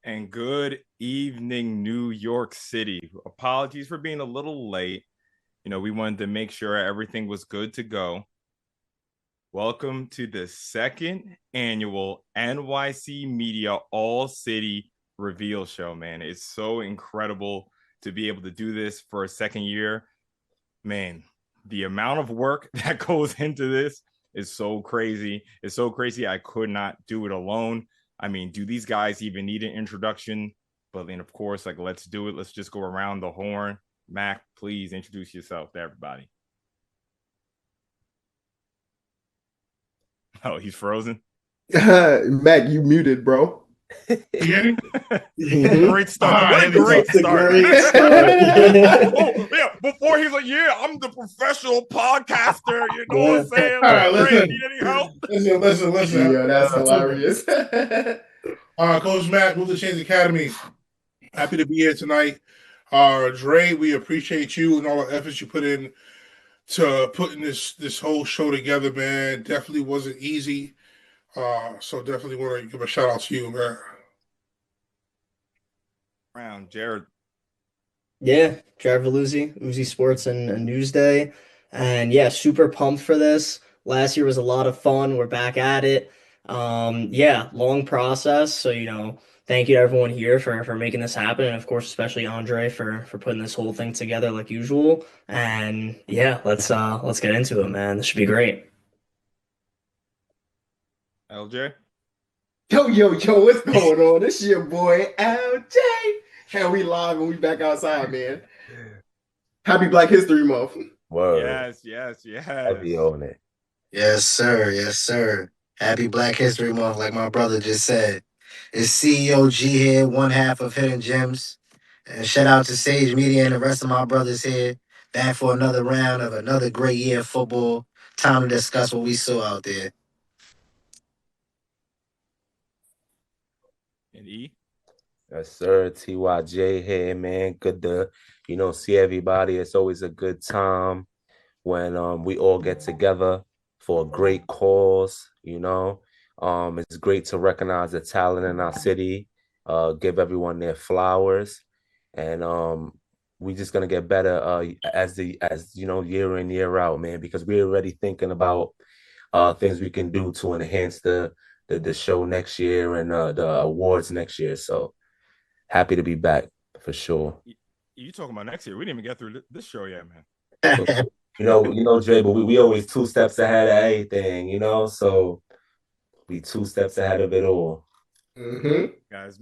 And good evening, New York City. Apologies for being a little late. We wanted to make sure everything was good to go. Welcome to the second annual NYC Media All City Reveal Show, man. It's so incredible to be able to do this for a second year. Man, the amount of work that goes into this is so crazy. It's so crazy. I could not do it alone. I mean, do these guys even need an introduction? But then, of course, let's do it. Let's just go around the horn. Mac, please introduce yourself to everybody. Oh, he's frozen. Mac, you muted, bro. Yeah. Great start. What a great start. Great start. Oh, yeah. Before he's like, yeah, I'm the professional podcaster. You know what I'm saying? All right, Ray, listen. need any help? Listen. Yeah, that's hilarious. Coach Matt, Move the Chains Academy. Happy to be here tonight. Dre, we appreciate you and all the efforts you put in to putting this whole show together, man. Definitely wasn't easy. So definitely want to give a shout out to you, man. Round, Jared. Yeah, Jared Veluzzi, Uzi Sports and Newsday. And yeah, super pumped for this. Last year was a lot of fun. We're back at it. Yeah, long process. So, thank you to everyone here for making this happen. And of course, especially Andre for putting this whole thing together like usual. And yeah, let's get into it, man. This should be great. LJ. Yo, what's going on? This your boy LJ. And we live and we back outside, man. Happy Black History Month. Word. Yes. I'll be on it. Yes, sir. Yes, sir. Happy Black History Month, like my brother just said. It's CEO G here, one half of Hidden Gems. And shout out to Sage Media and the rest of my brothers here. Back for another round of another great year of football. Time to discuss what we saw out there. And E. Yes, sir. TYJ here, man. Good to, see everybody. It's always a good time when we all get together for a great cause, It's great to recognize the talent in our city, give everyone their flowers. And we just gonna get better as year in, year out, man, because we're already thinking about things we can do to enhance the show next year and the awards next year. So happy to be back for sure. You talking about next year? We didn't even get through this show yet, man. Jay, but we always 2 steps ahead of everything, so we 2 steps ahead of it all. Mm-hmm. Guys,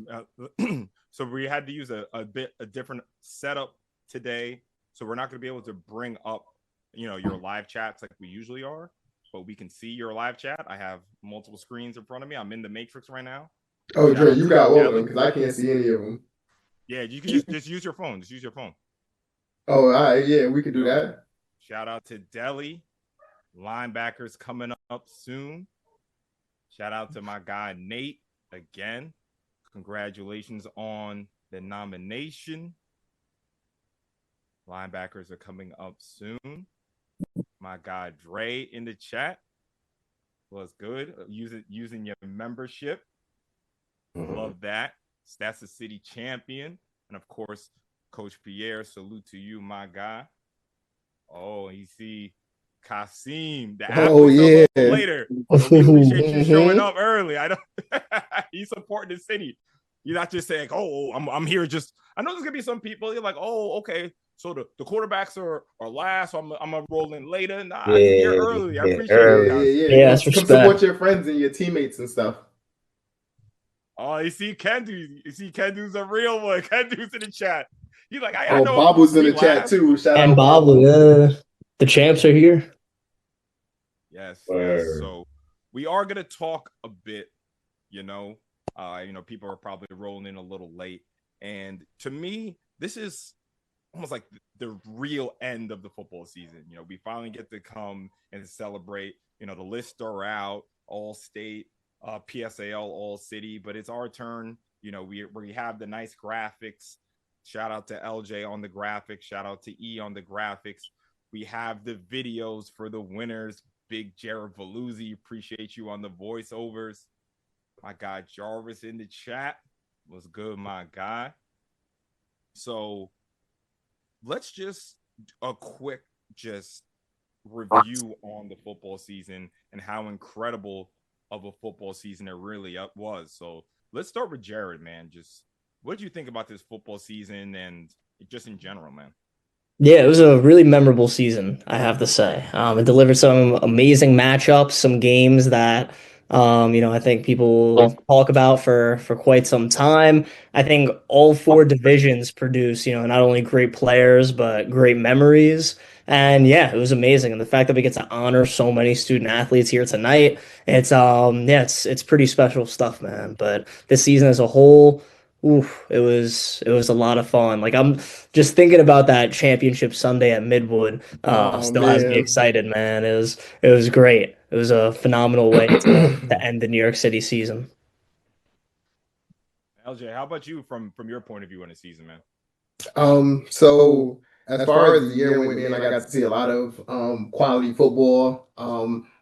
so we had to use a different setup today. So we're not going to be able to bring up, your live chats like we usually are, but we can see your live chat. I have multiple screens in front of me. I'm in the Matrix right now. Oh, Dre, you got one of them because I can't see any of them. Yeah, you can just use your phone. Just use your phone. Oh, all right. Yeah, we could do that. Shout out to Deli. Linebackers coming up soon. Shout out to my guy, Nate, again. Congratulations on the nomination. Linebackers are coming up soon. My guy, Dre, in the chat. Was good. Using your membership. Love that. That's the city champion. And of course, Coach Pierre, salute to you, my guy. Oh, you see Kasim, the athlete later. So we appreciate you showing up early. I don't he's supporting the city. You're not just saying, oh, I'm here just I know there's gonna be some people, you're like, oh, okay. So the quarterbacks are last, so I'm gonna roll in later. Nah, you're here early. I appreciate it. Yeah, that's Come support your friends and your teammates and stuff. Oh, you see Kendu. You see Kendu's a real one. Kendu's in the chat. He's like, I know. Bob was in the chat too. Shout and out Bob, the champs are here. Yes. So we are gonna talk a bit. People are probably rolling in a little late, and to me, this is almost like the real end of the football season. We finally get to come and celebrate. The lists are out, all state, PSAL, all city, but it's our turn. We have the nice graphics. Shout out to LJ on the graphics. Shout out to E on the graphics. We have the videos for the winners. Big Jared Veluzzi, appreciate you on the voiceovers. My guy Jarvis in the chat. What's good, my guy? So let's just a quick review on the football season and how incredible of a football season it really was. So let's start with Jared, man. Just what did you think about this football season and just in general, man? Yeah, it was a really memorable season, I have to say. It delivered some amazing matchups, some games that I think people talk about for quite some time. I think all four divisions produce, not only great players but great memories. And yeah, it was amazing. And the fact that we get to honor so many student athletes here tonight, it's pretty special stuff, man. But this season as a whole, oof, it was a lot of fun. Like I'm just thinking about that championship Sunday at Midwood, Oh still has me man. excited, man. It was great. It was a phenomenal way to end the New York City season. LJ, how about you from your point of view in the season, man? So as far as the year went, man, I got to see a lot of quality football.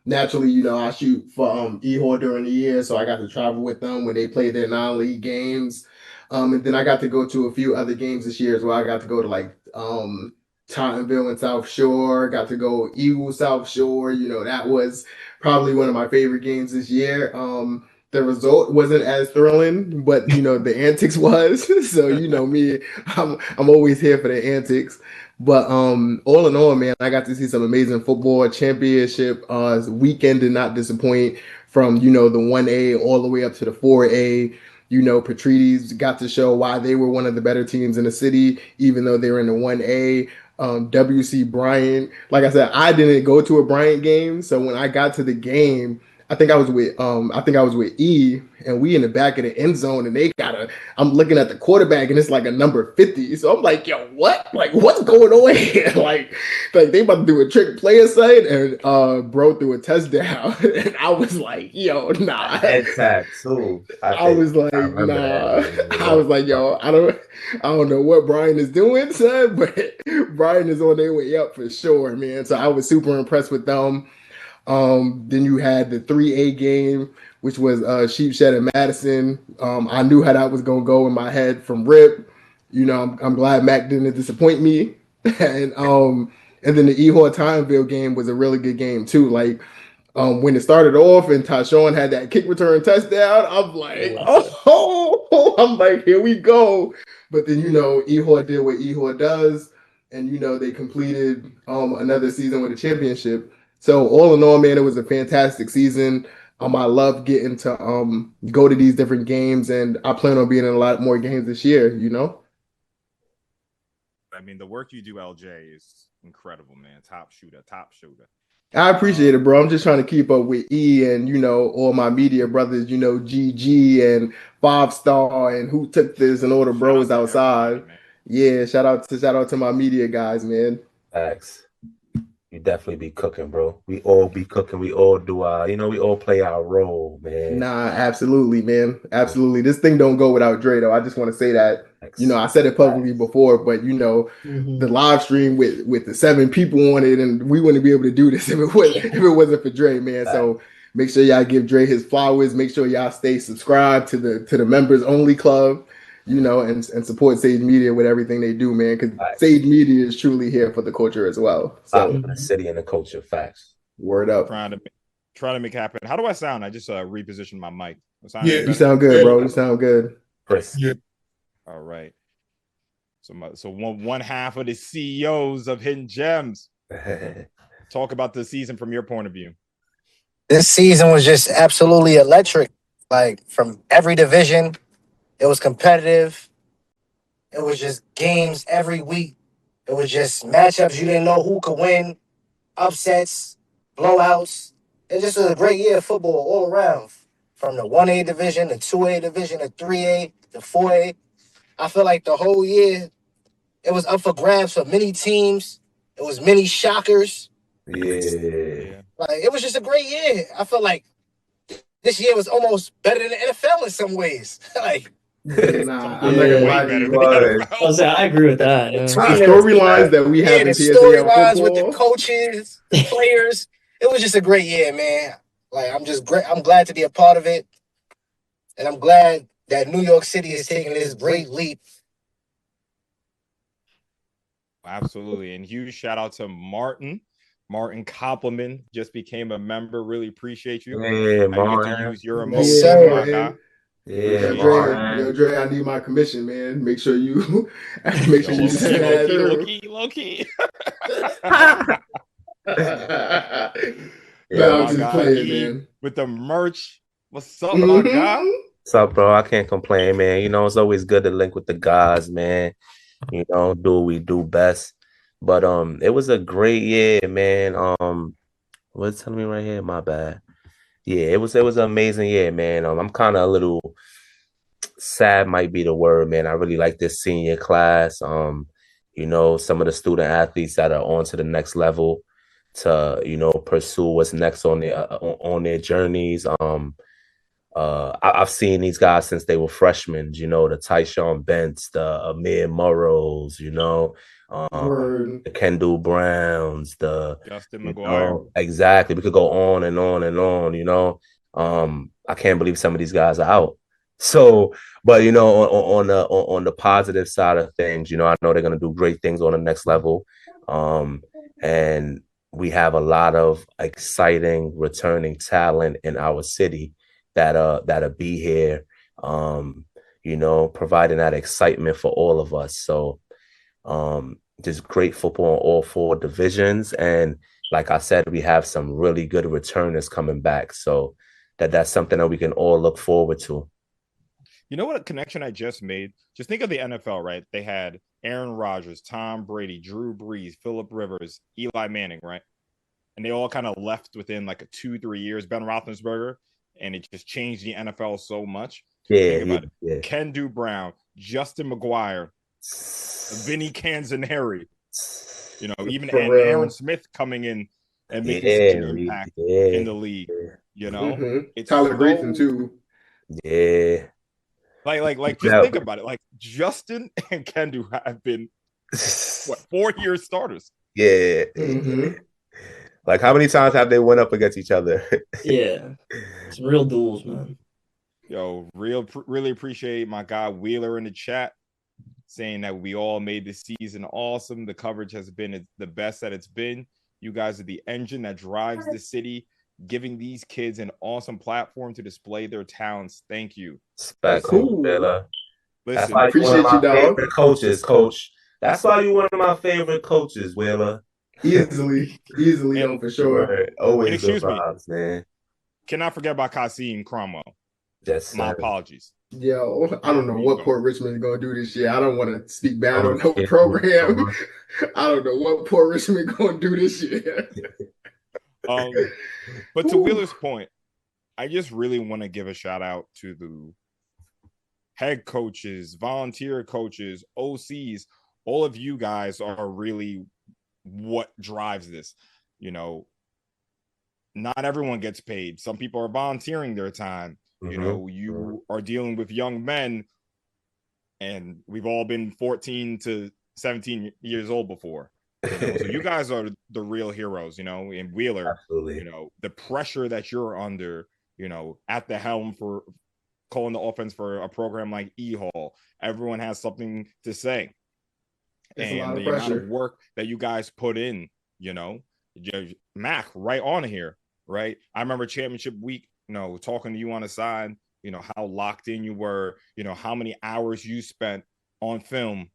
Naturally, I shoot for Ehor during the year, so I got to travel with them when they played their non-league games. And then I got to go to a few other games this year as well. I got to go to like Tottenville and South Shore, got to go Eagle South Shore. That was probably one of my favorite games this year. The result wasn't as thrilling, but the antics was. So me, I'm always here for the antics. But all in all, man, I got to see some amazing football. Championship weekend did not disappoint, from the 1A all the way up to the 4A. Patrides got to show why they were one of the better teams in the city, even though they were in the 1A. WC Bryant, like I said, I didn't go to a Bryant game, so when I got to the game, I think I was with E, and we in the back of the end zone, and I'm looking at the quarterback, and it's like a number 50. So I'm like, yo, what? Like, what's going on here? like they about to do a trick play aside, and bro threw a touchdown. And I was like, yo, nah. Head tap too. I was like, I remember nah. that. I was like, yo, I don't know what Brian is doing, son, but Brian is on their way up for sure, man. So I was super impressed with them. Then you had the 3A game, which was Sheepshed and Madison. I knew how that was gonna go in my head from Rip. I'm glad Mac didn't disappoint me. And then the Ehor Timeville game was a really good game too. Like when it started off and Tyshawn had that kick return touchdown, I'm like, oh, I'm like, here we go. But then Ehor did what Ehor does, and they completed another season with a championship. So all in all, man, it was a fantastic season. I love getting to go to these different games, and I plan on being in a lot more games this year. I mean, the work you do, LJ, is incredible, man. Top shooter, top shooter. I appreciate it, bro. I'm just trying to keep up with E and all my media brothers, GG and Five Star and Who Took This and all the bros outside. Yeah, shout out to my media guys, man. Facts. You definitely be cooking, bro. We all be cooking. We all do we all play our role, man. Nah, absolutely, man. Absolutely. This thing don't go without Dre, though. I just want to say that. I said it publicly before, but the live stream with the 7 people on it, and we wouldn't be able to do this if it wasn't for Dre, man. So make sure y'all give Dre his flowers. Make sure y'all stay subscribed to the members only club, and support Sage Media with everything they do, man. Because Sage Media is truly here for the culture as well. So the city and the culture, facts. Word up. Trying to make it happen. How do I sound? I just repositioned my mic. You sound good, bro. You sound good. Chris. Yeah. All right. So one half of the CEOs of Hidden Gems. Talk about the season from your point of view. This season was just absolutely electric. Like from every division, it was competitive. It was just games every week. It was just matchups you didn't know who could win, upsets, blowouts. It just was a great year of football all around. From the 1A division, the 2A division, the 3A, the 4A. I feel like the whole year, it was up for grabs for many teams. It was many shockers. Yeah. Like, it was just a great year. I feel like this year was almost better than the NFL in some ways. Like, nah, I'm not gonna lie to you. I agree with that. The storylines that we have in PSAL storylines with the coaches, the players. It was just a great year, man. Like, I'm glad to be a part of it, and I'm glad that New York City is taking this great leap. Absolutely. And huge shout out to Martin. Martin Koppelman just became a member. Really appreciate you. Yeah, I get to Martin. use your Yeah, emoji, my man. guy. Yeah, Yo, Dre, I need my commission, man. Make sure you make sure you send that through. Low key. No, I'm my just guy playing, E man. with the merch. What's up, my guy? What's up, bro? I can't complain, man. You know, it's always good to link with the guys, man. You know, do what we do best. But it was a great year, man. What's telling me right here? My bad. Yeah, it was an amazing year, man. I'm kind of a little sad, might be the word, man. I really like this senior class. You know, some of the student athletes that are on to the next level to, you know, pursue what's next on their journeys. I've seen these guys since they were freshmen, you know, the Tyshawn Bents, the Amir Murrows, you know, the Kendall Browns, the Justin McGuire. Exactly. We could go on and on and on, you know. I can't believe some of these guys are out. So, but you know, on the positive side of things, you know, I know they're gonna do great things on the next level. And we have a lot of exciting returning talent in our city that'll be here, you know, providing that excitement for all of us. So just great football in all four divisions. And like I said, we have some really good returners coming back. So that's something that we can all look forward to. You know what a connection I just made? Just think of the NFL, right? They had Aaron Rodgers, Tom Brady, Drew Brees, Phillip Rivers, Eli Manning, right? And they all kind of left within like a 2-3 years. Ben Roethlisberger, and it just changed the NFL so much. Yeah, think about it. Yeah. Kendu Brown, Justin McGuire, Vinny Canzaneri, you know, even Aaron Smith coming in and making such an impact in the league. You know, it's Tyler Grayson too. Yeah. Like just think about it. Like Justin and Kendu have been 4-year starters. Yeah. Like how many times have they went up against each other? Yeah. It's real duels, man. Yo, really appreciate my guy Wheeler in the chat saying that we all made this season awesome. The coverage has been the best that it's been. You guys are the engine that drives the city, giving these kids an awesome platform to display their talents. Thank you. That's cool. Listen, that's why appreciate you, dog. Coaches, coach. That's why you're one of my favorite coaches, Wheeler. Easily, though, for sure. Always excuse me, man. Cannot forget about Kasim Cromwell. Yes, my apologies. Yo, I don't know what Port Richmond is going to do this year. I don't want to speak bad on no program. I don't know what Port Richmond going to do this year. But to Wheeler's point, I just really want to give a shout out to the head coaches, volunteer coaches, OCs. All of you guys are really what drives this. You know, not everyone gets paid. Some people are volunteering their time. You know, you are dealing with young men, and we've all been 14 to 17 years old before. You know? So you guys are the real heroes, you know, in Wheeler. Absolutely. You know, the pressure that you're under, you know, at the helm for calling the offense for a program like E-Hall. Everyone has something to say. And the amount of work that you guys put in, you know, Mac, right on here, right? I remember championship week, you know, talking to you on the side, you know, how locked in you were, you know, how many hours you spent on film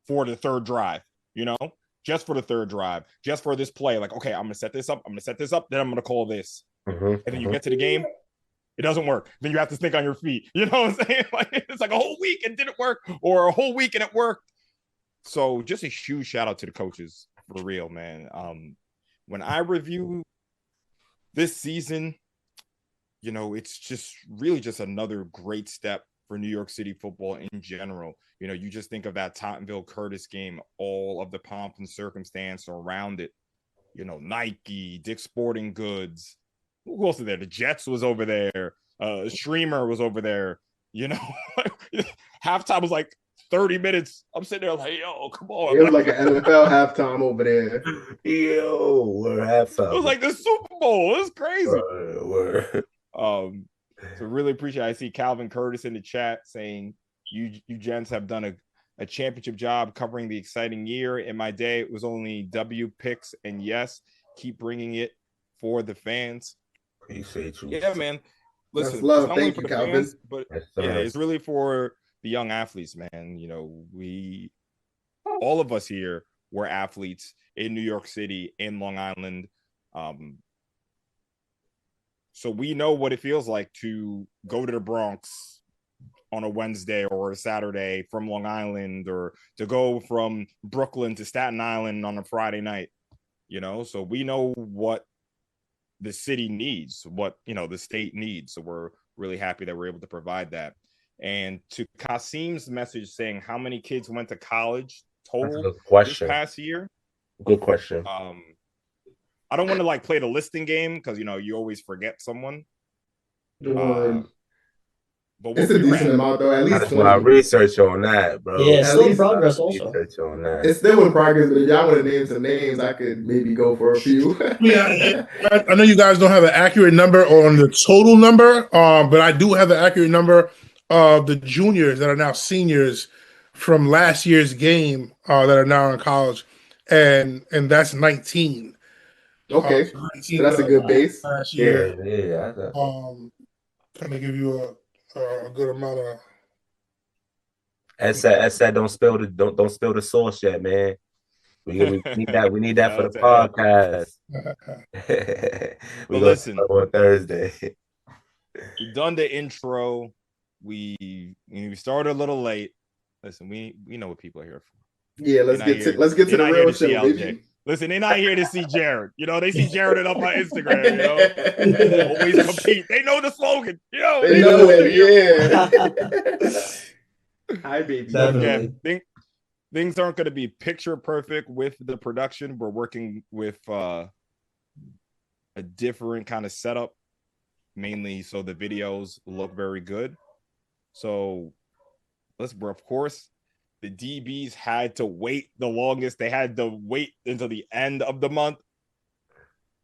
for the third drive, you know, just for the third drive, just for this play. Like, okay, I'm going to set this up. Then I'm going to call this. And then you get to the game. It doesn't work. Then you have to think on your feet. You know what I'm saying? Like, it's like a whole week and didn't work, or a whole week and it worked. So just a huge shout out to the coaches for real, man. When I review this season, you know, it's just really just another great step for New York City football in general. You know, you just think of that Tottenville Curtis game, all of the pomp and circumstance around it. You know, Nike, Dick's Sporting Goods. Who else was there? The Jets was over there. Streamer was over there. You know, halftime was like 30 minutes. I'm sitting there like, yo, come on. It was like an NFL halftime over there. Yo, we're halftime. It was like the Super Bowl. It was crazy. Word. So really appreciate it. I see Calvin Curtis in the chat saying you gents have done a championship job covering the exciting year. In my day, it was only W picks, and yes, keep bringing it for the fans. Appreciate you. Yeah, man. Listen, That's love. it's not only Thank for you, the Calvin. fans, but Yes, yeah, sir. it's really for the young athletes, man. You know, all of us here were athletes in New York City, in Long Island. So we know what it feels like to go to the Bronx on a Wednesday or a Saturday from Long Island, or to go from Brooklyn to Staten Island on a Friday night, you know? So we know what the city needs, what, you know, the state needs. So we're really happy that we're able to provide that. And to Kasim's message saying how many kids went to college total this past year. Good question. I don't want to like play the listing game because, you know, you always forget someone. But it's a decent amount though. At least 20. My research on that, bro. Yeah, still in progress. Also, research on that. It's still in progress. But if y'all want to name some names, I could maybe go for a few. Yeah, I know you guys don't have an accurate number on the total number, but I do have the accurate number of the juniors that are now seniors from last year's game that are now in college, and that's 19. Okay, so 19 so that's a good base. last year. Yeah. Trying to give you a good amount of. As said, don't spill the sauce yet, man. We need that. We need that for the podcast. But listen, on Thursday. We've done the intro. We started a little late. Listen, we know what people are here for. Yeah, let's get to the real show, baby. Listen, they're not here to see Jared. You know, they see Jared up on Instagram. You know, always compete. They know the slogan. You know, they know it. Yeah. Hi, baby. Definitely. Yeah, things aren't going to be picture perfect with the production. We're working with a different kind of setup, mainly so the videos look very good. So of course, the DBs had to wait the longest. They had to wait until the end of the month,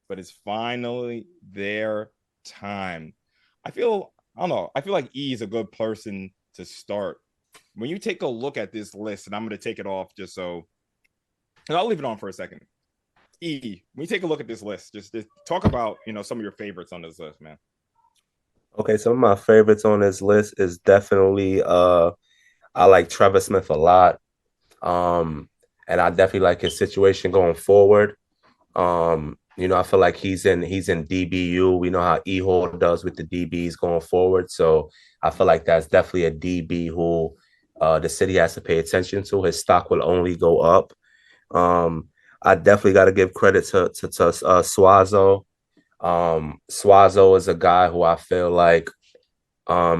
but it's finally their time. I feel like E is a good person to start. When you take a look at this list, and I'm going to take it off just so, and I'll leave it on for a second. E, when you take a look at this list, just talk about, you know, some of your favorites on this list, man. Okay, some of my favorites on this list is definitely I like Trevor Smith a lot. And I definitely like his situation going forward. You know, I feel like he's in DBU. We know how E-Hall does with the DBs going forward. So I feel like that's definitely a DB who the city has to pay attention to. His stock will only go up. I definitely got to give credit to Suazo. Suazo is a guy who I feel like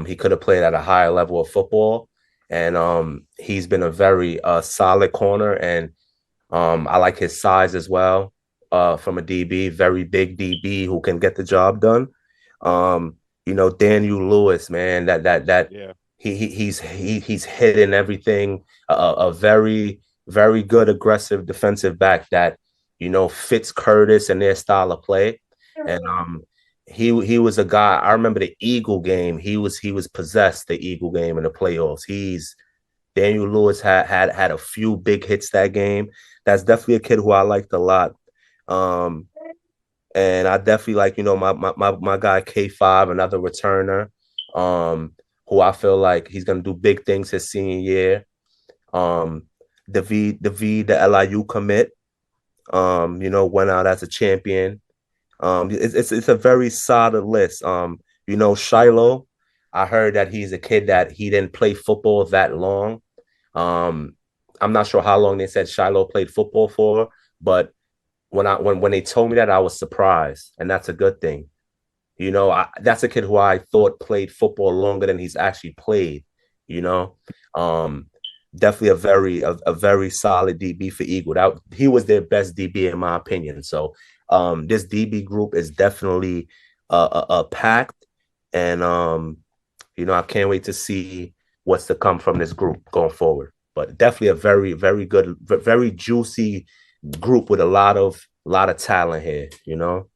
he could have played at a higher level of football. And he's been a very solid corner, and I like his size as well. From a DB, very big DB who can get the job done. You know, Daniel Lewis, man, yeah. He's hitting everything. A very, very good aggressive defensive back that, you know, fits Curtis and their style of play. And he was a guy. I remember the Eagle game. He was possessed the Eagle game in the playoffs. Daniel Lewis had a few big hits that game. That's definitely a kid who I liked a lot. And I definitely like, you know, my guy K5, another returner, who I feel like he's gonna do big things his senior year. The LIU commit, you know, went out as a champion. It's a very solid list. You know, Shiloh, I heard that he's a kid that he didn't play football that long. I'm not sure how long they said Shiloh played football for, but when they told me that, I was surprised, and that's a good thing. You know, that's a kid who I thought played football longer than he's actually played. You know, definitely a very solid DB for Eagle. He was their best DB in my opinion. So this DB group is definitely packed, and you know, I can't wait to see what's to come from this group going forward. But definitely a very, very good, very juicy group with a lot of talent here, you know.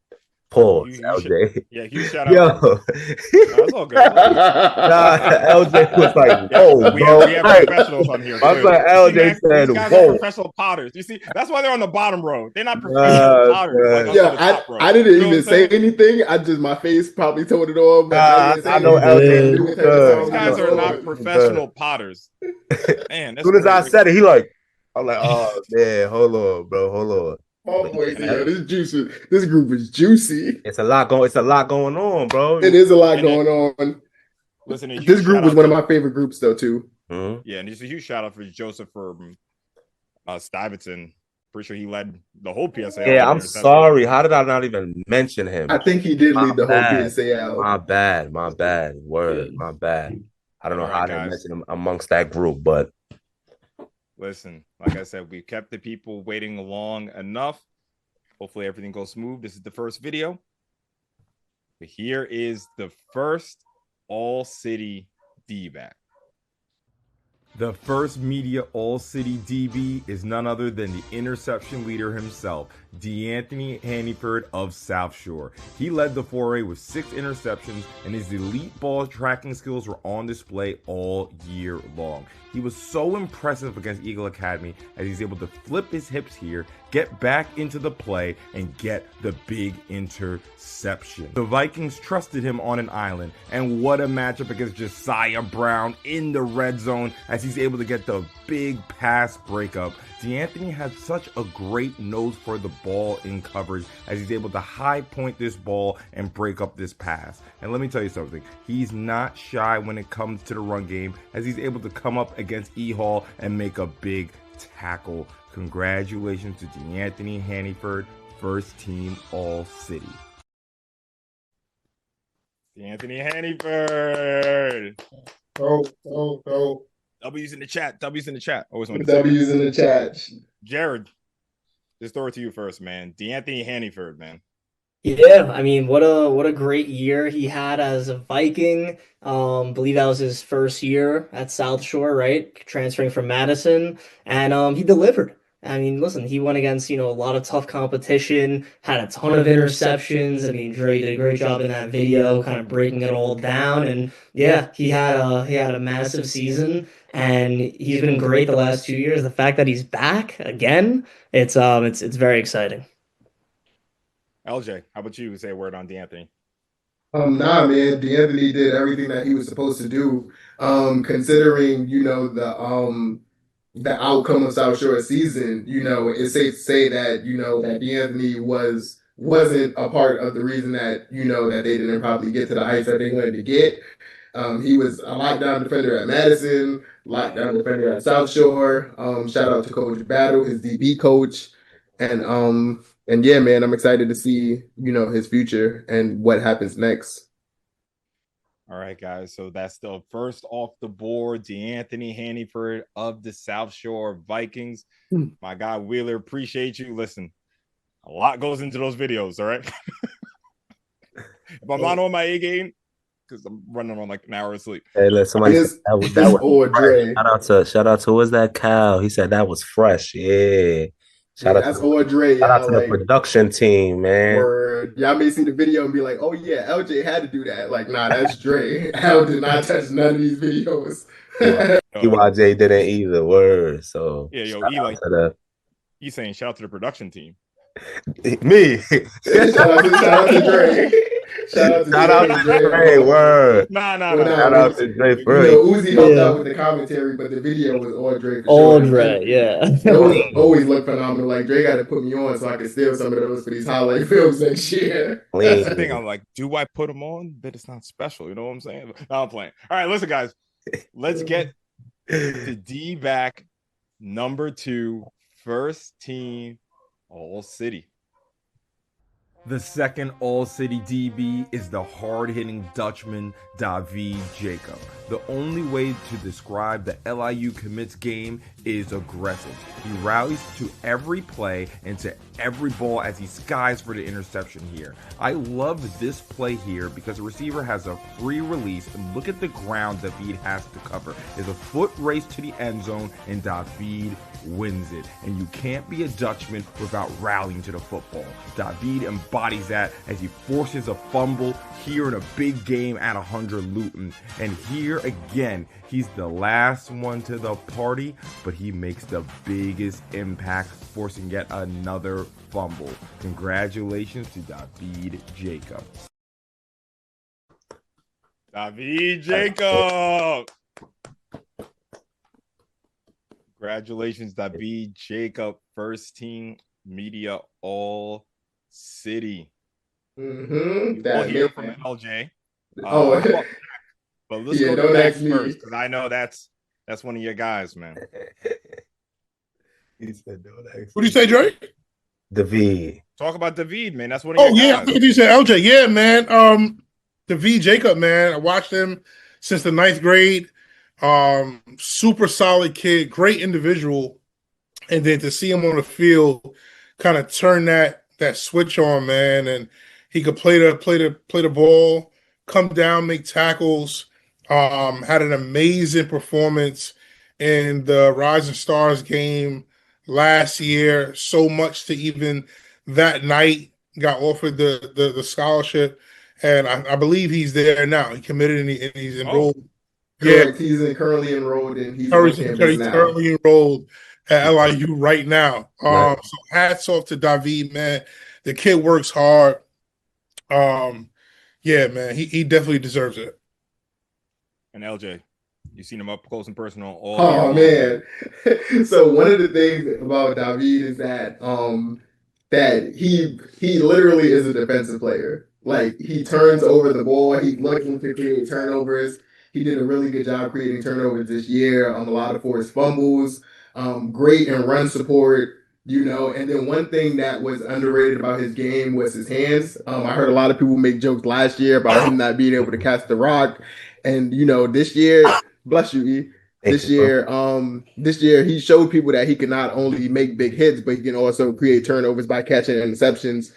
Pause, LJ. Yeah, huge shout Yo. out. No, it's all good. Nah, LJ was like, whoa, we bro. have professionals on here. My Too. son LJ said, these guys whoa. are professional potters. You see, that's why they're on the bottom row. They're not professional potters. Like on the top row. I didn't even say anything. I just, my face probably told it all. But I know LJ. These guys are not professional potters. Man, as soon as I said it, he like, I'm like, oh man, hold on, bro, hold on. Oh boy, this juicy. This group is juicy. It's a lot going on, bro. It is a lot going on. Listen, this group was one of my favorite groups, though, too. Mm-hmm. Yeah, and just a huge shout out for Joseph for Stuyvesant. Pretty sure he led the whole PSAL. Yeah, I'm sorry. How did I not even mention him? I think he did lead the whole PSAL. My bad. Word, my bad. I don't know how I didn't mention him amongst that group, but listen, like I said, we kept the people waiting long enough. Hopefully everything goes smooth. This is the first video. But here is the first all-city D-back. The first media all-city DB is none other than the interception leader himself, D'Anthony Hanniford of South Shore. He led the foray with 6 interceptions, and his elite ball tracking skills were on display all year long. He was so impressive against Eagle Academy as he's able to flip his hips here, get back into the play, and get the big interception. The Vikings trusted him on an island, and what a matchup against Josiah Brown in the red zone as he's able to get the big pass breakup. D'Anthony has such a great nose for the ball in coverage as he's able to high point this ball and break up this pass. And let me tell you something, he's not shy when it comes to the run game as he's able to come up against E-Hall and make a big tackle. Congratulations to D'Anthony Hanniford, first team All-City. D'Anthony Hanniford. Oh. W's in the chat. W's in the chat. Always want to W's in the chat. Jared, just throw it to you first, man. D'Anthony Hanniford, man. Yeah, I mean, what a great year he had as a Viking. Believe that was his first year at South Shore, right? Transferring from Madison, and he delivered. I mean, listen, he went against, a lot of tough competition, had a ton of interceptions. I mean, Dre did a great job in that video, kind of breaking it all down. And yeah, he had a massive season, and he's been great the last 2 years. The fact that he's back again, it's very exciting. LJ, how about you say a word on D'Anthony? Nah, man, D'Anthony did everything that he was supposed to do. Considering, the outcome of South Shore season, it's safe to say that, that D'Anthony wasn't a part of the reason that, that they didn't probably get to the heights that they wanted to get. He was a lockdown defender at Madison, lockdown defender at South Shore. Shout out to Coach Battle, his DB coach. And yeah, man, I'm excited to see, his future and what happens next. All right, guys. So that's the first off the board, D'Anthony Hanniford of the South Shore Vikings. My guy Wheeler, appreciate you. Listen, a lot goes into those videos, all right? If I'm not on my A game, because I'm running on like an hour of sleep. Hey, look, somebody said that was shout out to who was that Cal? He said that was fresh. Yeah. Shout out to the production team, man. Y'all may see the video and be like, oh yeah, LJ had to do that. Like, nah, that's Dre. Al did not touch none of these videos. EYJ didn't either. Word. So yeah, he's saying shout out to the production team. Me. Shout out to Dre. Shout out to Dre. Word. Nah. Shout out to Dre. Uzi helped out with the commentary, but the video was all Dre. All Dre, yeah. It always looked phenomenal. Like, Dre got to put me on so I can steal some of those for these highlight films next year. That's the thing. I'm like, do I put them on? But it's not special. You know what I'm saying? No, I'm playing. All right, listen, guys. Let's get to D-back number 2, first team All-City. The second All-City DB is the hard-hitting Dutchman, David Jacob. The only way to describe the LIU commits game is aggressive. He rallies to every play and to every ball as he skies for the interception here. I love this play here because the receiver has a free release, and look at the ground David has to cover. There's a foot race to the end zone, and David wins it. And you can't be a Dutchman without rallying to the football. David bodies that as he forces a fumble here in a big game at 100 Luton. And here again, he's the last one to the party, but he makes the biggest impact, forcing yet another fumble. Congratulations to David Jacob. David Jacob! Congratulations, David Jacob, first team media all city. We'll hear from LJ. But let's go to Max first, because I know that's one of your guys, man. He said, what do you say, Dre? David. Talk about David, man. That's one of your guys. I thought you said LJ. Yeah, man. David Jacob, man. I watched him since the 9th grade. Super solid kid, great individual. And then to see him on the field kind of turn that switch on, man, and he could play the ball, come down, make tackles. Had an amazing performance in the Rising Stars game last year. So much to even that night got offered the scholarship, and I believe he's there now. He committed and he's enrolled. Correct. He's currently enrolled, and he's currently enrolled at LIU right now. So hats off to David, man. The kid works hard. Yeah, man, he definitely deserves it. And LJ, you seen him up close and personal all year. Man. So one of the things about David is that that he literally is a defensive player. Like, he turns over the ball, he's looking to create turnovers. He did a really good job creating turnovers this year. A lot of forced fumbles, great in run support, And then one thing that was underrated about his game was his hands. I heard a lot of people make jokes last year about him not being able to catch the rock. And, this year, bless you, E. This year he showed people that he can not only make big hits, but he can also create turnovers by catching interceptions.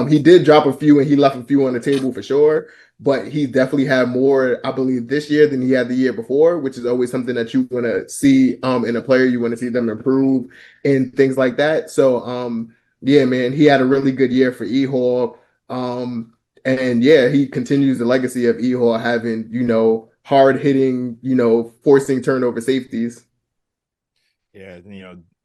He did drop a few, and he left a few on the table for sure. But he definitely had more, I believe, this year than he had the year before, which is always something that you want to see in a player. You want to see them improve and things like that. So, yeah, man, he had a really good year for E-Hall. And, yeah, he continues the legacy of E-Hall having, hard-hitting, forcing turnover safeties. Yeah,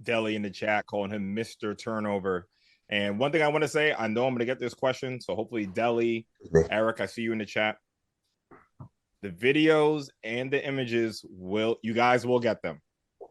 Deli in the chat calling him Mr. Turnover. And one thing I want to say, I know I'm going to get this question, so hopefully Deli, Eric, I see you in the chat. The videos and the images you guys will get them.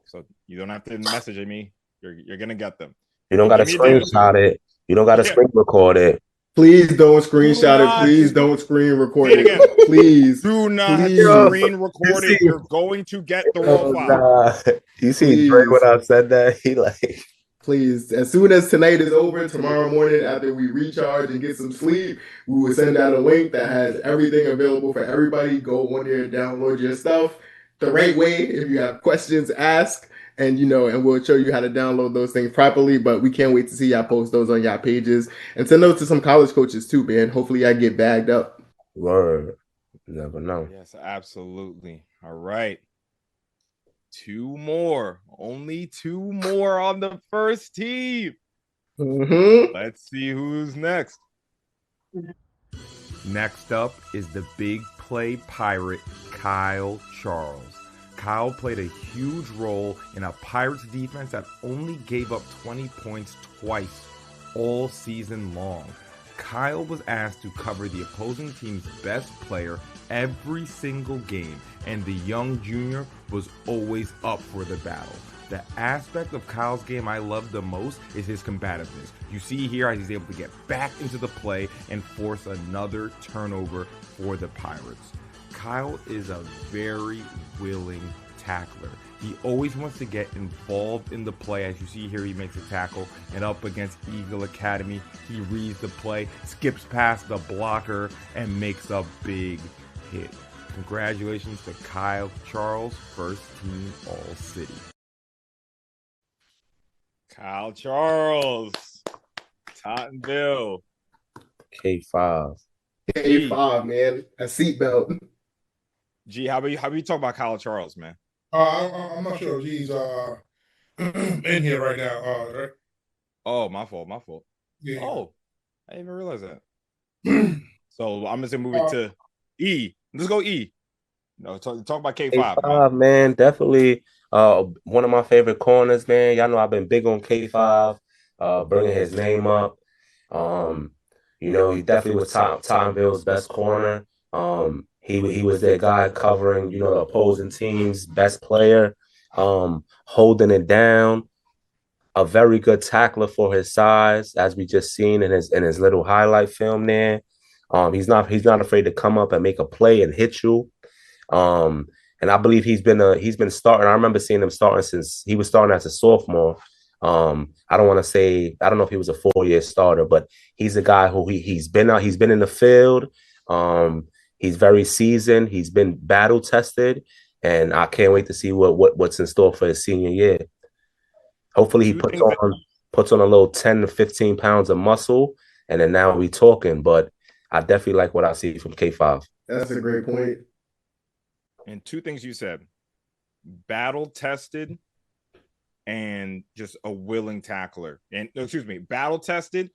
So you don't have to message me. You're going to get them. You don't got to screenshot it. You don't got to screen record it. Please don't screenshot it. Please don't screen record it. Please. Do not screen record it. You're going to get the raw file. You see Dre when I said that? He like... Please, as soon as tonight is over, tomorrow morning after we recharge and get some sleep, we will send out a link that has everything available for everybody. Go on there and download your stuff the right way. If you have questions, ask, and and we'll show you how to download those things properly. But we can't wait to see y'all post those on y'all pages and send those to some college coaches too, man. Hopefully I get bagged up. Word. You never know. Yes, absolutely. All right. Only two more on the first team. Let's see who's next. Next up is the big play pirate, Kyle Charles. Kyle played a huge role in a Pirates defense that only gave up 20 points twice all season long. Kyle was asked to cover the opposing team's best player every single game, and the young junior was always up for the battle. The aspect of Kyle's game I love the most is his combativeness. You see here how he's able to get back into the play and force another turnover for the Pirates. Kyle is a very willing tackler. He always wants to get involved in the play. As you see here, he makes a tackle, and up against Eagle Academy, he reads the play, skips past the blocker, and makes a big hit. Congratulations to Kyle Charles, first team All-City. Kyle Charles, Tottenville. K5. K5, man. A seatbelt. G, how about you talk about Kyle Charles, man? I'm not sure he's in here right now. Right? Oh, my fault. Yeah. Oh, I didn't even realize that. So I'm just gonna move it to E. Let's go E. No, talk about K5, K5, man, definitely one of my favorite corners, man. Y'all know I've been big on K5, bringing his name up. Um, he definitely was Tottenham's best corner. He was that guy covering, the opposing team's best player, holding it down. A very good tackler for his size, as we just seen in his little highlight film there. He's not afraid to come up and make a play and hit you. Um, and I believe he's been starting. I remember seeing him starting since he was starting as a sophomore. I don't want to say, I don't know if he was a 4-year starter, but he's a guy who he's been in the field. He's very seasoned. He's been battle tested, and I can't wait to see what's in store for his senior year. Hopefully, he puts on a little 10 to 15 pounds of muscle, and then now we talking. But I definitely like what I see from K5. That's a great point. And two things you said: battle tested and just a willing tackler. And excuse me, battle tested,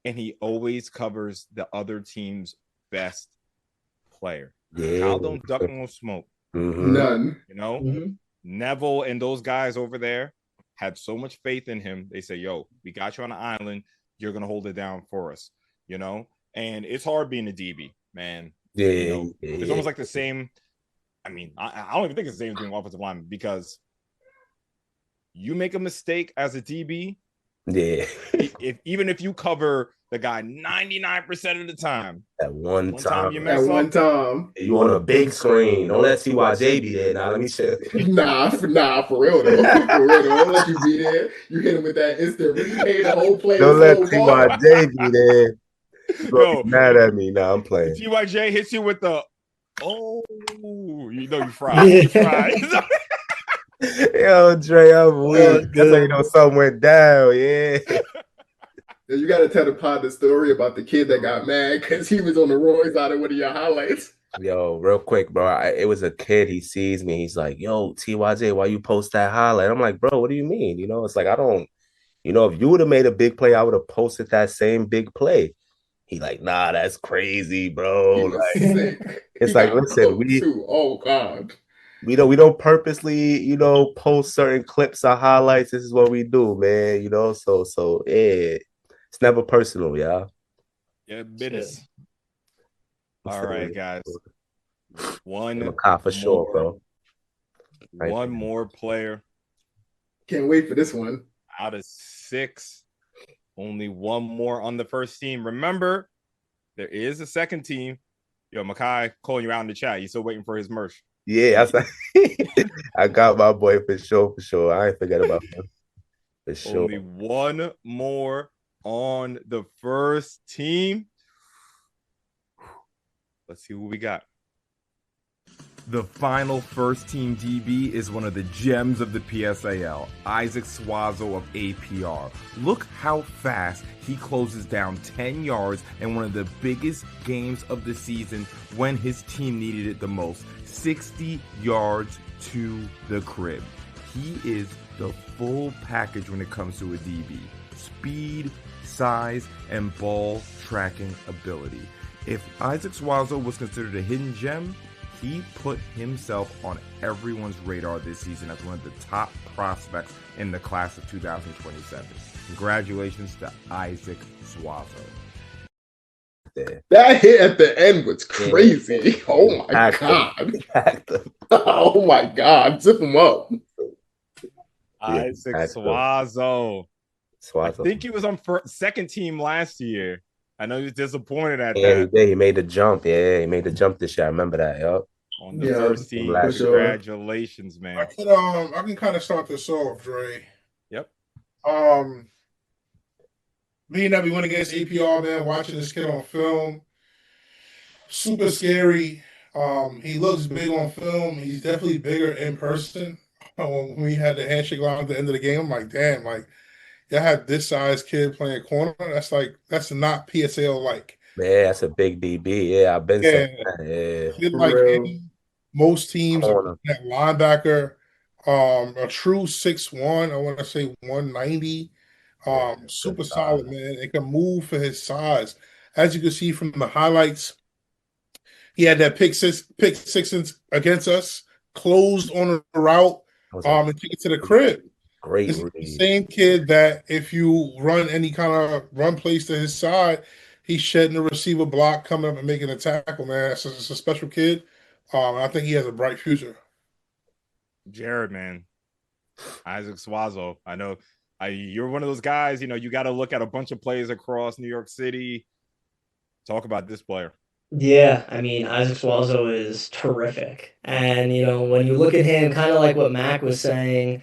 and he always covers the other team's best player. Yeah, Kyle don't duck no smoke. None. Neville and those guys over there had so much faith in him. They say, "Yo, we got you on the island. You're gonna hold it down for us." And it's hard being a DB, man. Yeah, it's almost like the same. I mean, I don't even think it's the same as being offensive lineman, because you make a mistake as a DB. Yeah. Even if you cover the guy 99% of the time, at one time you mess up. One time. You on a big screen. Don't let TYJ be there. Now let me check. Nah, for real though. Don't let you be there. You hit him with that instant replay, the whole play. Don't let TYJ be there. You're mad at me. Now I'm playing. TYJ hits you with the you fried. You fried. Yo, Dre, I'm weak. That's how something went down. Yeah. You got to tell the pod the story about the kid that got mad because he was on the wrong side of one of your highlights. Yo, real quick, bro. It was a kid. He sees me. He's like, "Yo, TYJ, why you post that highlight?" I'm like, "Bro, what do you mean?" It's like I don't. If you would have made a big play, I would have posted that same big play. He like, nah, that's crazy, bro. It's like, listen, oh God. We don't purposely, post certain clips or highlights. This is what we do, man. So yeah, it's never personal, y'all. Yeah, business. All right, guys. One for sure, bro. One more player. Can't wait for this one. Out of 6, only one more on the first team. Remember, there is a second team. Yo, Makai calling you out in the chat. You still waiting for his merch? Yeah, I got my boy for sure. I ain't forget about him. For sure. Only one more on the first team. Let's see who we got. The final first team DB is one of the gems of the PSAL, Isaac Swazo of APR. Look how fast he closes down 10 yards in one of the biggest games of the season when his team needed it the most. 60 yards to the crib. He is the full package when it comes to a DB. Speed, size, and ball tracking ability. If Isaac Swazo was considered a hidden gem, he put himself on everyone's radar this season as one of the top prospects in the class of 2027. Congratulations to Isaac Swazo. That hit at the end was crazy. Yeah. Oh my God. Oh my God. Zip him up. Isaac Swazo. I think he was on second team last year. I know he was disappointed at that. Yeah, he made the jump. Yeah, he made the jump this year. I remember that. Yep. On the first team. Congratulations, man. I can kind of start this off, Dre. Yep. Being that we went against APR, man, watching this kid on film, super scary. He looks big on film. He's definitely bigger in person. When we had the handshake line at the end of the game, I'm like, damn, like, y'all have this size kid playing corner. That's not PSAL like. Yeah, that's a big DB. Yeah, I've been saying that. Yeah. Like most teams are that linebacker, a true 6'1", I want to say 190. Super solid, man. It can move for his size. As you can see from the highlights, he had that pick six against us, closed on a route, and took it to the crib. Great This is the read. same kid that if you run any kind of run plays to his side, he's shedding the receiver block, coming up and making a tackle, man. It's a special kid. I think he has a bright future. Jared, man, Isaac Swazo. I know you're one of those guys, you got to look at a bunch of plays across New York City. Talk about this player. Yeah, I mean, Isaac Swazo is terrific. And, when you look at him, kind of like what Mac was saying,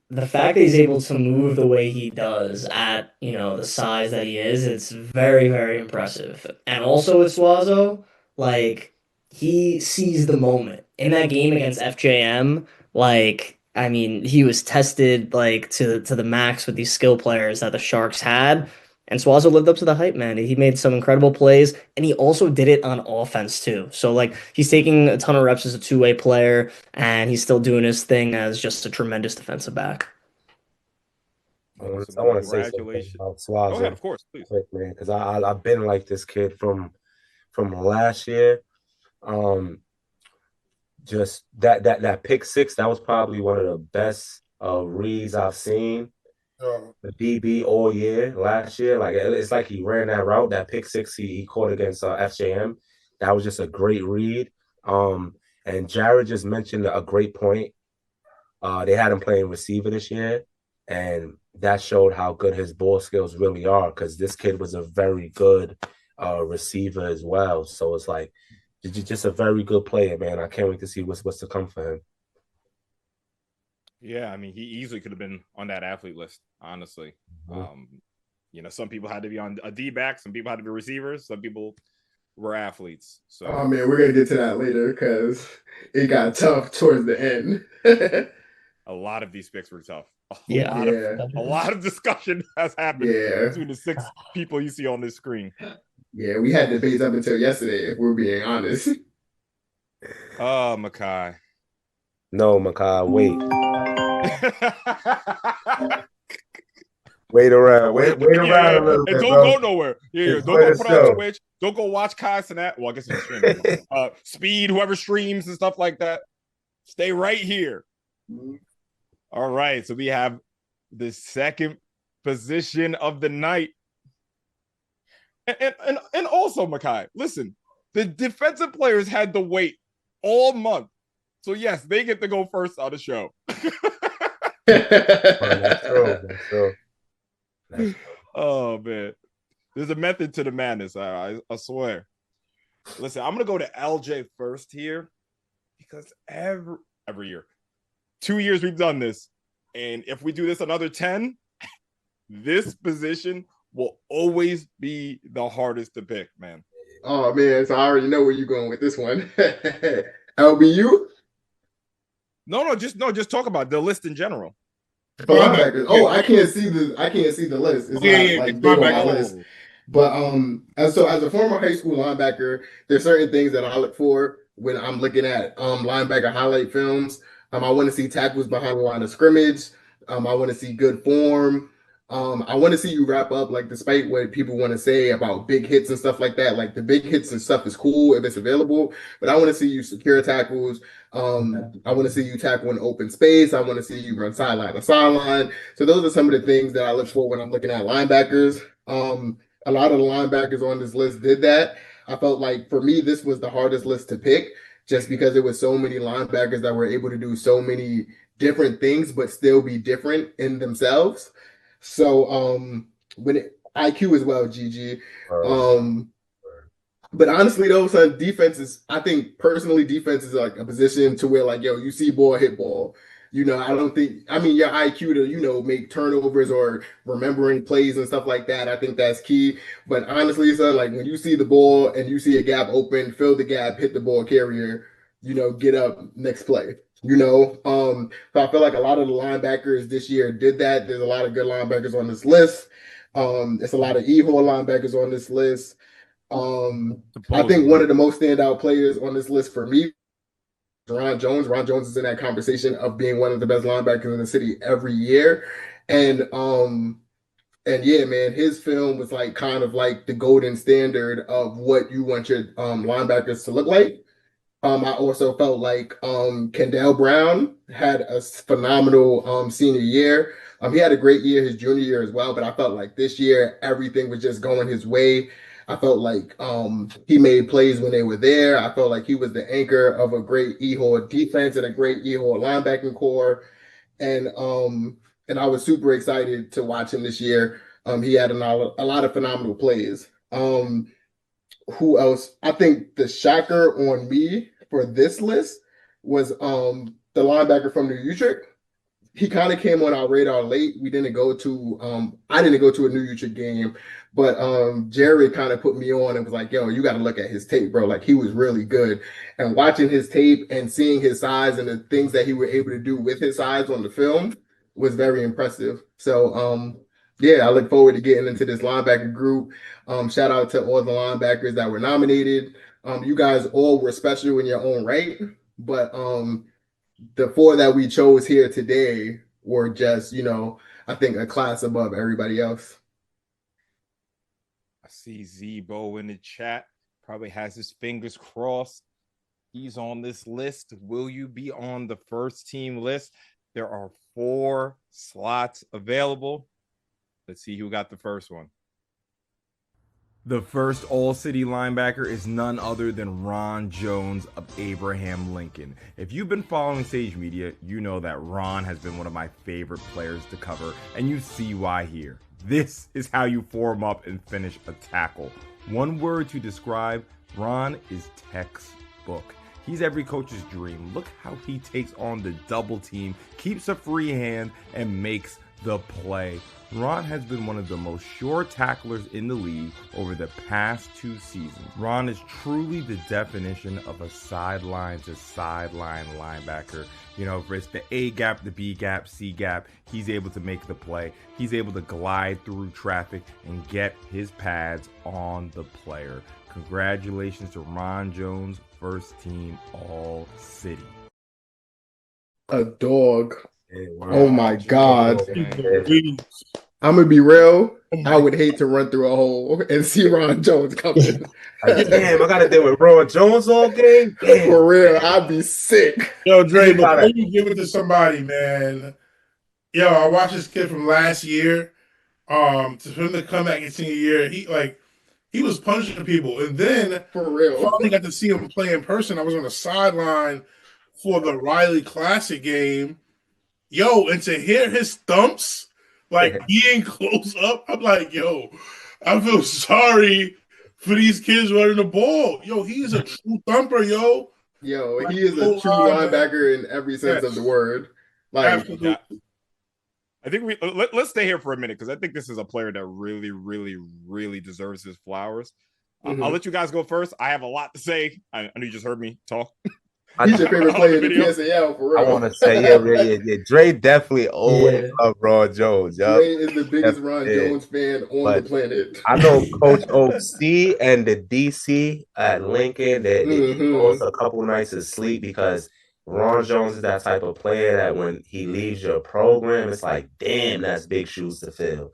the fact that he's able to move the way he does at, the size that he is, it's very, very impressive. And also with Swazo, like, he sees the moment. In that game against FJM, like, I mean, he was tested like to the max with these skill players that the Sharks had. And Swazo lived up to the hype, man. He made some incredible plays, and he also did it on offense too. So like he's taking a ton of reps as a two-way player, and he's still doing his thing as just a tremendous defensive back. I want to say something Congratulations. about Go ahead, Swazo, of course, please. man, because I've been like this kid from last year. Just that pick six, that was probably one of the best reads I've seen the DB all year last year. Like it's like he ran that route, that pick six he caught against FJM. That was just a great read. And Jared just mentioned a great point. They had him playing receiver this year, and that showed how good his ball skills really are. Because this kid was a very good receiver as well. So it's like just a very good player, man. I can't wait to see what's to come for him. Yeah, I mean, he easily could have been on that athlete list, honestly. Some people had to be on a D-back, some people had to be receivers, some people were athletes. So, oh man, we're gonna get to that later because it got tough towards the end. a lot of these picks were tough. Yeah. A lot of discussion has happened between the six people you see on this screen. Yeah, we had debates up until yesterday, if we're being honest. Oh, Makai. No, Makai, wait. Wait around a little bit, don't bro. go nowhere. Don't go put on Twitch. Don't go watch Kai Sinat. Well, I guess it's streaming. Speed, whoever streams and stuff like that. Stay right here. All right, so we have the second position of the night. And also, Makai, listen, the defensive players had to wait all month. So, yes, they get to go first on the show. That's true. Oh, man. There's a method to the madness, I swear. Listen, I'm going to go to LJ first here because every year, 2 years we've done this. And if we do this another 10, this position will always be the hardest to pick, man. Oh man, so I already know where you're going with this one. LBU? No, just talk about the list in general. Linebackers. Oh, I can't see the list. It's not like big on my list. But as a former high school linebacker, there's certain things that I look for when I'm looking at linebacker highlight films. I want to see tackles behind the line of scrimmage. I want to see good form. I want to see you wrap up, like, despite what people want to say about big hits and stuff like that. Like, the big hits and stuff is cool if it's available, but I want to see you secure tackles. I want to see you tackle in open space. I want to see you run sideline to sideline. So those are some of the things that I look for when I'm looking at linebackers. A lot of the linebackers on this list did that. I felt like for me, this was the hardest list to pick just because there was so many linebackers that were able to do so many different things, but still be different in themselves. So IQ as well, GG. But honestly though, son, I think personally defense is like a position to where, like, yo, you see ball, hit ball. I mean, your IQ to, make turnovers or remembering plays and stuff like that, I think that's key. But honestly, son, like, when you see the ball and you see a gap open, fill the gap, hit the ball carrier, get up, next play. So I feel like a lot of the linebackers this year did that. There's a lot of good linebackers on this list. There's a lot of E-hole linebackers on this list. I think one of the most standout players on this list for me, Ron Jones. Ron Jones is in that conversation of being one of the best linebackers in the city every year. And And yeah, man, his film was like kind of like the golden standard of what you want your linebackers to look like. I also felt like Kendall Brown had a phenomenal senior year. He had a great year his junior year as well, but I felt like this year everything was just going his way. I felt like he made plays when they were there. I felt like he was the anchor of a great E-Horde defense and a great E-Horde linebacking core. And I was super excited to watch him this year. He had a lot of phenomenal plays. Who else? I think the shocker on me for this list was the linebacker from New Utrecht. He kind of came on our radar late. We didn't go to I didn't go to a New Utrecht game, but Jared kind of put me on and was like, yo, you got to look at his tape, bro. Like he was really good. And watching his tape and seeing his size and the things that he was able to do with his size on the film was very impressive. So yeah, I look forward to getting into this linebacker group. Shout out to all the linebackers that were nominated. You guys all were special in your own right, but the four that we chose here today were just, I think a class above everybody else. I see Zebo in the chat. Probably has his fingers crossed. He's on this list. Will you be on the first team list? There are 4 slots available. Let's see who got the first one. The first all-city linebacker is none other than Ron Jones of Abraham Lincoln. If you've been following Sage Media, you know that Ron has been one of my favorite players to cover, and you see why here. This is how you form up and finish a tackle. One word to describe, Ron is textbook. He's every coach's dream. Look how he takes on the double team, keeps a free hand, and makes the play. Ron has been one of the most sure tacklers in the league over the past 2 seasons. Ron is truly the definition of a sideline to sideline linebacker. If it's the A gap, the B gap, C gap, he's able to make the play. He's able to glide through traffic and get his pads on the player. Congratulations to Ron Jones, first team All City. A dog. Hey, Oh my God. Man. I'm gonna be real. I would hate to run through a hole and see Ron Jones coming. Damn, I gotta deal with Ron Jones all game. Damn. For real, I'd be sick. Yo, Dre, before you give it to somebody, man. Yo, I watched this kid from last year. To him to come back in senior year, he was punching people, and then For real, finally got to see him play in person. I was on the sideline for the Riley Classic game. Yo, and to hear his thumps, like being close up, I'm like, yo, I feel sorry for these kids running the ball. Yo, he's a true thumper, yo. Yo, he is a true linebacker in every sense of the word. Like, absolutely. I think let's stay here for a minute because I think this is a player that really, really, really deserves his flowers. I'll let you guys go first. I have a lot to say. I know you just heard me talk. He's your favorite player in the PSAL, for real. I want to say, yeah. Dre definitely always loved Ron Jones. Dre is the biggest Ron Jones fan on the planet. I know Coach OC and the DC at Lincoln, they lost a couple nights of sleep because Ron Jones is that type of player that when he leaves your program, it's like, damn, that's big shoes to fill.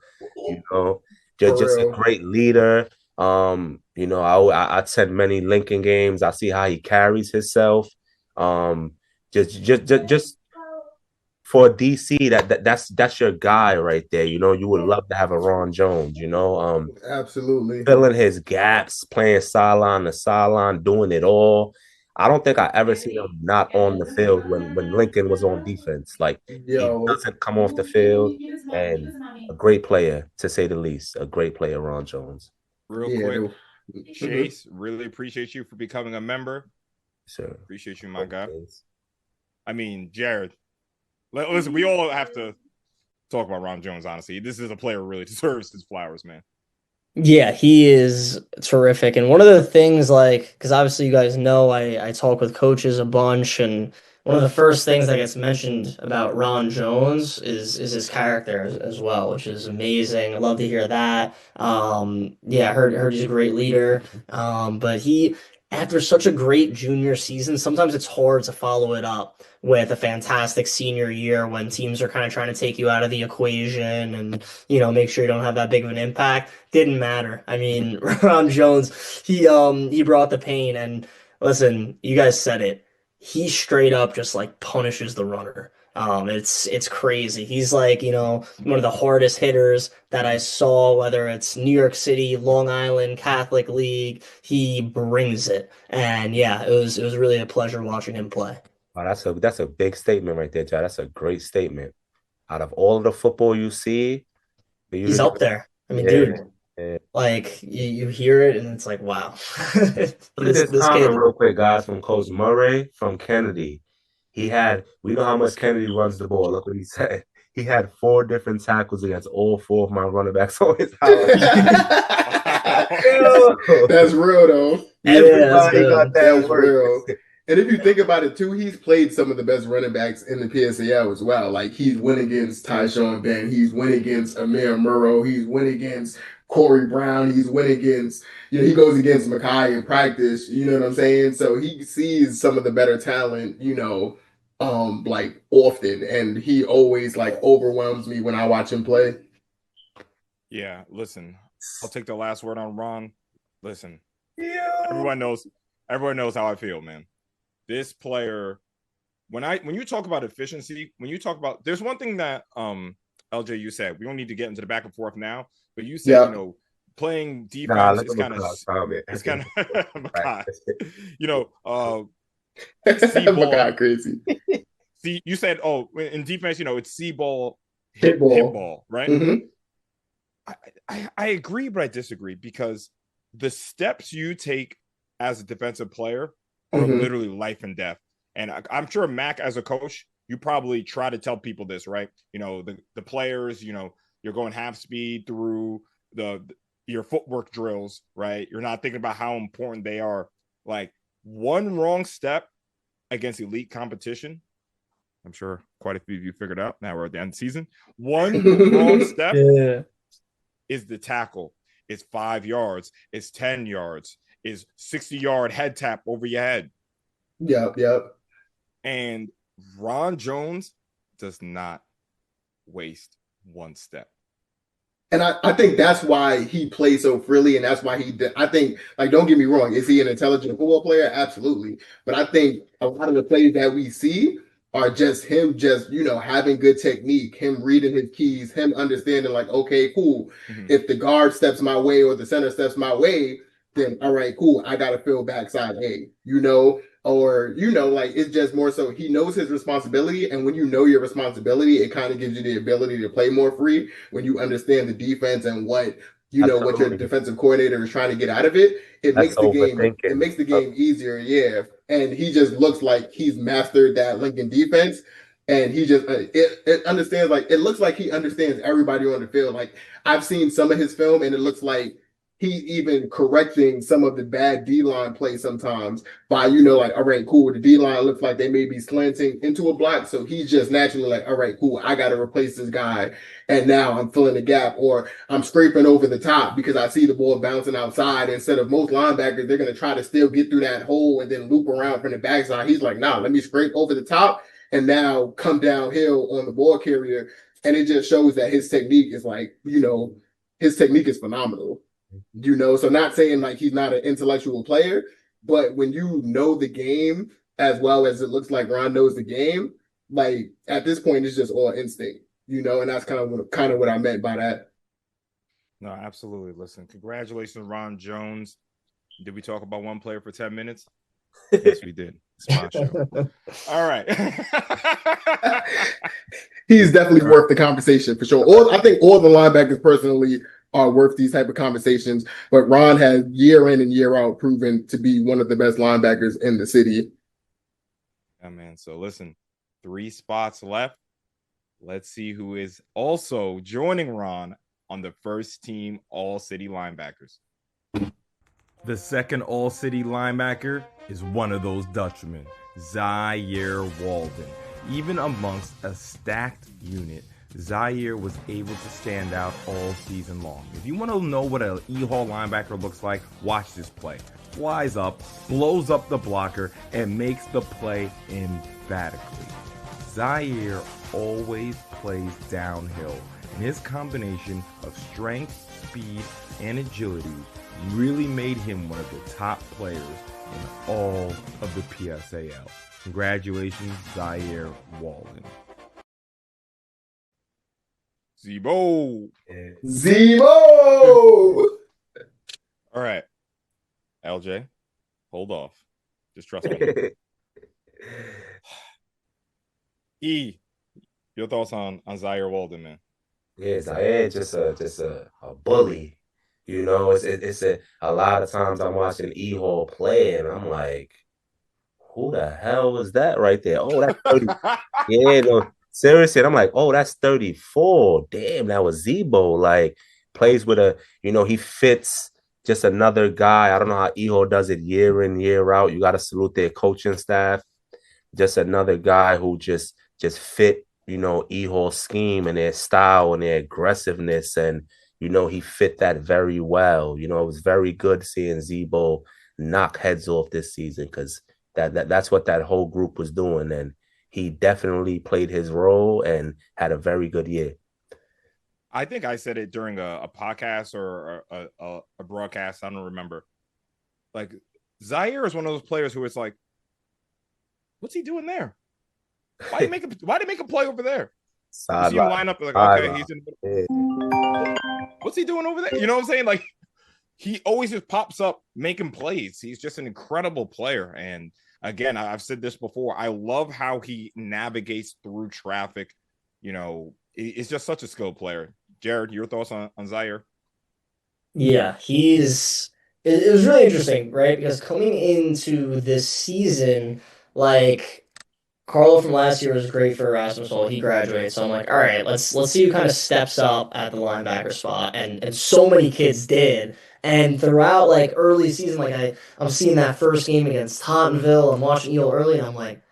Just a great leader. I attend many Lincoln games. I see how he carries himself. Just for DC, that's your guy right there. You would love to have a Ron Jones. Absolutely filling his gaps, playing sideline to sideline, doing it all. I don't think I ever seen him not on the field when Lincoln was on defense. Like he doesn't come off the field, and a great player to say the least. A great player, Ron Jones. Real quick, Chase, really appreciate you for becoming a member. Sure. Appreciate you, my guy. I mean, Jared, listen, we all have to talk about Ron Jones, honestly. This is a player who really deserves his flowers, man. Yeah, he is terrific. And one of the things, because obviously you guys know I talk with coaches a bunch, and one of the first things that gets mentioned about Ron Jones is his character as well, which is amazing. I love to hear that. I heard he's a great leader. But after such a great junior season, sometimes it's hard to follow it up with a fantastic senior year when teams are kind of trying to take you out of the equation and, make sure you don't have that big of an impact. Didn't matter. I mean, Ron Jones, he brought the pain, and listen, you guys said it. He straight up just like punishes the runner. It's crazy. He's like, one of the hardest hitters that I saw, whether it's New York City, Long Island, Catholic League. He brings it. And yeah, it was really a pleasure watching him play. Oh, that's a big statement right there, John. That's a great statement. Out of all of the football you see, He's up there. I mean, yeah, dude, yeah. like you hear it and it's like, wow. Look at this This kid. comment real quick, guys, from Coach Murray from Kennedy. We know how much Kennedy runs the ball. Look what he said. He had 4 different tackles against all 4 of my running backs on his house. That's real though. Everybody got that That's work. real. And if you think about it too, he's played some of the best running backs in the PSAL as well. Like he's went against Tyshawn Ben, he's went against Amir Murrow, he's went against Corey Brown, he's went against, he goes against Mackay in practice, you know what I'm saying? So he sees some of the better talent, like often, and he always like overwhelms me when I watch him play. Yeah, listen, I'll take the last word on Ron. Listen, Yeah. everyone knows how I feel, man. This player, when you talk about efficiency, there's one thing that LJ, you said, we don't need to get into the back and forth now, but you said, playing defense is kind of Mackay crazy. See, you said, in defense, it's see ball, hit ball, right? Mm-hmm. I agree, but I disagree, because the steps you take as a defensive player are literally life and death. And I'm sure, Mac, as a coach, you probably try to tell people this, right? The players, you're going half speed through your footwork drills, right? You're not thinking about how important they are. Like, one wrong step against elite competition, I'm sure quite a few of you figured out. Now we're at the end of the season. One wrong step is the tackle. It's 5 yards. It's 10 yards. Is 60-yard head tap over your head. Yep. And Ron Jones does not waste one step. And I think that's why he plays so freely, and that's why I think, like, don't get me wrong, is he an intelligent football player? Absolutely. But I think a lot of the plays that we see are just him having good technique, him reading his keys, him understanding, like, okay, cool. Mm-hmm. If the guard steps my way or the center steps my way, then all right, cool, I got to fill backside A, like, it's just more so he knows his responsibility. And when you know your responsibility, it kind of gives you the ability to play more free when you understand the defense and what your defensive coordinator is trying to get out of it. It makes the game easier. Yeah. And he just looks like he's mastered that Lincoln defense. And he just, it understands, like, it looks like he understands everybody on the field. Like, I've seen some of his film, and it looks like he's even correcting some of the bad D-line plays sometimes by, like, all right, cool, the D-line looks like they may be slanting into a block. So he's just naturally like, all right, cool, I got to replace this guy. And now I'm filling the gap, or I'm scraping over the top because I see the ball bouncing outside. Instead of most linebackers, they're going to try to still get through that hole and then loop around from the backside. He's like, nah, let me scrape over the top and now come downhill on the ball carrier. And it just shows that his technique is like, his technique is phenomenal. So not saying like he's not an intellectual player, but when you know the game as well as it looks like Ron knows the game, like at this point it's just all instinct, and that's kind of what I meant by that. No, absolutely. Listen, congratulations, Ron Jones. Did we talk about one player for 10 minutes? Yes, we did. It's my show. All right. He's definitely worth the conversation for sure. I think all the linebackers personally are worth these type of conversations, but Ron has year in and year out proven to be one of the best linebackers in the city. Yeah, man. So listen, 3 spots left. Let's see who is also joining Ron on the first team All-City linebackers. The second All-City linebacker is one of those Dutchmen, Zaire Walden. Even amongst a stacked unit, Zaire was able to stand out all season long. If you want to know what an E-Hall linebacker looks like, watch this play. Flies up, blows up the blocker, and makes the play emphatically. Zaire always plays downhill, and his combination of strength, speed, and agility really made him one of the top players in all of the PSAL. Congratulations, Zaire Walden. Zebo. Zebo! All right. LJ, hold off. Just trust me. E, your thoughts on Zaire Walden, man? Yeah, Zaire just a bully. You know, it's a lot of times I'm watching E-Hall play and I'm like, who the hell was that right there? Oh, that's 30. Yeah, no, seriously. And I'm like, oh, that's 34. Damn, that was Zebo. Like, plays with he fits just another guy. I don't know how E-Hall does it year in, year out. You got to salute their coaching staff. Just another guy who just fit, E-Hall scheme and their style and their aggressiveness. And, he fit that very well. It was very good seeing Zebo knock heads off this season because that's what that whole group was doing. And he definitely played his role and had a very good year. I think I said it during a podcast or a broadcast. I don't remember. Like, Zaire is one of those players who is like, what's he doing there? Why do you make a play over there? You see him line up like, okay, he's in. What's he doing over there? You know what I'm saying? Like, he always just pops up making plays. He's just an incredible player. And again, I've said this before. I love how he navigates through traffic. It's just such a skilled player. Jared, your thoughts on Zaire? Yeah, it was really interesting, right? Because coming into this season, like Carlo from last year was great for Erasmus Hall. He graduated, so I'm like, all right, let's see who kind of steps up at the linebacker spot, and so many kids did. And throughout like early season, like I'm seeing that first game against Tottenville, I'm watching Eel early, and I'm like,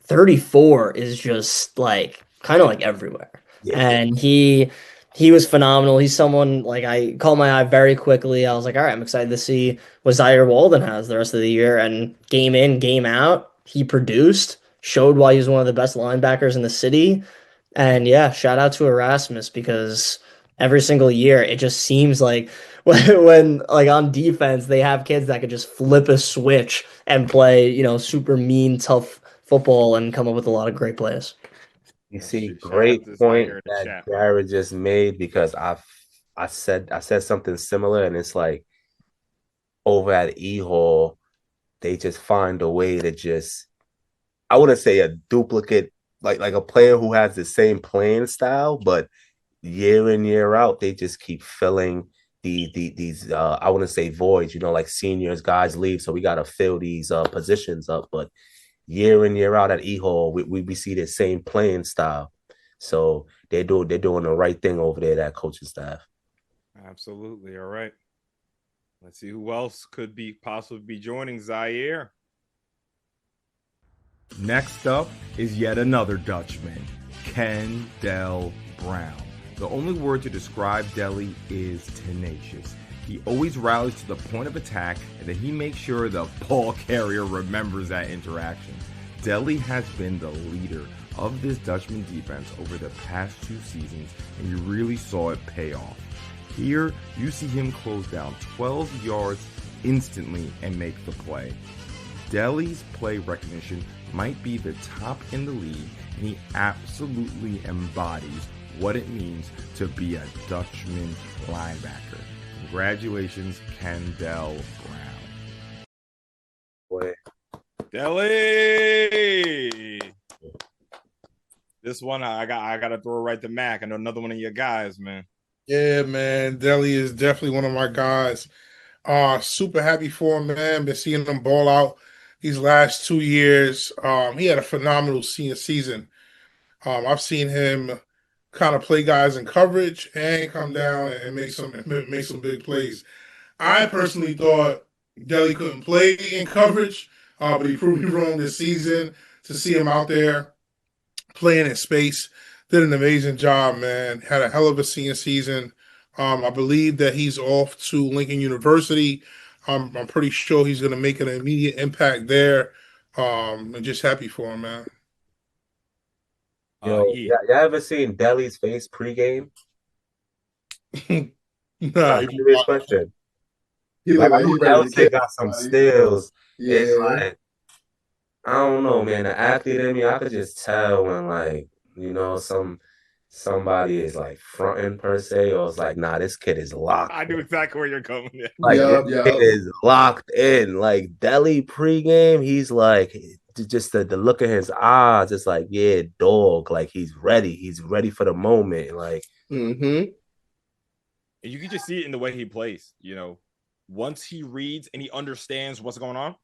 34 is just like kind of like everywhere. Yeah. And he was phenomenal. He's someone like I caught my eye very quickly. I was like, all right, I'm excited to see what Zaire Walden has the rest of the year. And game in, game out, he produced, showed why he's one of the best linebackers in the city. And yeah, shout out to Erasmus because every single year it just seems like when like on defense they have kids that could just flip a switch and play, super mean, tough football and come up with a lot of great plays. You see, great point that Jared just made because I said something similar, and it's like over at E-Hall, they just find a way to just, I wouldn't say a duplicate, like a player who has the same playing style, but year in, year out, they just keep filling these I wouldn't say voids, like seniors, guys leave, so we got to fill these positions up, but year in, year out at E-Hall, we see the same playing style. So they're doing the right thing over there, that coaching staff. Absolutely. All right. Let's see who else could possibly be joining Zaire. Next up is yet another Dutchman, Kendall Brown. The only word to describe Deli is tenacious. He always rallies to the point of attack, and then he makes sure the ball carrier remembers that interaction. Deli has been the leader of this Dutchman defense over the past 2 seasons, and you really saw it pay off. Here, you see him close down 12 yards instantly and make the play. Deli's play recognition might be the top in the league, and he absolutely embodies what it means to be a Dutchman linebacker. Congratulations, Kendall Brown. Boy. Deli! This one, I got to throw right to Mac. I know another one of your guys, man. Yeah, man. Deli is definitely one of my guys. Super happy for him, man. Been seeing him ball out these last 2 years. He had a phenomenal senior season. I've seen him kind of play guys in coverage and come down and make some big plays. I personally thought Deli couldn't play in coverage, but he proved me wrong this season. To see him out there playing in space, did an amazing job, man. Had a hell of a senior season. I believe that he's off to Lincoln University. I'm pretty sure he's going to make an immediate impact there. And just happy for him, man. Y'all ever seen Deli's face pregame? Nah, Nah, serious question. He Like, looked I like he know ready to Deli kill got some somebody. steals. It's Yeah. like, I don't know, man. The athlete in me, I could just tell when, like, somebody is like fronting per se, or it's like, nah, this kid is locked. I knew exactly where you're going. Like, Yup, this kid is locked in. Like, Deli pregame, he's like, just the look in his eyes, it's like, yeah, dog. Like, he's ready. He's ready for the moment. Like, Mm-hmm. And you can just see it in the way he plays. Once he reads and he understands what's going on,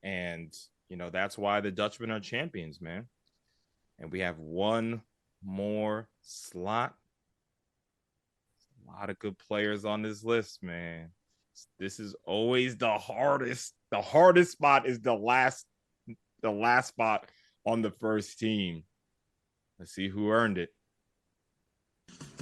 and that's why the Dutchmen are champions, man. And we have one more slot. A lot of good players on this list, man. This is always the hardest. The hardest spot is the last spot on the first team. Let's see who earned it.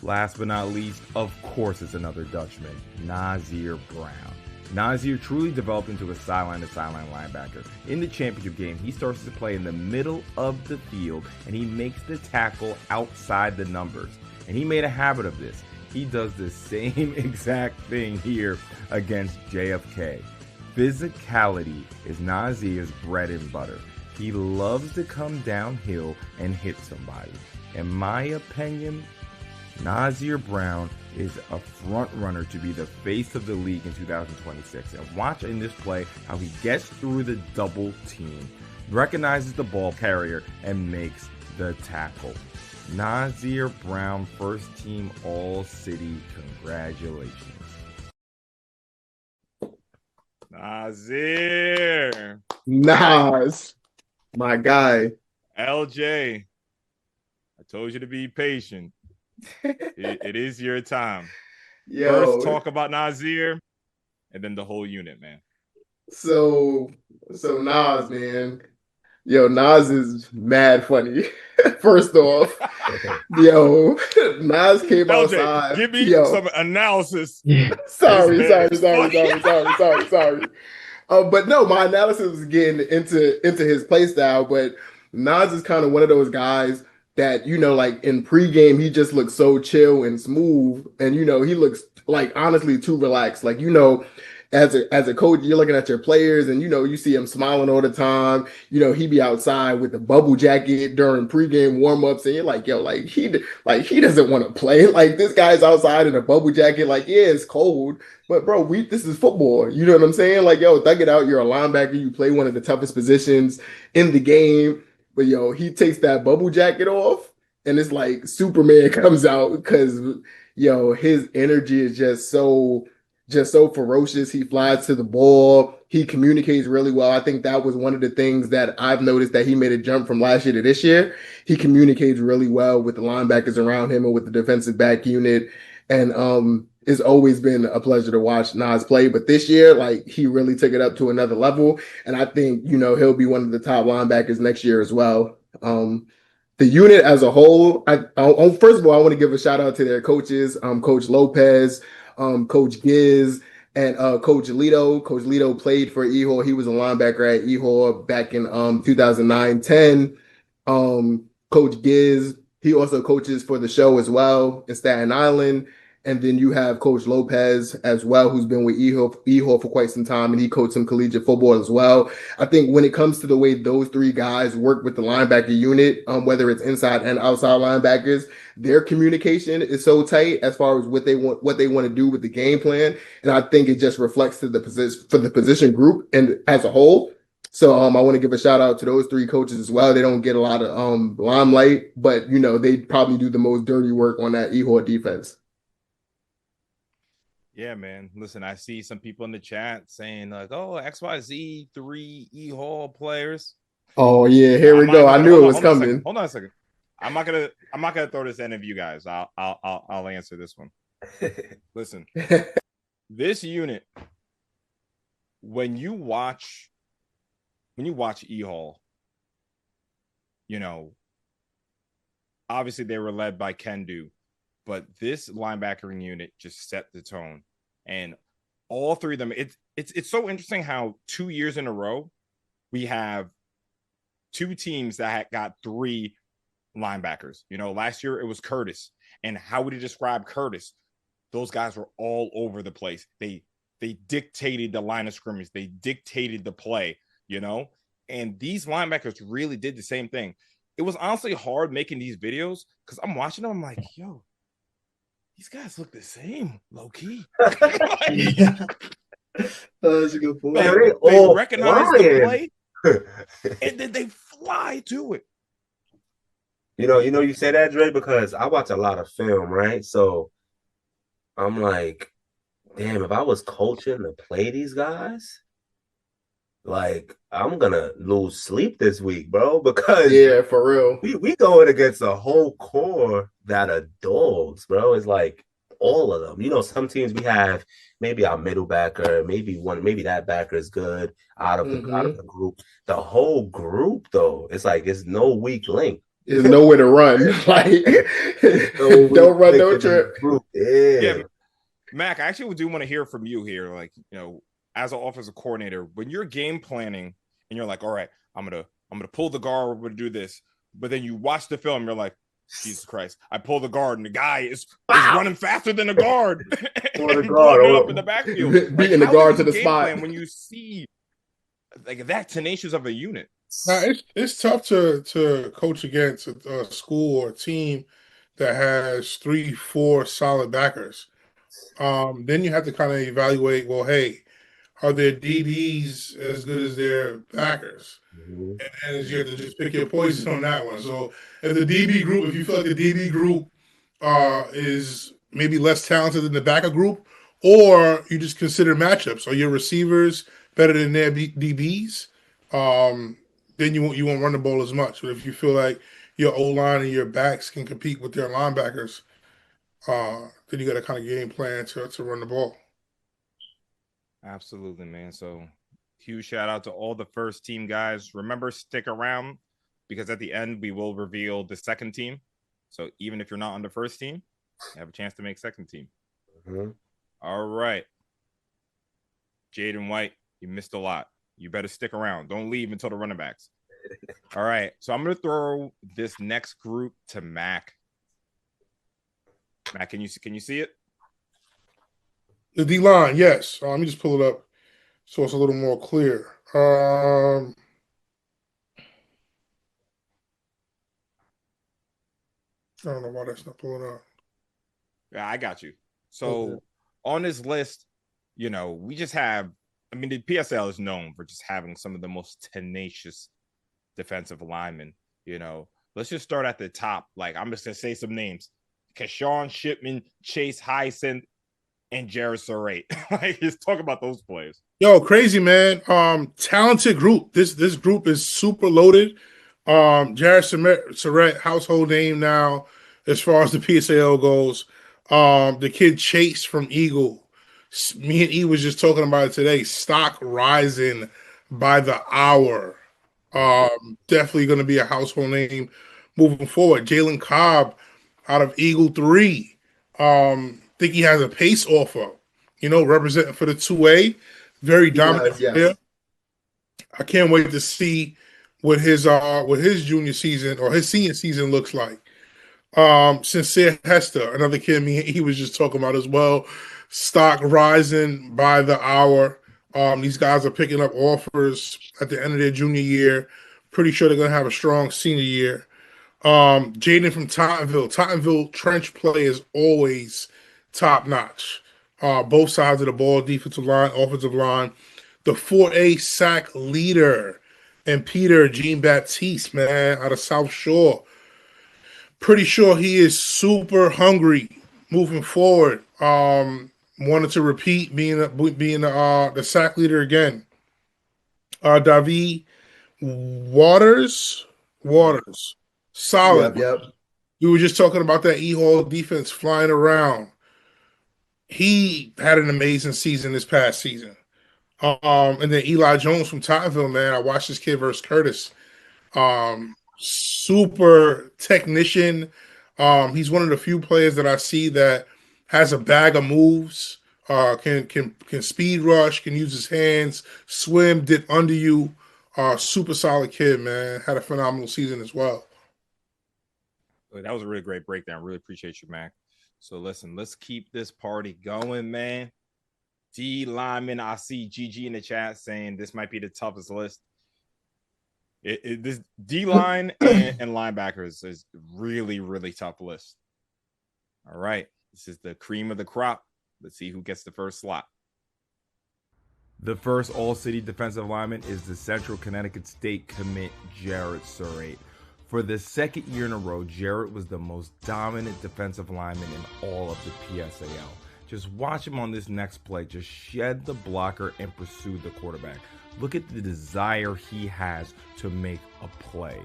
Last but not least, of course, it's another Dutchman, Nazir Brown. Nazir truly developed into a sideline-to-sideline linebacker. In the championship game, he starts to play in the middle of the field, and he makes the tackle outside the numbers. And he made a habit of this. He does the same exact thing here against JFK. Physicality is Nazir's bread and butter. He loves to come downhill and hit somebody. In my opinion, Nazir Brown is a front runner to be the face of the league in 2026. And watch in this play how he gets through the double team, recognizes the ball carrier, and makes the tackle. Nazir Brown, first team All-City. Congratulations. Nazir. Nas. My guy. LJ. I told you to be patient. It is your time. First, talk about Nazir, and then the whole unit, man. So Nas, man. Yo, Nas is mad funny. First off, yo, Nas came LJ, outside. give me some analysis. Sorry. But no, my analysis was getting into his play style. But Nas is kind of one of those guys that, like in pregame, he just looks so chill and smooth. And, he looks like honestly too relaxed. Like, as a coach, you're looking at your players and, you see him smiling all the time. He be outside with the bubble jacket during pregame warmups. And you're like, yo, he doesn't want to play. Like, this guy's outside in a bubble jacket. Like, yeah, it's cold. But bro, this is football. You know what I'm saying? Like, yo, thug it out. You're a linebacker. You play one of the toughest positions in the game. But yo, he takes that bubble jacket off, and it's like Superman comes out because yo, his energy is just so ferocious. He flies to the ball. He communicates really well. I think that was one of the things that I've noticed that he made a jump from last year to this year. He communicates really well with the linebackers around him and with the defensive back unit. And it's always been a pleasure to watch Nas play. But this year, like, he really took it up to another level. And I think, he'll be one of the top linebackers next year as well. The unit as a whole, first of all, I want to give a shout out to their coaches, Coach Lopez, Coach Giz, and Coach Lito. Coach Lito played for Ehor. He was a linebacker at Ehor back in 2009-10. Coach Giz, he also coaches for the show as well in Staten Island. And then you have Coach Lopez as well, who's been with Ehor for quite some time, and he coached some collegiate football as well. I think when it comes to the way those three guys work with the linebacker unit, whether it's inside and outside linebackers, their communication is so tight as far as what they want to do with the game plan. And I think it just reflects to the position group and as a whole. So I want to give a shout out to those three coaches as well. They don't get a lot of limelight, but they probably do the most dirty work on that Ehor defense. Yeah, man. Listen, I see some people in the chat saying like, "Oh, XYZ 3 E-Hall players." Oh yeah, here we go. I knew it was coming. Hold on a second. I'm not gonna throw this in of you guys. I'll answer this one. Listen, this unit, when you watch E-Hall, obviously they were led by Kendu, but this linebackering unit just set the tone. And all three of them, it's so interesting how 2 years in a row we have two teams that got three linebackers. Last year it was Curtis. And how would you describe Curtis? Those guys were all over the place. They dictated the line of scrimmage. They dictated the play, and these linebackers really did the same thing. It was honestly hard making these videos because I'm watching them. I'm like, yo, these guys look the same, low key. Yeah. That's a good point. Man, they recognize the play and then they fly to it. You say that, Dre, because I watch a lot of film, right? So I'm like, damn, if I was coaching to play these guys, like I'm gonna lose sleep this week, bro. Because yeah, for real, we going against a whole core that are dogs, bro. It's like all of them. Some teams we have maybe our middle backer, maybe that backer is good out of the group. The whole group, though, it's like it's no weak link. There's nowhere to run. Like, don't run no trip. Yeah. Mac, I actually do want to hear from you here. Like, as an offensive coordinator, when you're game planning and you're like, all right, I'm gonna pull the guard, we're gonna do this. But then you watch the film, you're like, Jesus Christ, I pull the guard and the guy is running faster than the guard. Or the guard up in the backfield. Beating the guard to the spot. When you see like that tenacious of a unit. Now, it's tough to coach against a school or a team that has 3-4 solid backers. Then you have to kind of evaluate, well, hey, are their DBs as good as their backers? Mm-hmm. And you have to just pick your poison on that one. So if you feel like the DB group is maybe less talented than the backer group, or you just consider matchups. Are your receivers better than their DBs? Then you won't run the ball as much. But if you feel like your O-line and your backs can compete with their linebackers, then you got to kind of game plan to run the ball. Absolutely, man. So huge shout out to all the first team guys. Remember, stick around because at the end we will reveal the second team. So even if you're not on the first team, you have a chance to make second team. Mm-hmm. All right. Jaden White, you missed a lot. You better stick around. Don't leave until the running backs. All right. So I'm going to throw this next group to Mac. Mac, can you see it? The D-line, yes. Let me just pull it up so it's a little more clear. I don't know why that's not pulling up. Yeah, I got you. So on this list, we just have, the PSAL is known for just having some of the most tenacious defensive linemen. Let's just start at the top. Like, I'm just going to say some names. Keshawn Shipman, Chase Hyacinth, and Jared Surratt. Like, just talk about those players. Yo, crazy, man. Talented group. This group is super loaded. Jared Surratt, household name now as far as the PSAL goes. The kid Chase from Eagle. Me and E was just talking about it today. Stock rising by the hour. Definitely going to be a household name moving forward. Jalen Cobb out of Eagle 3. Think he has a pace offer, representing for the 2A. Very dominant player. I can't wait to see what his junior season or his senior season looks like. Sincere Hester, another kid he was just talking about as well. Stock rising by the hour. These guys are picking up offers at the end of their junior year. Pretty sure they're going to have a strong senior year. Jaden from Tottenville trench play is always top notch. Both sides of the ball, defensive line, offensive line. The 4A sack leader and Peter Jean-Baptiste, man, out of South Shore. Pretty sure he is super hungry moving forward. Wanted to repeat being the sack leader again. David Waters, solid. Yep. We were just talking about that E-Hall defense flying around. He had an amazing season this past season. And then Eli Jones from Tottenville, man. I watched this kid versus Curtis. super technician. He's one of the few players that I see that has a bag of moves. Can speed rush, can use his hands, swim, dip under you. Super solid kid, man. Had a phenomenal season as well. That was a really great breakdown. Really appreciate you, Mac. So listen, let's keep this party going, man. D lineman, I see GG in the chat saying this might be the toughest list. This D line and linebackers is really, really tough list. All right, this is the cream of the crop. Let's see who gets the first slot. The first all-city defensive lineman is the Central Connecticut State commit Jarrett Surrate. For the second year in a row, Jarrett was the most dominant defensive lineman in all of the PSAL. Just watch him on this next play. Just shed the blocker and pursue the quarterback. Look at the desire he has to make a play.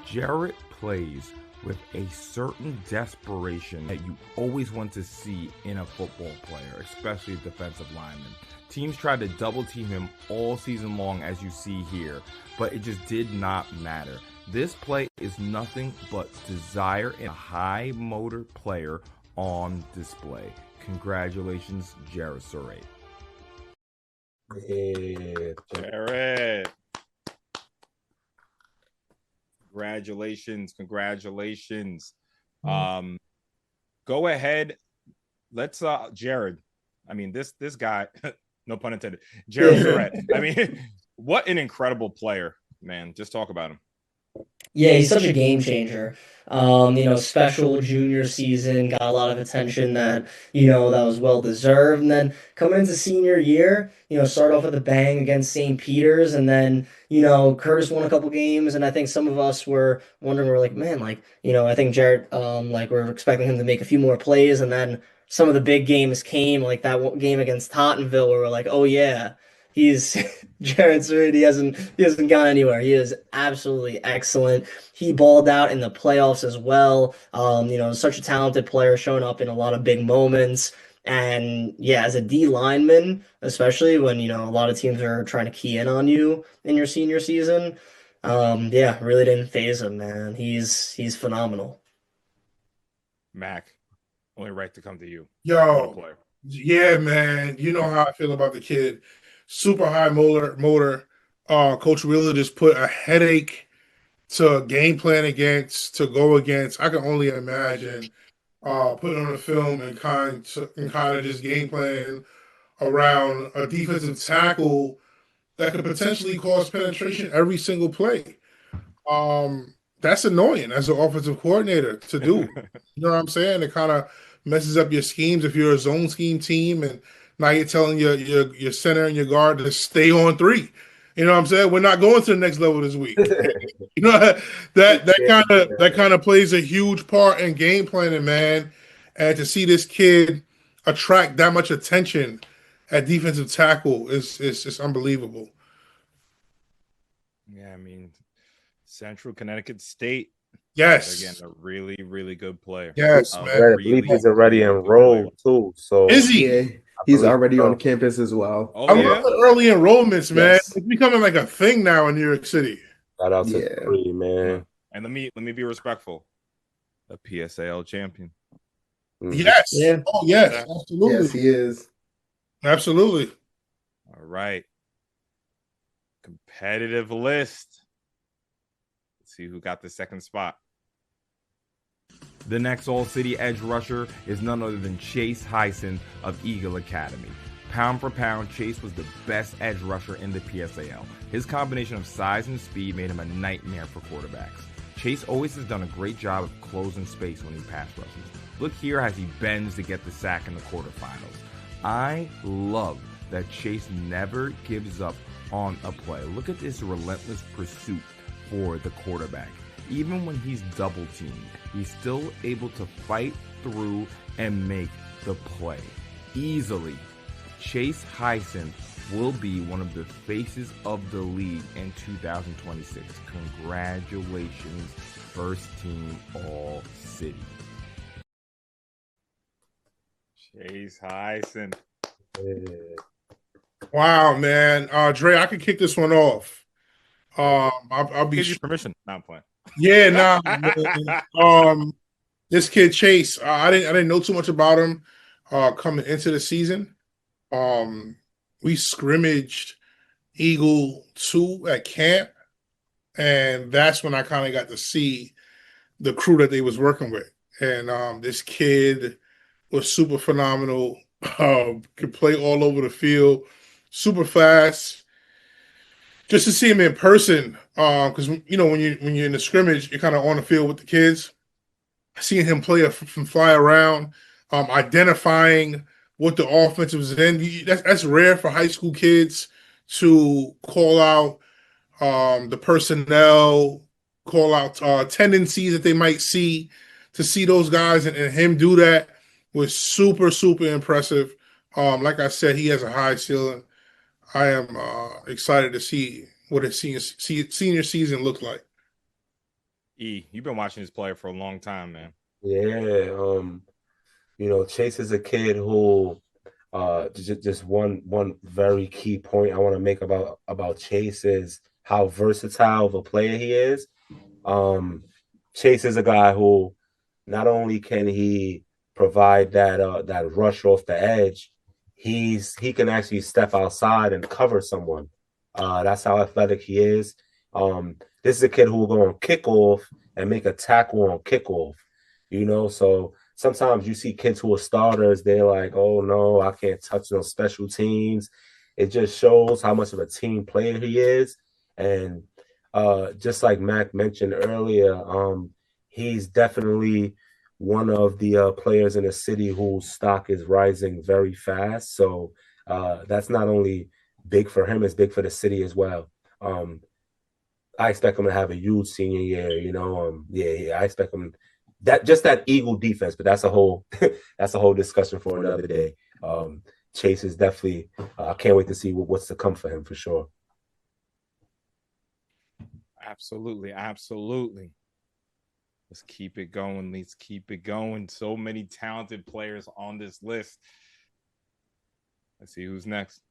Jarrett plays with a certain desperation that you always want to see in a football player, especially a defensive lineman. Teams tried to double team him all season long, as you see here, but it just did not matter. This play is nothing but desire and a high motor player on display. Congratulations, Jarrett Surrate. Yeah, Jarrett. Congratulations. Go ahead. Let's Jared. I mean, this guy, no pun intended. Jarrett Surrate. I mean, what an incredible player, man. Just talk about him. Yeah, he's such a game changer. Special junior season, got a lot of attention that was well deserved. And then coming into senior year, start off with a bang against St. Peter's, and then, Curtis won a couple games, and I think some of us were wondering, we're like, man, I think Jarrett, we're expecting him to make a few more plays, and then some of the big games came, like that game against Tottenville, where we're like, oh yeah, he's Jarrett Surrate. He hasn't gone anywhere. He is absolutely excellent. He balled out in the playoffs as well. Such a talented player, showing up in a lot of big moments. And yeah, as a D lineman, especially when a lot of teams are trying to key in on you in your senior season, really didn't phase him, man. He's phenomenal. Mac, only right to come to you. Yo, what a player. Yeah, man. You know how I feel about the kid. Super high motor. Coach Wheeler just put a headache to game plan against, to go against. I can only imagine putting on a film and kind of just game plan around a defensive tackle that could potentially cause penetration every single play. That's annoying as an offensive coordinator to do. You know what I'm saying? It kind of messes up your schemes if you're a zone scheme team, and now you're telling your center and your guard to stay on three. You know what I'm saying? We're not going to the next level this week. that kind of plays a huge part in game planning, man. And to see this kid attract that much attention at defensive tackle is just unbelievable. Yeah, I mean, Central Connecticut State. Yes. Again, a really, really good player. Yes, man. I believe he's already enrolled too. So is he? Yeah, he's already on campus as well. Oh, I love the early enrollments, man. Yes. It's becoming like a thing now in New York City. Shout out to Free, man. And let me be respectful. A PSAL champion. Yes. Yeah. Oh, yes. Absolutely. Yes, he is. Absolutely. All right. Competitive list. Let's see who got the second spot. The next all-city edge rusher is none other than Chase Hyson of Eagle Academy. Pound for pound, Chase was the best edge rusher in the PSAL. His combination of size and speed made him a nightmare for quarterbacks. Chase always has done a great job of closing space when he pass rushes. Look here as he bends to get the sack in the quarterfinals. I love that Chase never gives up on a play. Look at this relentless pursuit for the quarterback. Even when he's double teamed, he's still able to fight through and make the play. Easily, Chase Hyson will be one of the faces of the league in 2026. Congratulations, first team All-City. Chase Hyson. Wow, man. Dre, I could kick this one off. I'll be Give you permission. Not playing. Yeah, nah, man. This kid Chase, I didn't know too much about him coming into the season. Um, we scrimmaged Eagle 2 at camp, and that's when I kind of got to see the crew that they was working with. And this kid was super phenomenal. Could play all over the field, super fast. Just to see him in person, because you know when you're in the scrimmage, you're kind of on the field with the kids. Seeing him play and fly around, identifying what the offense was in. That's rare for high school kids to call out the personnel, call out tendencies that they might see. To see those guys and him do that was super, super impressive. Like I said, he has a high ceiling. I am excited to see what his senior season looks like. You've been watching this player for a long time, man. Yeah, Chase is a kid who just one very key point I want to make about Chase is how versatile of a player he is. Chase is a guy who not only can he provide that rush off the edge, he can actually step outside and cover someone. That's how athletic he is. This is a kid who will go on kickoff and make a tackle on kickoff. So sometimes you see kids who are starters, they're like, oh no, I can't touch those special teams. It just shows how much of a team player he is. And just like Mac mentioned earlier, he's definitely one of the players in the city whose stock is rising very fast. So that's not only big for him, it's big for the city as well. I expect him to have a huge senior year. Yeah, I expect him that Eagle defense, but that's a whole discussion for another day. Chase is definitely. I can't wait to see what's to come for him for sure. Absolutely, absolutely. Let's keep it going. Let's keep it going. So many talented players on this list. Let's see who's next.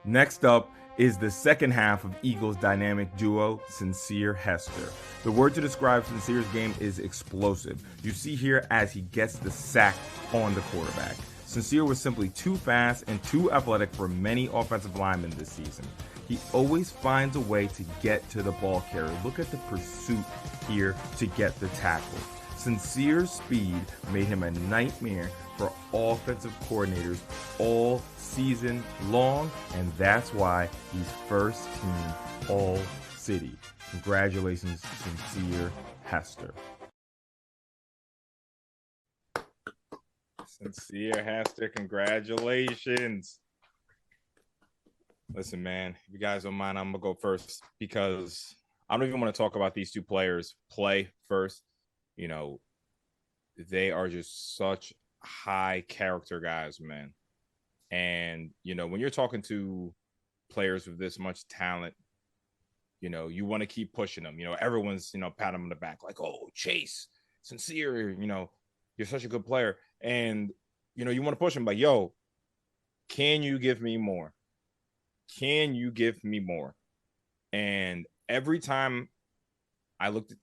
Next up is the second half of Eagles' dynamic duo, Sincere Hester. The word to describe Sincere's game is explosive. You see here as he gets the sack on the quarterback. Sincere was simply too fast and too athletic for many offensive linemen this season. He always finds a way to get to the ball carrier. Look at the pursuit here to get the tackle. Sincere's speed made him a nightmare for offensive coordinators all season long, and that's why he's first team all city. Congratulations, Sincere Hester. Sincere Hester, congratulations. Listen, man, if you guys don't mind, I'm going to go first because I don't even want to talk about these two players play first. They are just such high character guys, man. And, when you're talking to players with this much talent, you want to keep pushing them. Everyone's, patting them on the back like, oh, Chase, Sincere, you're such a good player. And, you want to push them like, yo, can you give me more? Can you give me more? And every time I looked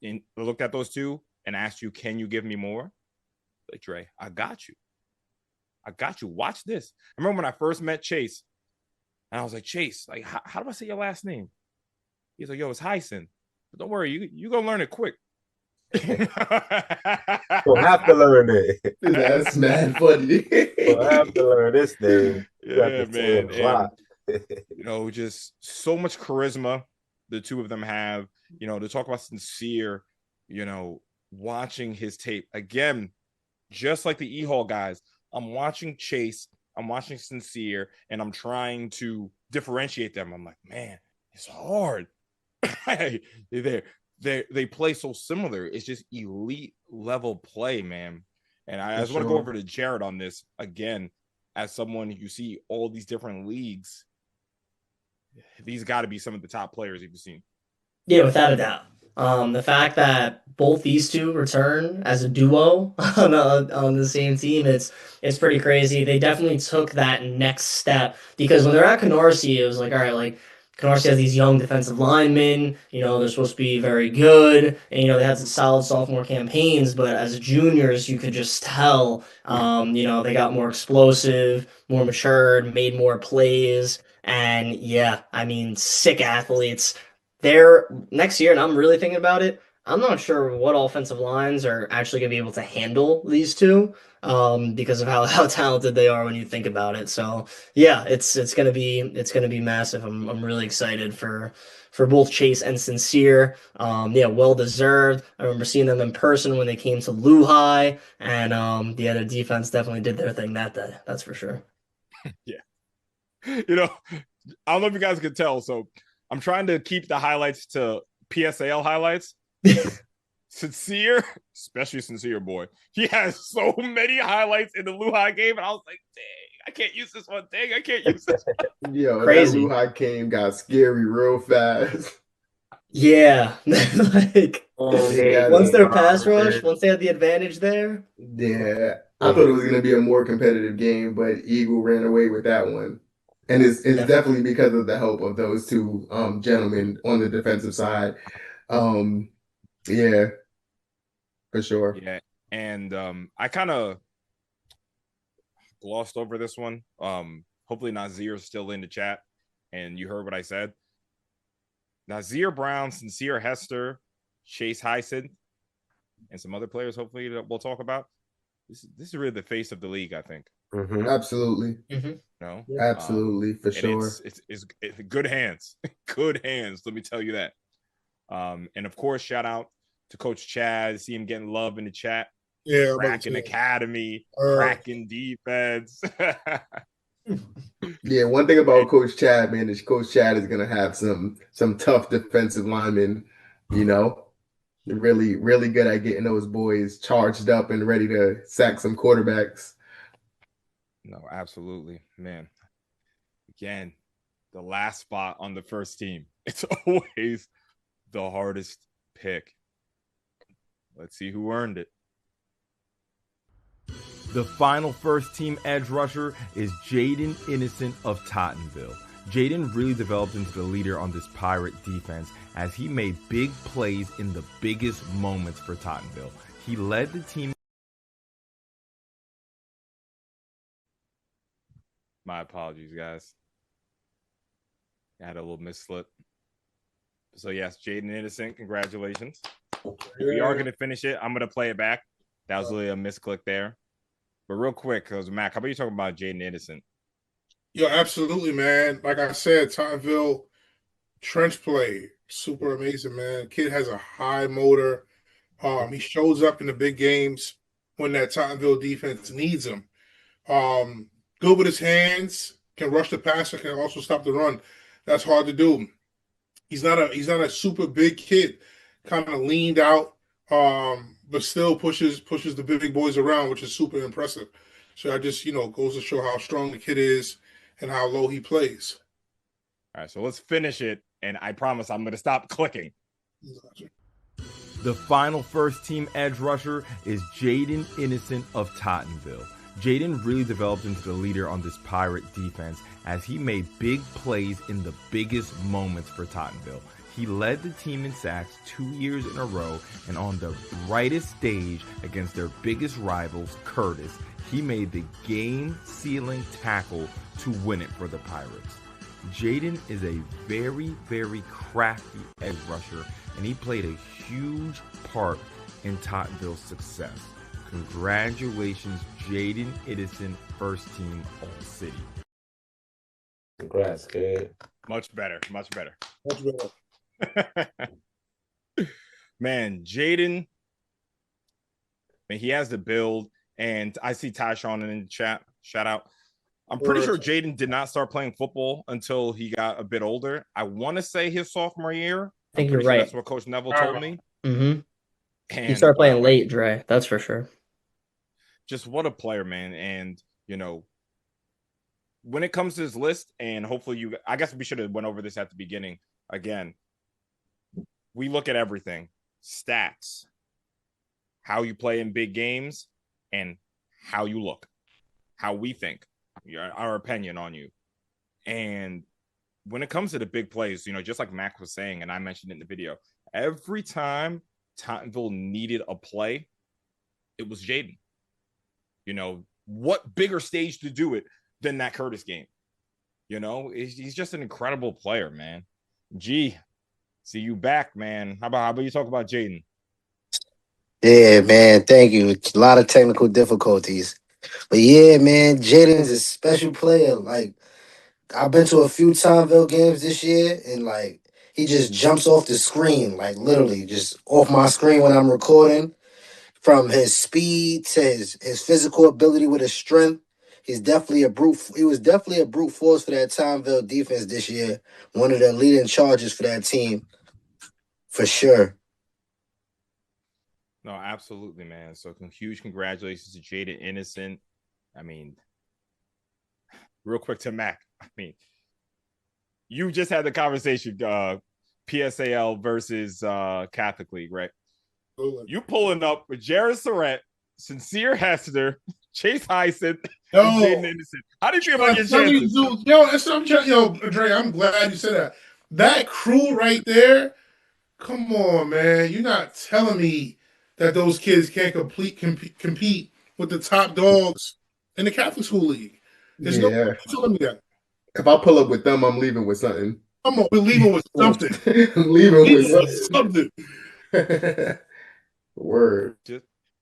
at those two and asked you, can you give me more? Like, Dre, I got you. Watch this. I remember when I first met Chase, and I was like, Chase, like, how do I say your last name? He's like, yo, it's Hyson. But don't worry, you gonna learn it quick. You'll have to learn it. That's mad funny. You'll have to learn this thing. Yeah, man. And, just so much charisma the two of them have. To talk about Sincere, watching his tape again, just like the E-Hall guys. I'm watching Chase, I'm watching Sincere, and I'm trying to differentiate them. I'm like, man, it's hard. They play so similar. It's just elite level play, man. And I just want to go over to Jared on this again. As someone you see all these different leagues, these got to be some of the top players you've seen. Yeah, without a doubt. The fact that both these two return as a duo on the same team, it's pretty crazy. They definitely took that next step because when they're at Canarsie, it was like, all right, like Canarsie has these young defensive linemen. They're supposed to be very good, and they had some solid sophomore campaigns. But as juniors, you could just tell, they got more explosive, more matured, made more plays, and yeah, I mean, sick athletes. They're next year, and I'm really thinking about it. I'm not sure what offensive lines are actually going to be able to handle these two, because of how talented they are when you think about it. So yeah, it's gonna be massive. I'm really excited for both Chase and Sincere. Yeah, well deserved. I remember seeing them in person when they came to Lehigh, and yeah, their defense definitely did their thing that day. That's for sure. Yeah. I don't know if you guys can tell. So I'm trying to keep the highlights to PSAL highlights. Sincere, especially Sincere boy. He has so many highlights in the Lehigh game, and I was like, dang, I can't use this one. Dang, I can't use this one. Yo, Crazy. that Lehigh game got scary real fast. Yeah, like They got once their pass rush, bombed. once they had the advantage there. Yeah, I thought Um, it was going to be a more competitive game, but Eagle ran away with that one. And it's yeah. definitely because of the help of those two gentlemen on the defensive side. Um, yeah, for sure. Yeah, and I kind of glossed over this one. Hopefully Nazir's still in the chat, and you heard what I said. Nazir Brown, Sincere Hester, Chase Hyson, and some other players. Hopefully that we'll talk about. This is really the face of the league, I think. Mm-hmm. Absolutely. No, Absolutely, for and sure. it's good hands, good hands. Let me tell you that. And of course, shout out to Coach Chad. See him getting love in the chat. Yeah, Cracking Academy, cracking defense. Yeah, one thing about Coach Chad, man, is Coach Chad is gonna have some tough defensive linemen, you know. Really, really good at getting those boys charged up and ready to sack some quarterbacks. No, absolutely, man. Again, the last spot on the first team. It's always the hardest pick. Let's see who earned it. The final first team edge rusher is Jaden Innocent of Tottenville. Jaden really developed into the leader on this Pirate defense as he made big plays in the biggest moments for Tottenville. He led the team. My apologies, guys. I had a little misslip. So yes, Jaden Innocent, congratulations. If we are going to finish it, I'm going to play it back. That was really a misclick there. But real quick, because Mac, how about you talking about Jaden Innocent? Yo, absolutely, man. Like I said, Tottenville trench play, super amazing, man. Kid has a high motor. He shows up in the big games when that Tottenville defense needs him. Good with his hands, can rush the passer, can also stop the run. That's hard to do. He's not a super big kid, kind of leaned out, but still pushes the big boys around, which is super impressive. So I just goes to show how strong the kid is and how low he plays. All right, so let's finish it, and I promise I'm going to stop clicking. The final first team edge rusher is Jaden Innocent of Tottenville. Jaden really developed into the leader on this Pirate defense as he made big plays in the biggest moments for Tottenville. He led the team in sacks 2 years in a row, and on the brightest stage against their biggest rivals, Curtis, he made the game-sealing tackle to win it for the Pirates. Jaden is a very, very crafty edge rusher, and he played a huge part in Tottenville's success. Congratulations, Jaden Innocent, first team All-City. Congrats, kid. Much better, much better. Much better. Man, Jaden, man, he has the build, and I see Tyshawn in the chat. Shout out. I'm pretty sure Jaden did not start playing football until he got a bit older. I want to say his sophomore year. I think you're right. That's what Coach Neville told me. Mm-hmm. And He started playing late, Dre. That's for sure. Just what a player, man. And, when it comes to his list, and hopefully I guess we should have went over this at the beginning. Again, we look at everything. Stats, how you play in big games, and how you look, how we think, our opinion on you. And when it comes to the big plays, just like Mac was saying, and I mentioned in the video, every time Tottenville needed a play, it was Jaden. What bigger stage to do it than that Curtis game? He's just an incredible player, man. G, see you back, man. How about you talk about Jaden? Yeah, man. Thank you. A lot of technical difficulties. But yeah, man, Jaden's a special player. Like, I've been to a few Tomville games this year, and like he just jumps off the screen, like literally just off my screen when I'm recording. From his speed to his physical ability with his strength, he's definitely a brute. He was definitely a brute force for that Tomville defense this year. One of the leading charges for that team, for sure. No, absolutely, man. So huge congratulations to Jaden Innocent. I mean, real quick to Mac. I mean, you just had the conversation, PSAL versus Catholic League, right? You pulling up with Jared Surratt, Sincere Hester, Chase Hyson, and Jaden Innocent. How do you feel about your chances? That's what I'm trying. Dre, I'm glad you said that. That crew right there. Come on, man. You're not telling me that those kids can't compete with the top dogs in the Catholic School League. There's no way telling me that. If I pull up with them, I'm leaving with something. Come on, we're leaving with something. I'm leaving with something. Word.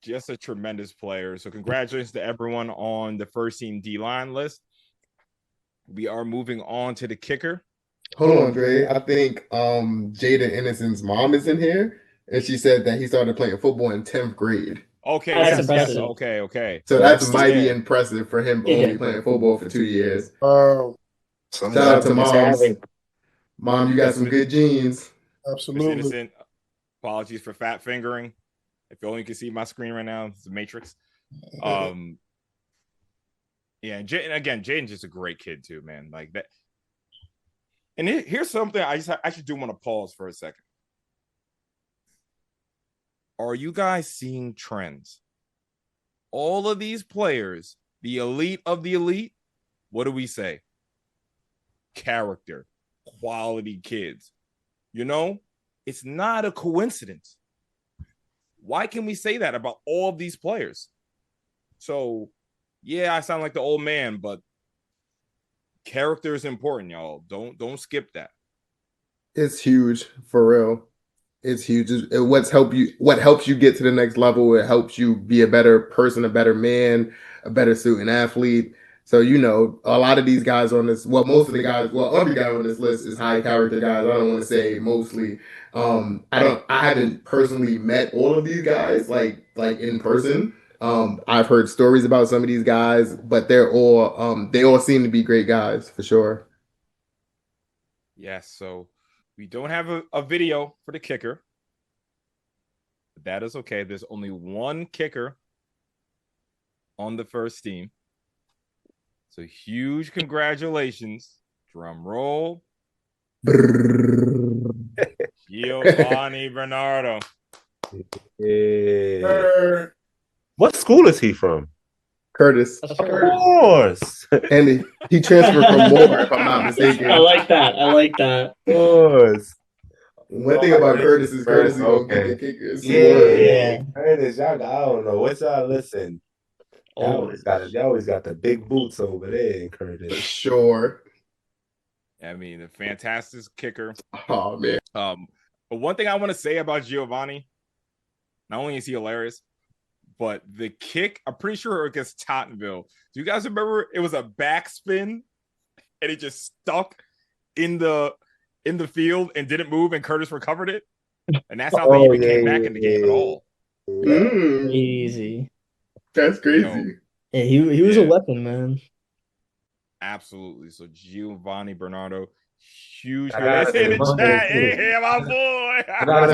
Just a tremendous player. So congratulations to everyone on the first team D-line list. We are moving on to the kicker. Hold on, Dre. I think Jaden Innocent's mom is in here, and she said that he started playing football in 10th grade. Okay, That's impressive. Okay. So that's mighty impressive for him only playing football for 2 years. Shout out to moms. Mom, you got some good genes. Absolutely. Innocent. Apologies for fat fingering. If only you can see my screen right now, it's a matrix. Yeah, and again, Jaden's just a great kid too, man. Like that. And here's something I should do want to pause for a second. Are you guys seeing trends? All of these players, the elite of the elite, what do we say? Character, quality kids. It's not a coincidence. Why can we say that about all of these players? So, yeah, I sound like the old man, but character is important, y'all. Don't skip that. It's huge, for real. It's huge. What helps you get to the next level. It helps you be a better person, a better man, a better student athlete. So, a lot of these guys on this, most of the guys, every guy on this list is high character guys. I don't want to say mostly. I haven't personally met all of these guys like in person. I've heard stories about some of these guys, but they all seem to be great guys for sure. Yes, so we don't have a video for the kicker. But that is okay. There's only one kicker on the first team. So huge congratulations. Drum roll. Giovanni Bernardo. Yeah. What school is he from? Curtis. Of course. And he transferred from Moore, if I'm not mistaken. I like that. Of course. One thing about Curtis is Curtis is going to get the kickers. Yeah. Curtis, y'all, I don't know. What y'all listen? Y'all always got the big boots over there, Curtis. For sure. I mean, a fantastic kicker. Oh, man. But one thing I want to say about Giovanni, not only is he hilarious, but the kick, I'm pretty sure against Tottenville. Do you guys remember it was a backspin and it just stuck in the field and didn't move and Curtis recovered it? And that's how they even came back in the game at all. Easy. That's crazy. Yeah, he was a weapon, man. Absolutely. So Giovanni Bernardo, huge. Let's hit the chat. Hey, my boy. I gotta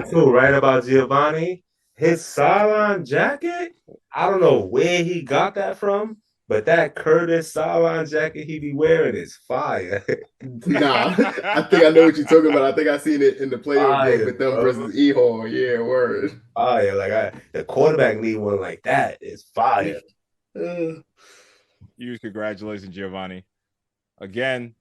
say too, right about Giovanni. His sideline jacket, I don't know where he got that from, but that Curtis sideline jacket he be wearing is fire. Nah, I think I know what you're talking about. I think I seen it in the playoff game with them versus E-Hall. Yeah, word. Fire. Like the quarterback need one like that. It's fire. Huge congratulations, Giovanni. Again,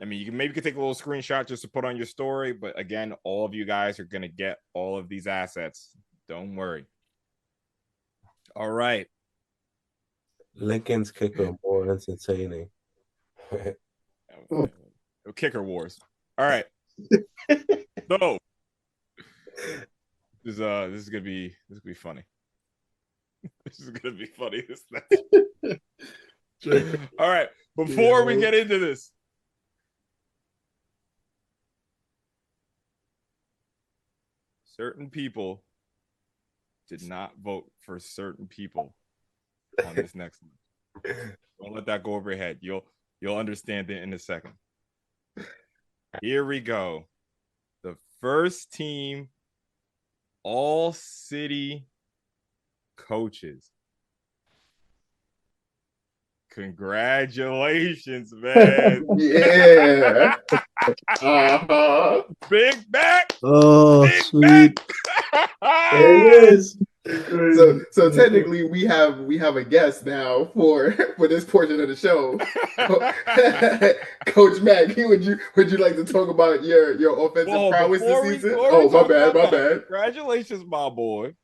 I mean, you can maybe take a little screenshot just to put on your story, but again, all of you guys are gonna get all of these assets. Don't worry. All right. Lincoln's kicker more entertaining. Kicker wars. All right. So this is gonna be funny. This is gonna be funny. All right. Before we get into this, certain people did not vote for certain people on this next one. Don't let that go over your head. You'll understand it in a second. Here we go. The first team all city coaches. Congratulations, man. Yeah. Big back. Oh, Big sweet. back. There it is. So technically we have a guest now for this portion of the show. Coach Mac, would you like to talk about your offensive prowess this season? Oh, my bad. Congratulations, my boy.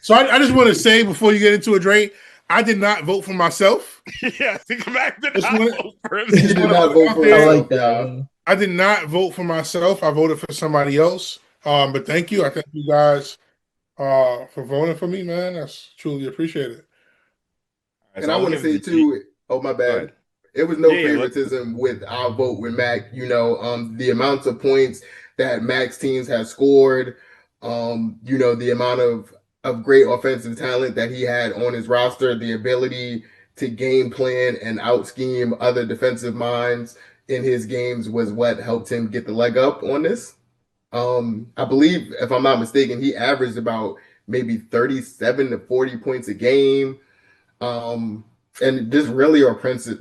So I just want to say before you get into it, Dre, I did not vote for myself. Yeah, Mac did Just not wanna- vote for He did himself. not vote for I himself, like that. I did not vote for myself. I voted for somebody else. But thank you. I thank you guys for voting for me, man. That's truly appreciated. And I want to say too, oh my bad. It was no favoritism with our vote with Mac. The amounts of points that Mac's teams have scored, the amount of great offensive talent that he had on his roster, the ability to game plan and out scheme other defensive minds in his games was what helped him get the leg up on this. I believe, if I'm not mistaken, he averaged about maybe 37 to 40 points a game. And just really impressive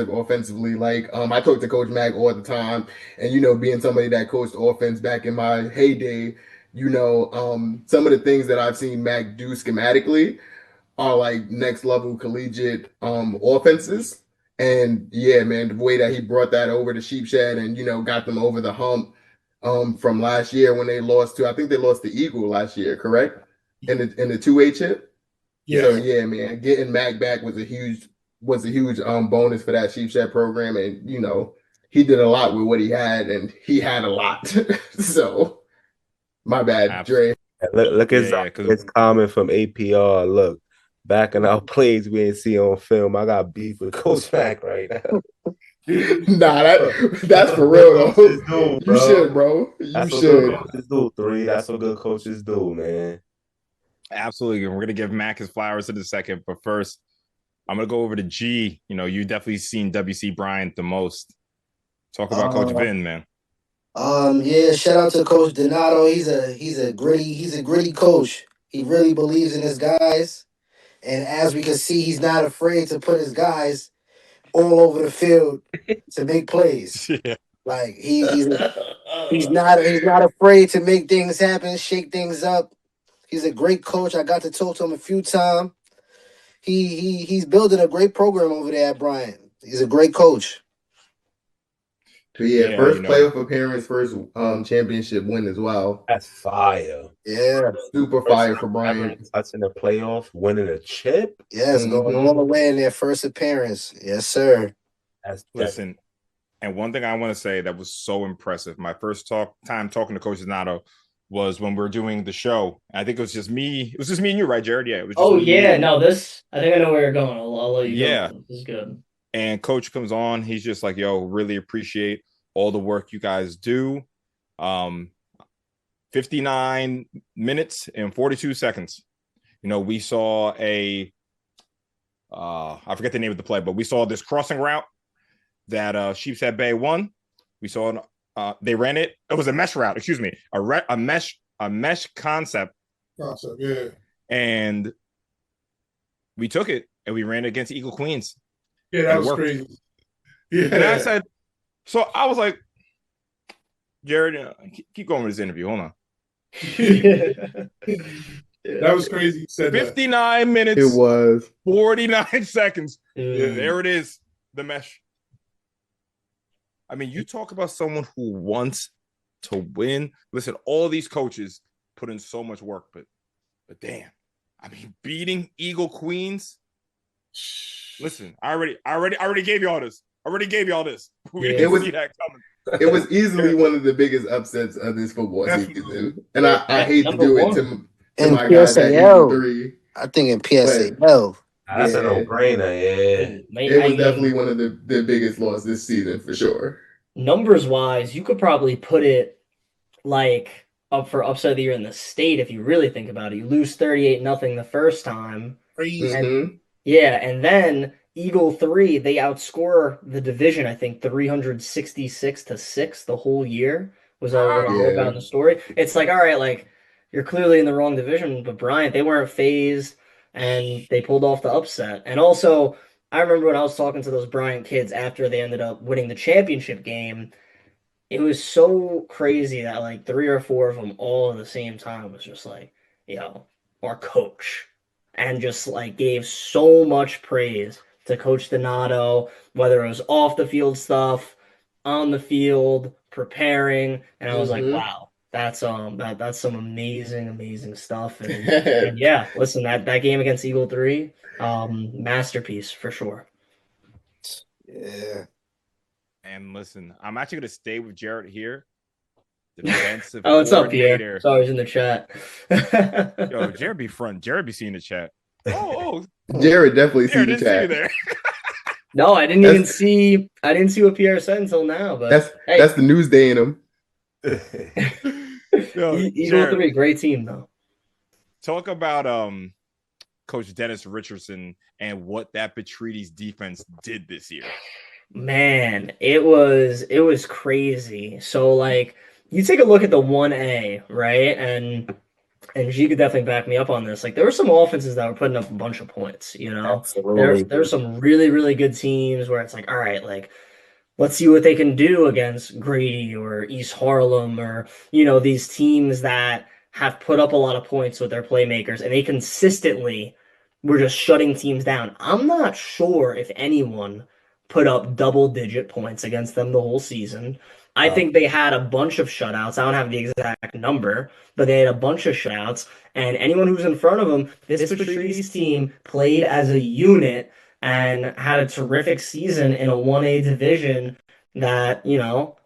offensively. Like, I talk to Coach Mac all the time, and being somebody that coached offense back in my heyday, some of the things that I've seen Mac do schematically are like next level collegiate offenses. And yeah, man, the way that he brought that over to Sheepshed and got them over the hump from last year when they lost I think they lost the Eagle last year, correct? In the 2A chip. Yeah. So yeah, man, getting Mac back was a huge bonus for that Sheepshed program, and he did a lot with what he had, and he had a lot. So my bad, Dre. Look it's comment from APR. Look, backing out plays we didn't see on film. I got beef with Coach Mac right now. Nah, that's for real though. You should, bro. You should. That's what good coaches do, man. Absolutely. And we're going to give Mac his flowers in a second. But first, I'm going to go over to G. You definitely seen WC Bryant the most. Talk about Coach Vin, man. Yeah, shout out to Coach Donato. He's a gritty coach. He really believes in his guys. And as we can see, he's not afraid to put his guys all over the field to make plays. Yeah. Like he's not afraid to make things happen, shake things up. He's a great coach. I got to talk to him a few times. He's building a great program over there at Bryant. He's a great coach. Yeah, first playoff appearance, first championship win as well. That's fire. Yeah, super fire for Bryant. Touching the playoff, winning a chip. Yes, going all the way in their first appearance. Yes, sir. Listen, and one thing I want to say that was so impressive. My first time talking to Coach Donato was when we were doing the show. I think it was just me. It was just me and you, right, Jared? Yeah. It was just no, this. I think I know where you're going. I'll let you go. This is good. And Coach comes on. He's just like, "Yo, really appreciate all the work you guys do." 59 minutes and 42 seconds. We saw I forget the name of the play, but we saw this crossing route that Sheepshead Bay won. We saw they ran it. It was a mesh route. Excuse me, a mesh concept. Yeah. And we took it and we ran it against Eagle Queens. Yeah, that was crazy. Yeah. And I said, so I was like, Jared, keep going with this interview. Hold on. That was crazy. You said 59 minutes. It was 49 seconds. Yeah, there it is. the mesh. I mean, you talk about someone who wants to win. Listen, all these coaches put in so much work, but damn, I mean, beating Eagle Queens. Listen, I already gave you all this. We didn't see that coming. It was easily one of the biggest upsets of this football season, and I hate to do it to my guys at Eagle 3. I think in PSAL. That's a no-brainer, yeah. It was definitely one of the biggest losses this season for sure. Numbers wise, you could probably put it like up for upset of the year in the state if you really think about it. You lose 38-0 the first time. Crazy. And then Eagle 3, they outscore the division, I think 366-6 the whole year was what I wrote about in the story. It's like, all right, like you're clearly in the wrong division, but Bryant, they weren't phased and they pulled off the upset. And also, I remember when I was talking to those Bryant kids after they ended up winning the championship game, it was so crazy that like 3 or 4 of them all at the same time was just like, our coach. And just like gave so much praise to Coach Donato, whether it was off the field stuff, on the field, preparing. And I was like, wow, that's that's some amazing stuff. And yeah, listen, that game against Eagle 3, masterpiece for sure. Yeah. And listen, I'm actually gonna stay with Jared here. Defensive what's up, coordinator. Pierre? Sorry, he's in the chat. Yo, Jared be front. Jared be seeing the chat. Oh, Jared definitely see the didn't chat. see you there. No, I didn't even see. I didn't see what Pierre said until now. But that's the news day in him. Eagle 3, great team though. Talk about Coach Dennis Richardson and what that Patrides defense did this year. Man, it was crazy. So like you take a look at the 1A, right? And G could definitely back me up on this. Like there were some offenses that were putting up a bunch of points, Absolutely. There's some really, really good teams where it's like, all right, like let's see what they can do against Grady or East Harlem or, these teams that have put up a lot of points with their playmakers and they consistently were just shutting teams down. I'm not sure if anyone put up double-digit points against them the whole season. I think they had a bunch of shutouts. I don't have the exact number, but they had a bunch of shutouts. And anyone who's in front of them, this Patrides team played as a unit and had a terrific season in a 1A division that,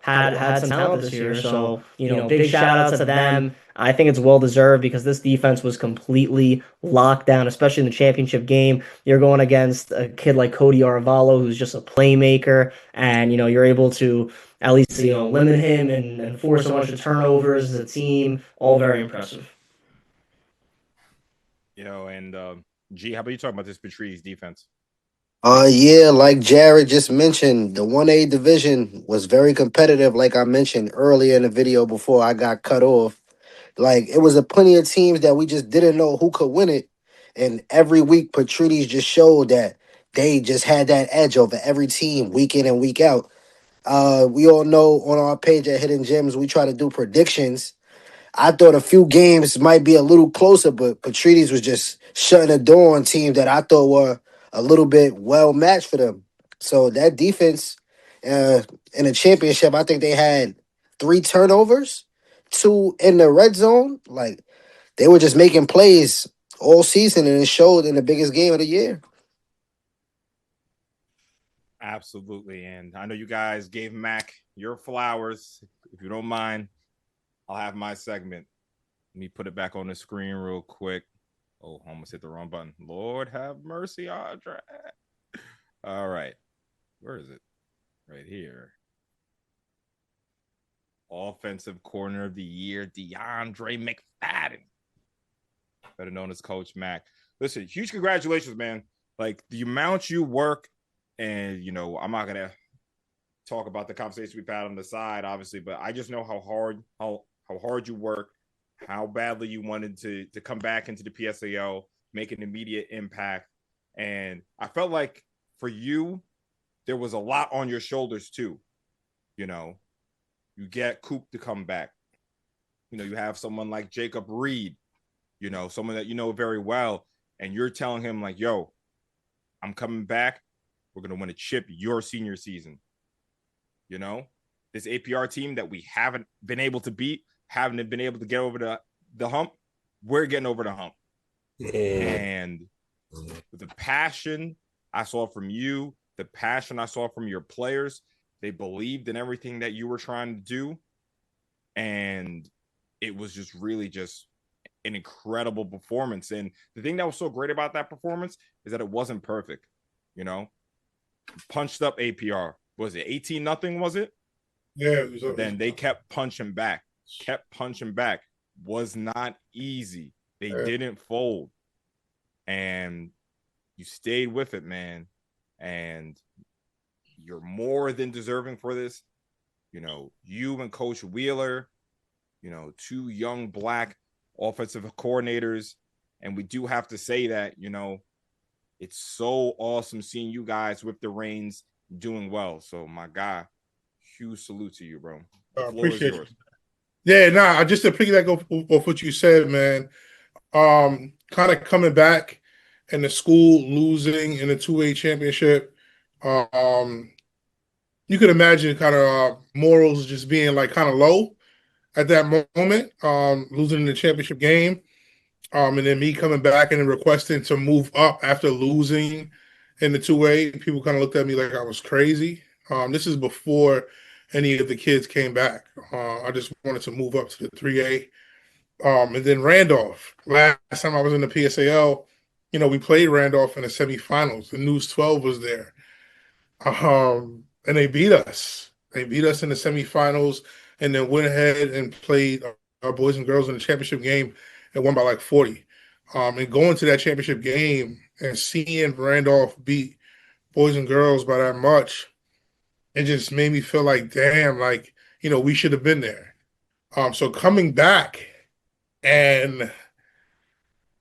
had some talent this year. So, big shout outs to them. I think it's well deserved because this defense was completely locked down, especially in the championship game. You're going against a kid like Cody Arvalo, who's just a playmaker, and you're able to at least limit him and force a bunch of turnovers as a team. All very impressive. And G, how about you talking about this Patrides defense? Yeah, like Jared just mentioned, the 1A division was very competitive, like I mentioned earlier in the video before I got cut off. Like, it was a plenty of teams that we just didn't know who could win it. And every week, Patrides just showed that they just had that edge over every team week in and week out. We all know on our page at Hidden Gems, we try to do predictions. I thought a few games might be a little closer, but Patrides was just shutting the door on teams that I thought were a little bit well matched for them. So that defense in the championship, I think they had 3 turnovers, 2 in the red zone. Like they were just making plays all season, and it showed in the biggest game of the year. Absolutely. And I know you guys gave Mac your flowers. If you don't mind, I'll have my segment. Let me put it back on the screen real quick. Oh, I almost hit the wrong button. Lord have mercy, Audrey. All right. Where is it? Right here. Offensive corner of the year, DeAndre McFadden. Better known as Coach Mac. Listen, huge congratulations, man. Like the amount you work, and I'm not gonna talk about the conversation we've had on the side, obviously, but I just know how hard you work, how badly you wanted to come back into the PSAL, make an immediate impact. And I felt like for you, there was a lot on your shoulders too. You get Coop to come back. You have someone like Jacob Reed, someone that you know very well, and you're telling him like, yo, I'm coming back. We're going to win a chip your senior season. You know, this APR team that we haven't been able to beat, haven't been able to get over the hump, we're getting over the hump. Yeah. And the passion I saw from you, the passion I saw from your players, they believed in everything that you were trying to do. And it was just really just an incredible performance. And the thing that was so great about that performance is that it wasn't perfect. You know, punched up APR. Was it 18-0? Was it? Yeah. Then they kept punching back. Was not easy. They didn't fold. And you stayed with it, man. And you're more than deserving for this. You know, you and Coach Wheeler, you know, 2 young black offensive coordinators. And we do have to say that, you know, it's so awesome seeing you guys with the reins doing well. So, my guy, huge salute to you, bro. The floor is yours. Yeah, nah, just to piggyback off what you said, man. Kind of coming back and the school losing in the 2A championship. You could imagine kind of morals just being like kind of low at that moment, losing in the championship game. And then me coming back and then requesting to move up after losing in the 2A. People kind of looked at me like I was crazy. This is before any of the kids came back. I just wanted to move up to the 3A. And then Randolph. Last time I was in the PSAL, you know, we played Randolph in the semifinals. The News 12 was there. And they beat us. They beat us in the semifinals and then went ahead and played our boys and girls in the championship game and won by like 40. And going to that championship game and seeing Randolph beat boys and girls by that much, it just made me feel like, damn, like, you know, we should have been there. So coming back and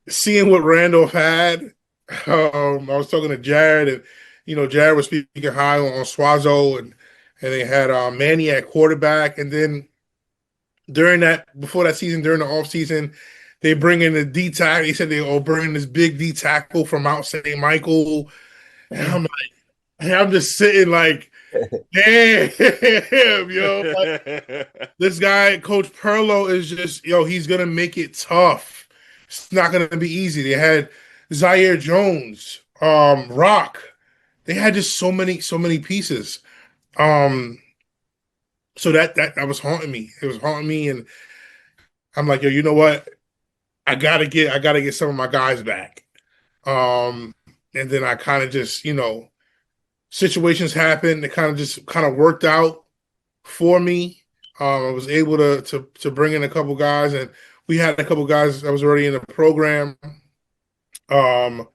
seeing what Randolph had, I was talking to Jared, and you know, Jared was speaking high on Swazo, and they had Manny at quarterback, and then before that season, during the off season, they bring in the D tackle. He said they all bring in this big D tackle from Mount St. Michael, and I'm like, hey, I'm just sitting like, damn, yo, like, this guy, Coach Perlo, is just, yo, he's gonna make it tough. It's not gonna be easy. They had Zaire Jones, Rock. They had just so many pieces. So that was haunting me. It was haunting me, and I'm like, yo, you know what? I gotta get some of my guys back. And then I kind of just, you know, situations happened. It kind of worked out for me. I was able to bring in a couple guys, and we had a couple guys that was already in the program. And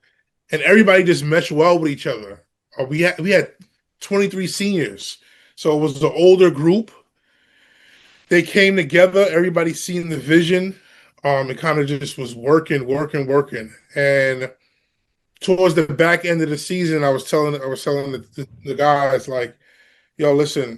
everybody just meshed well with each other. We had 23 seniors, so it was the older group. They came together. Everybody seen the vision. It kind of just was working. And towards the back end of the season, I was telling the guys, like, yo, listen,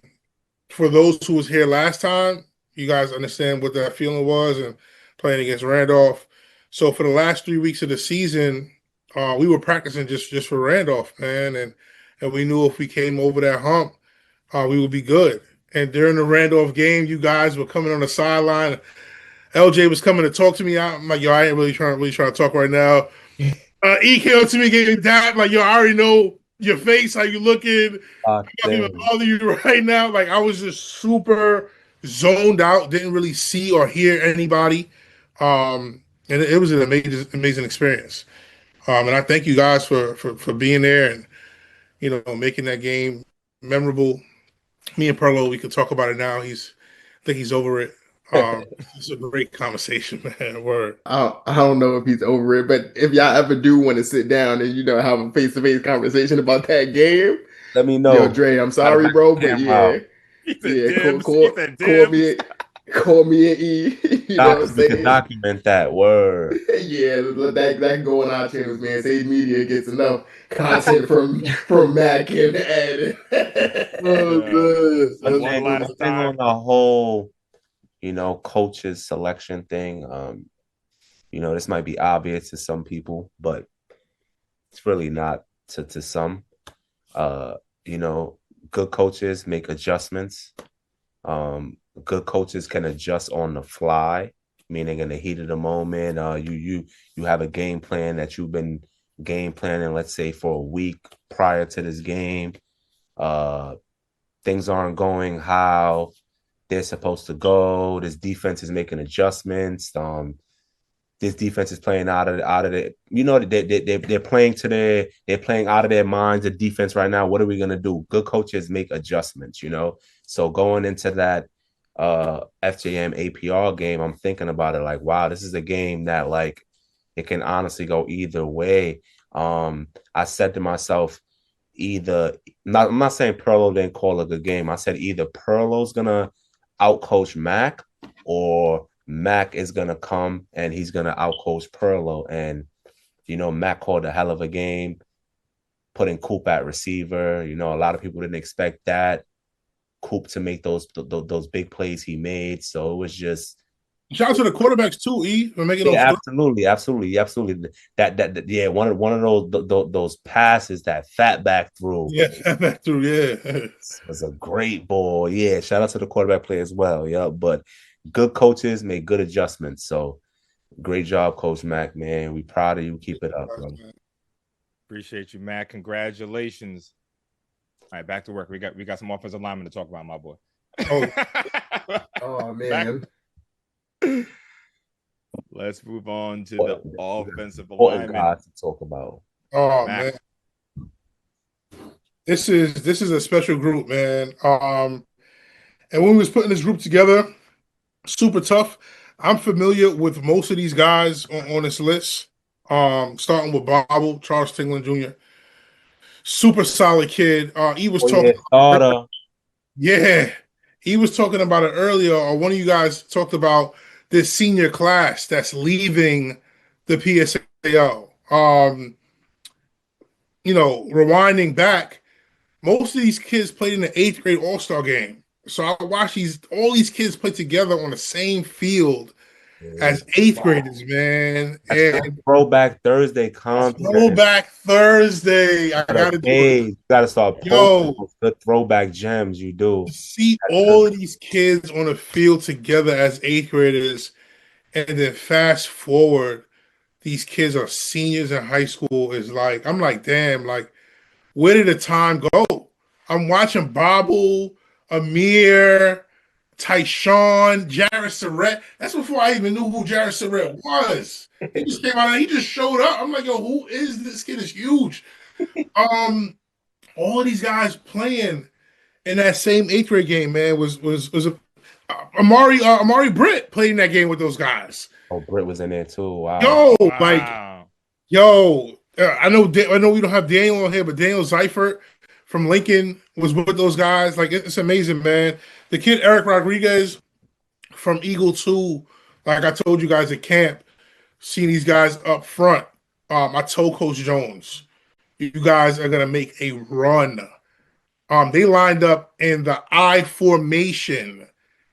for those who was here last time, you guys understand what that feeling was and playing against Randolph. So for the last 3 weeks of the season, we were practicing just for Randolph, man, and we knew if we came over that hump, we would be good. And during the Randolph game, you guys were coming on the sideline. LJ was coming to talk to me. I'm like, yo, I ain't really trying to talk right now. E came up to me, gave me that. Like, yo, I already know your face, how you looking. I'm not even bother you right now. Like, I was just super zoned out, didn't really see or hear anybody. And it was an amazing experience. And I thank you guys for being there and, you know, making that game memorable. Me and Perlo, we can talk about it now. I think he's over it. It's a great conversation, man. Word. I don't know if he's over it, but if y'all ever do want to sit down and, you know, have a face-to-face conversation about that game, let me know. Yo, Dre, I'm sorry, bro, but yeah, call me and E. You know what I'm saying? Document that word. Yeah, that can go on our channels, man. Sage Media gets enough content from Mac and Ed. One last time on the whole, you know, coaches selection thing. You know, this might be obvious to some people, but it's really not to some. You know, good coaches make adjustments. Good coaches can adjust on the fly, meaning in the heat of the moment. You have a game plan that you've been game planning, let's say, for a week prior to this game. Things aren't going how they're supposed to go. This defense is making adjustments. This defense is playing out of the, you know, they're playing they're playing out of their minds. The defense right now, what are we gonna do? Good coaches make adjustments, you know. So going into that FJM APR game, I'm thinking about it like, wow, this is a game that like it can honestly go either way. I said to myself, I'm not saying Perlo didn't call a good game. I said either Perlo's gonna outcoach Mac or Mac is gonna come and he's gonna outcoach Perlo. And you know, Mac called a hell of a game, putting Coop at receiver. You know, a lot of people didn't expect that Coop to make those big plays he made. So it was just shout out to the quarterbacks too, E, for making those. Absolutely. That yeah, one of those passes that Fatback threw. Yeah, Fatback threw, yeah. Was a great ball. Yeah, shout out to the quarterback play as well. Yeah, but good coaches make good adjustments. So great job, Coach Mac, man. We proud of you. Keep it up, bro. Appreciate you, Mac. Congratulations. All right, back to work. We got some offensive linemen to talk about, my boy. Oh man. Let's move on to the offensive linemen to talk about. Oh Mac. Man, this is a special group, man. And when we was putting this group together, super tough. I'm familiar with most of these guys on this list. Starting with Bobble, Charles Tingling Jr. Super solid kid. He was talking. Yeah, he was talking about it earlier. Or one of you guys talked about this senior class that's leaving the PSAL. You know, rewinding back, most of these kids played in the 8th grade All-Star game. So I watched all these kids play together on the same field as 8th graders, man. And Throwback Thursday content. Throwback Thursday. I gotta do it. You gotta start posting the throwback gems you do. See all of these kids on the field together as 8th graders, and then fast forward, these kids are seniors in high school. Is like, I'm like, damn, like, where did the time go? I'm watching Bobble, Amir, Tyshawn, Jared Surratt. That's before I even knew who Jared Surratt was. He just came out and he just showed up. I'm like, yo, who is this kid? Is huge. All of these guys playing in that same 8th grade game, man, was a Amari Britt played in that game with those guys. Oh, Britt was in there too. Wow. I know we don't have Daniel on here, but Daniel Seifert from Lincoln was with those guys. Like, it's amazing, man. The kid Eric Rodriguez from Eagle 2, like I told you guys at camp, seeing these guys up front. I told Coach Jones, you guys are gonna make a run. They lined up in the I formation,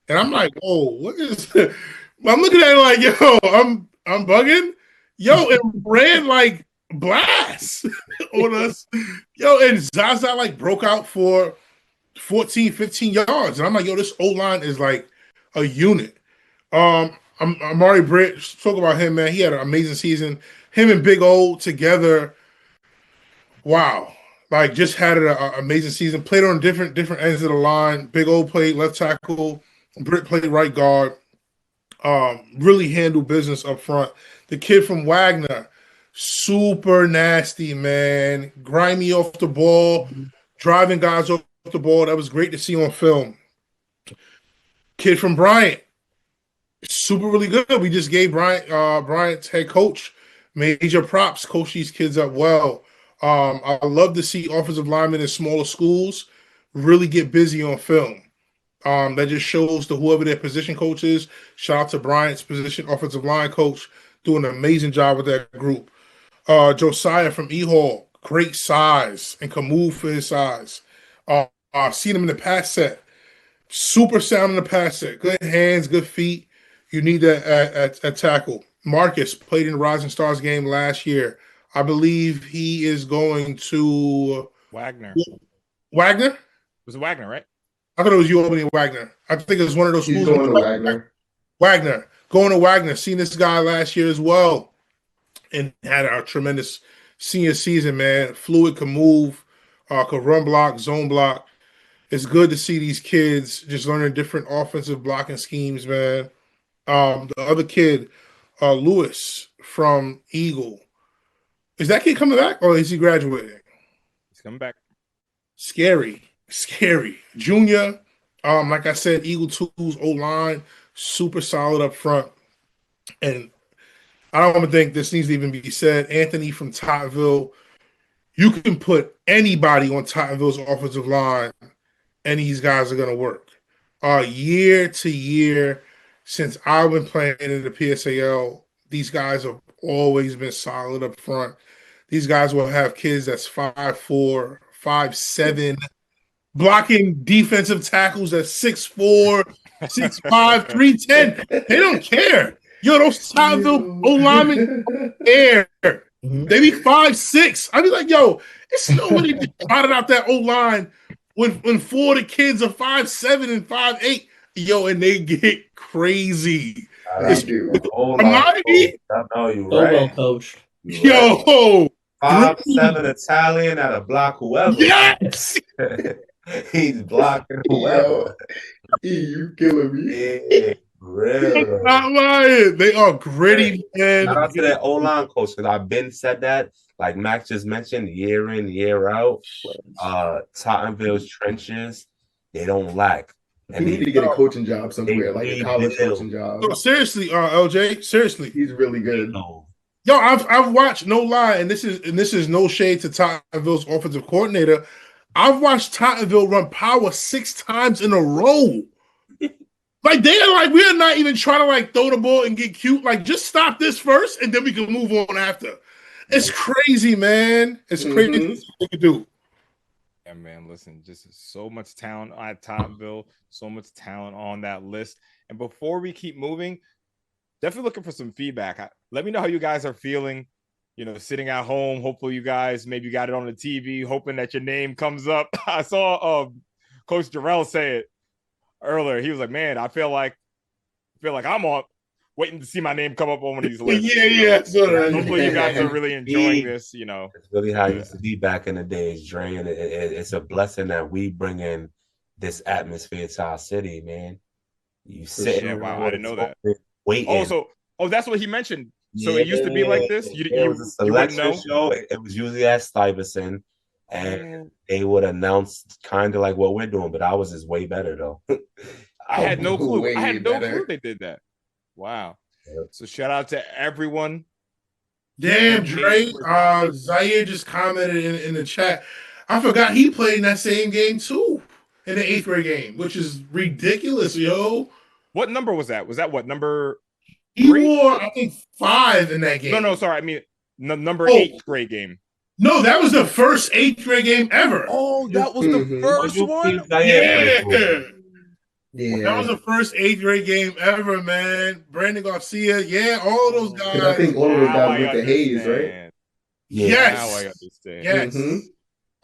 and I'm like, "Whoa, what is?" I'm looking at it like, "Yo, I'm bugging." Yo, it ran like blast on us. Yo, and Zaza like broke out for 14, 15 yards, and I'm like, "Yo, this O-line is like a unit." Amari Britt, talk about him, man. He had an amazing season. Him and Big O together, wow. Like, just had an amazing season. Played on different ends of the line. Big O played left tackle. Britt played right guard. Really handled business up front. The kid from Wagner, super nasty, man. Grimy off the ball, driving guys off the ball. That was great to see on film. Kid from Bryant, super really good. We just gave Bryant's head coach major props. Coach these kids up well. I love to see offensive linemen in smaller schools really get busy on film. That just shows to whoever their position coach is. Shout out to Bryant's position offensive line coach, doing an amazing job with that group. Josiah from E-Hall, great size and can move for his size. Seen him in the pass set. Super sound in the pass set. Good hands, good feet. You need that at tackle. Marcus played in the Rising Stars game last year. I believe he is going to Wagner. Wagner? Was it Wagner, right? I thought it was you opening Wagner. I think it was one of those He's schools. going to Wagner. Wagner. Going to Wagner. Seen this guy last year as well. And had a tremendous senior season, man. Fluid, can move, could run block, zone block. It's good to see these kids just learning different offensive blocking schemes, man. The other kid, Lewis from Eagle. Is that kid coming back or is he graduating? He's coming back. Scary. Junior, like I said, Eagle 2's O-line, super solid up front. And I don't even think this needs to even be said. Anthony from Tottenville, you can put anybody on Tottenville's offensive line, and these guys are going to work. Year to year, since I've been playing in the PSAL, these guys have always been solid up front. These guys will have kids that's 5'4", 5'7", blocking defensive tackles at 6'4", 6'5", 310. They don't care. Yo, those Tottenville O-linemen air. They be 5'6". I be like, yo, it's no way they just trotted out that O-line when four of the kids are 5'7" and 5'8". Yo, and they get crazy. They do. I know you, So right? well coached. Yo, 5'7" Italian at a block whoever. yes. He's blocking whoever. You killing me. Yeah, real. Not lying. They are gritty, man. Shout out to that O-line coach, because I've been said that, like Max just mentioned, year in, year out. Tottenville's trenches, they don't lack. And he need to get a coaching job somewhere, like a college do. coaching job. No, seriously, LJ, seriously. He's really good. Yo, I've watched, no lie, and this is no shade to Tottenville's offensive coordinator. I've watched Tottenville run power 6 times in a row. Like, they're like, we're not even trying to like throw the ball and get cute. Like, just stop this first, and then we can move on after. It's crazy, man. It's crazy what they can do. Yeah, man, listen, just so much talent at Tottenville, so much talent on that list. And before we keep moving, definitely looking for some feedback. Let me know how you guys are feeling, sitting at home. Hopefully you guys maybe got it on the TV, hoping that your name comes up. I saw Coach Jarrell say it earlier. He was like, man, I feel like I'm on waiting to see my name come up on one of these lists. Yeah. Hopefully you guys are really enjoying this, It's really how it used to be back in the days, Dre, and it's a blessing that we bring in this atmosphere to our city, man. You sit. Yeah, wow, I didn't know that. Waiting. That's what he mentioned. So it used to be like this? It was a selection show. It was usually at Stuyvesant, and they would announce kind of like what we're doing, but ours is way better, though. I had no clue. I had no better. clue they did that. Wow. Yep. So shout out to everyone. Damn, Dre. Zaire just commented in the chat. I forgot he played in that same game too, in the 8th grade game, which is ridiculous, yo. What number was that? Was that what number? He wore, I think, 5 in that game. No, sorry. I mean, number 8th grade game. No, that was the first 8th grade game ever. Oh, that was the first one? Yeah. That was the first 8th grade game ever, man. Brandon Garcia, all of those guys. I think all of those guys went to Hayes, right? Yes. Now I understand. Yes.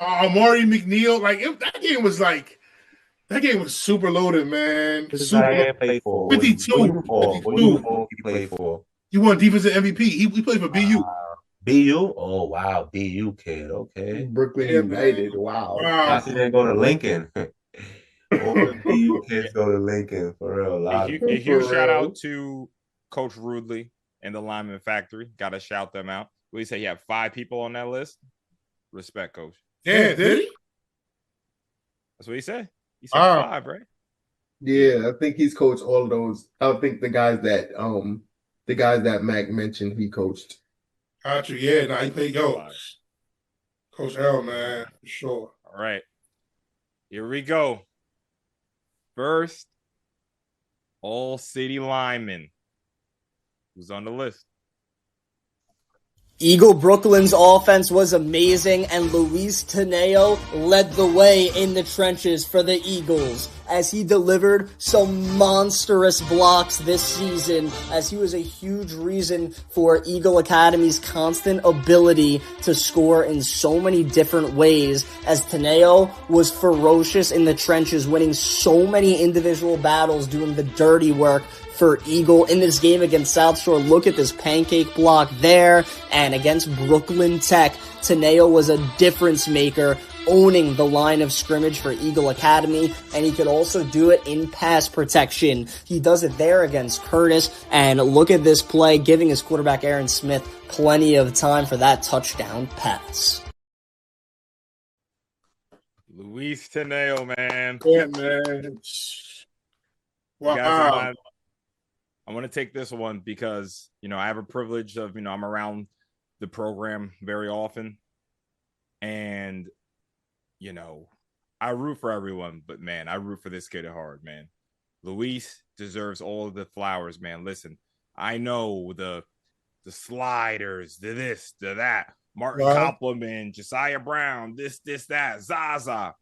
Amari McNeil, that game was super loaded, man. Super played for 52. He played for. You won defensive MVP. He played for BU. BU? Oh, wow. BU kid. Okay. Brooklyn United. Wow. I see they go to Lincoln. All the BU kids go to Lincoln, for real. A huge shout out to Coach Rudley and the Lineman Factory. Got to shout them out. What do you say? You have 5 people on that list? Respect, Coach. Yeah, did he? That's what he said. He said 5, right? Yeah, I think he's coached all of those. I think the guys that Mac mentioned, he coached. Gotcha. Yeah, he played Coach L, man, for sure. All right. Here we go. First, all city lineman who's on the list. Eagle Brooklyn's offense was amazing, and Luis Teneo led the way in the trenches for the Eagles as he delivered some monstrous blocks this season, as he was a huge reason for Eagle Academy's constant ability to score in so many different ways, as Teneo was ferocious in the trenches, winning so many individual battles, doing the dirty work for Eagle in this game against South Shore. Look at this pancake block there. And against Brooklyn Tech, Teneo was a difference maker, owning the line of scrimmage for Eagle Academy, and he could also do it in pass protection. He does it there against Curtis, and look at this play, giving his quarterback Aaron Smith plenty of time for that touchdown pass. Luis Teneo, man. Yeah, man. Wow. Guys, I want to take this one because, I have a privilege of, I'm around the program very often. And, I root for everyone, but, man, I root for this kid hard, man. Luis deserves all of the flowers, man. Listen, I know the sliders, the this, the that. Martin Compliment, Josiah Brown, this, that, Zaza.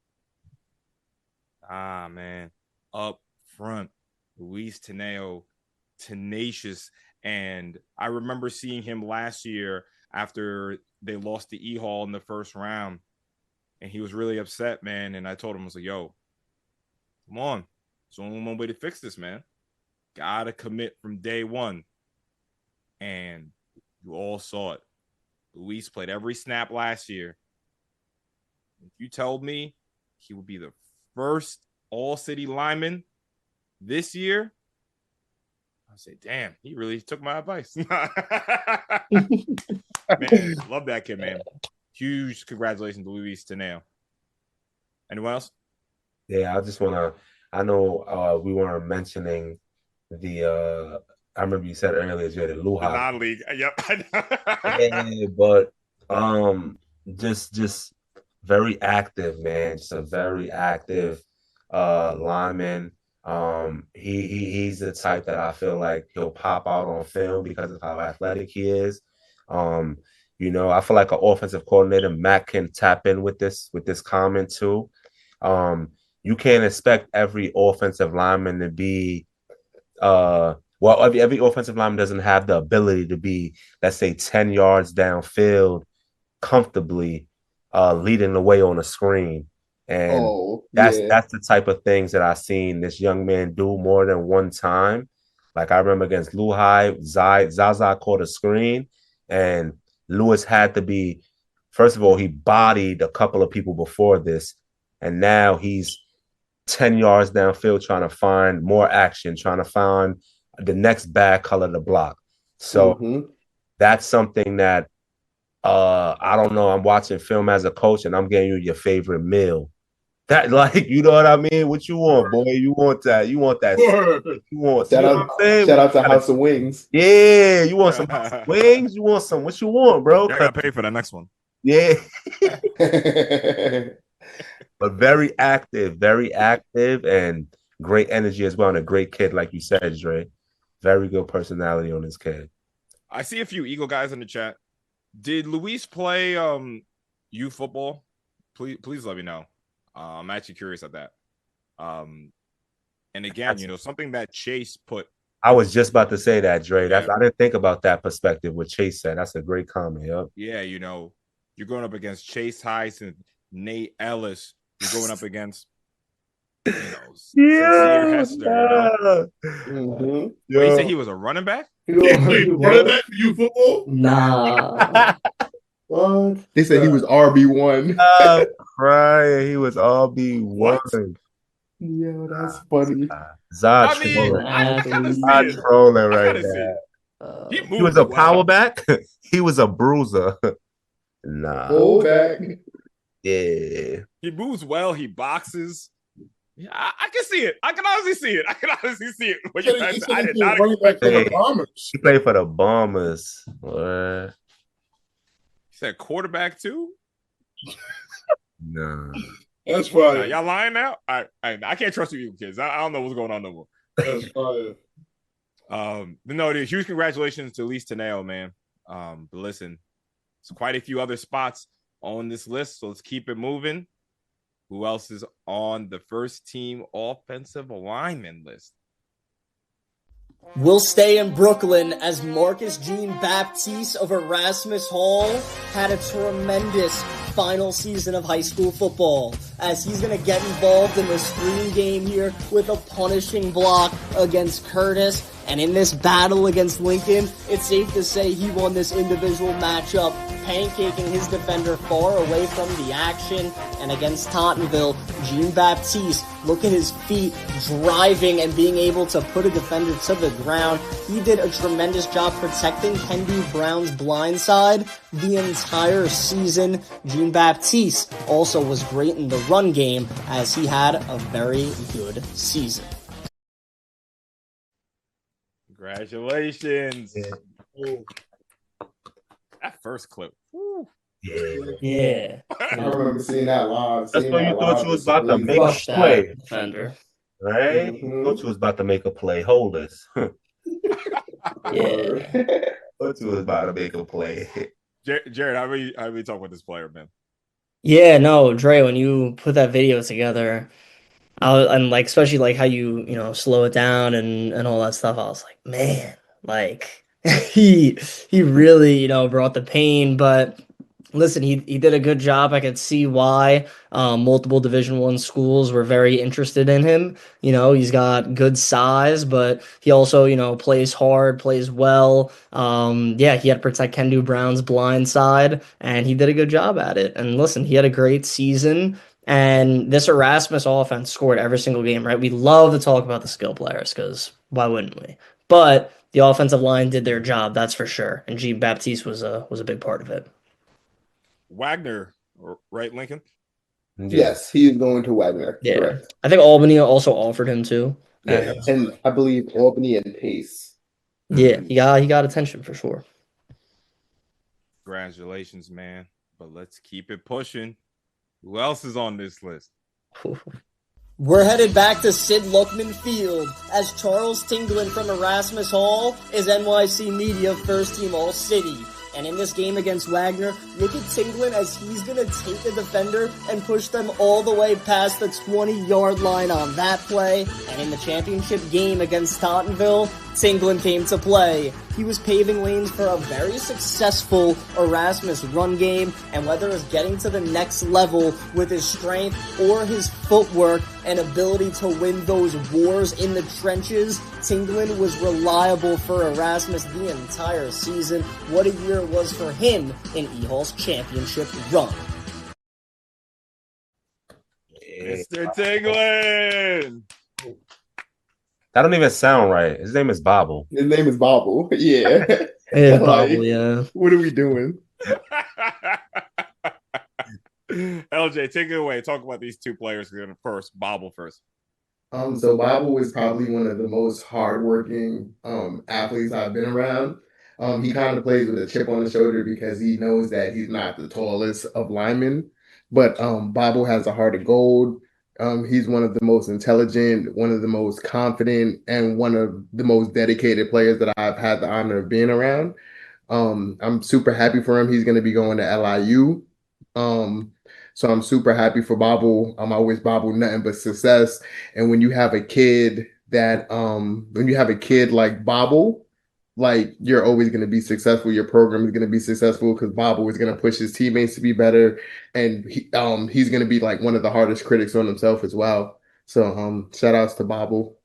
Man. Up front, Luis Teneo, tenacious. And I remember seeing him last year after they lost to E-Hall in the first round, and he was really upset, man. And I told him, I was like, yo, come on, there's only one way to fix this, man. Gotta commit from day one. And you all saw it. Luis played every snap last year. If you told me he would be the first all-city lineman this year, I say, damn, he really took my advice. Man, love that kid, man. Huge congratulations to Luis Teneo. Anyone else? Yeah, I just want to, I know we weren't mentioning the, I remember you said earlier, you had a Luha. Non-league. Yep. Yeah, but just very active, man. Just a very active lineman. He's the type that I feel like he'll pop out on film because of how athletic he is. I feel like an offensive coordinator, Matt, can tap in with this comment too. You can't expect every offensive lineman to be every offensive lineman doesn't have the ability to be, let's say, 10 yards downfield comfortably leading the way on a screen. And that's the type of things that I've seen this young man do more than one time. Like I remember against Lehigh, Zaza caught a screen, and Lewis had to be, first of all, he bodied a couple of people before this, and now he's 10 yards downfield trying to find more action, trying to find the next bad color to block. So that's something that I don't know. I'm watching film as a coach, and I'm getting you your favorite meal. That, like, you know what I mean? What you want, boy? You want that? You want that? You want? Shout out to House of Wings. Yeah, you want some wings? You want some? What you want, bro? I gotta pay for that next one. Yeah. But very active, and great energy as well, and a great kid, like you said, Dre. Very good personality on this kid. I see a few Eagle guys in the chat. Did Luis play youth football? Please let me know. I'm actually curious at that. And again, something that Chase put. I was just about to say that, Dre. I didn't think about that perspective. What Chase said. That's a great comment. Yep. Yeah, you're going up against Chase Heisen, Nate Ellis. You're going up against, Sincere Hester. Wait, you said he was a running back? Running back for you football? Nah. What? They said he was RB1. Crying. He was RB1. Yeah, that's funny. Zod trolling right now. He was a power back. He was a bruiser. Nah. Full back. Yeah. He moves well. He boxes. Yeah, I can see it. I can honestly see it. But I did not expect the Bombers. He played for the Bombers. What? He said quarterback too? No. That's fire. Y'all lying now? I can't trust you kids. I don't know what's going on no more. That's fire. But no, dude, huge congratulations to Luis Teneo, man. But listen, There's quite a few other spots on this list, so let's keep it moving. Who else is on the first team offensive lineman list? We'll stay in Brooklyn as Marcus Jean-Baptiste of Erasmus Hall had a tremendous final season of high school football, as he's going to get involved in the screen game here with a punishing block against Curtis. And in this battle against Lincoln, it's safe to say he won this individual matchup, pancaking his defender far away from the action. And against Tottenville, Jean-Baptiste, look at his feet driving and being able to put a defender to the ground. He did a tremendous job protecting Kendu Brown's blind side the entire season. Jean-Baptiste also was great in the run game, as he had a very good season. Congratulations. That first clip. Woo. Yeah. I remember seeing that live. That's when you thought you was about to make a play. Defender. Right? Mhm. Thought you was about to make a play. Hold this. Yeah. Thought you was about to make a play. Jared, how are we talking about this player, man? Yeah, no, Dre, when you put that video together, and like especially like how you slow it down and all that stuff, I was like, man, like he really brought the pain. But listen, he did a good job. I could see why multiple Division I schools were very interested in him. He's got good size, but he also plays hard, plays well. Yeah, he had to protect Kendu Brown's blind side, and he did a good job at it. And listen, he had a great season. And this Erasmus offense scored every single game, right? We love to talk about the skill players, because why wouldn't we? But the offensive line did their job, that's for sure. And Jean-Baptiste was a big part of it. Wagner, right, Lincoln? Yes, he is going to Wagner. Yeah. Correct. I think Albany also offered him too. Yeah. And I believe Albany and Pace. Yeah, he got attention for sure. Congratulations, man. But let's keep it pushing. Who else is on this list? We're headed back to Sid Luckman Field as Charles Tinglin from Erasmus Hall is NYC Media First Team All-City. And in this game against Wagner, look at Tinglin as he's going to take the defender and push them all the way past the 20-yard line on that play. And in the championship game against Tottenville, Tinglin came to play. He was paving lanes for a very successful Erasmus run game, and whether it's getting to the next level with his strength or his footwork and ability to win those wars in the trenches, Tinglin was reliable for Erasmus the entire season. What a year it was for him in E-Hall's championship run. Mr. Tinglin! That don't even sound right. His name is Bobble. His name is Bobble. Yeah. Yeah, Like, probably, yeah. What are we doing? LJ, take it away. Talk about these two players first. Bobble first. So Bobble was probably one of the most hardworking athletes I've been around. He kind of plays with a chip on his shoulder because he knows that he's not the tallest of linemen. But Bobble has a heart of gold. He's one of the most intelligent, one of the most confident, and one of the most dedicated players that I've had the honor of being around. I'm super happy for him. He's going to be going to LIU. So I'm super happy for Bobble. I wish Bobble nothing but success. And when you have a kid like Bobble, like you're always going to be successful. Your program is going to be successful because Bobble is going to push his teammates to be better, and he's going to be like one of the hardest critics on himself as well. So shout outs to Bobble.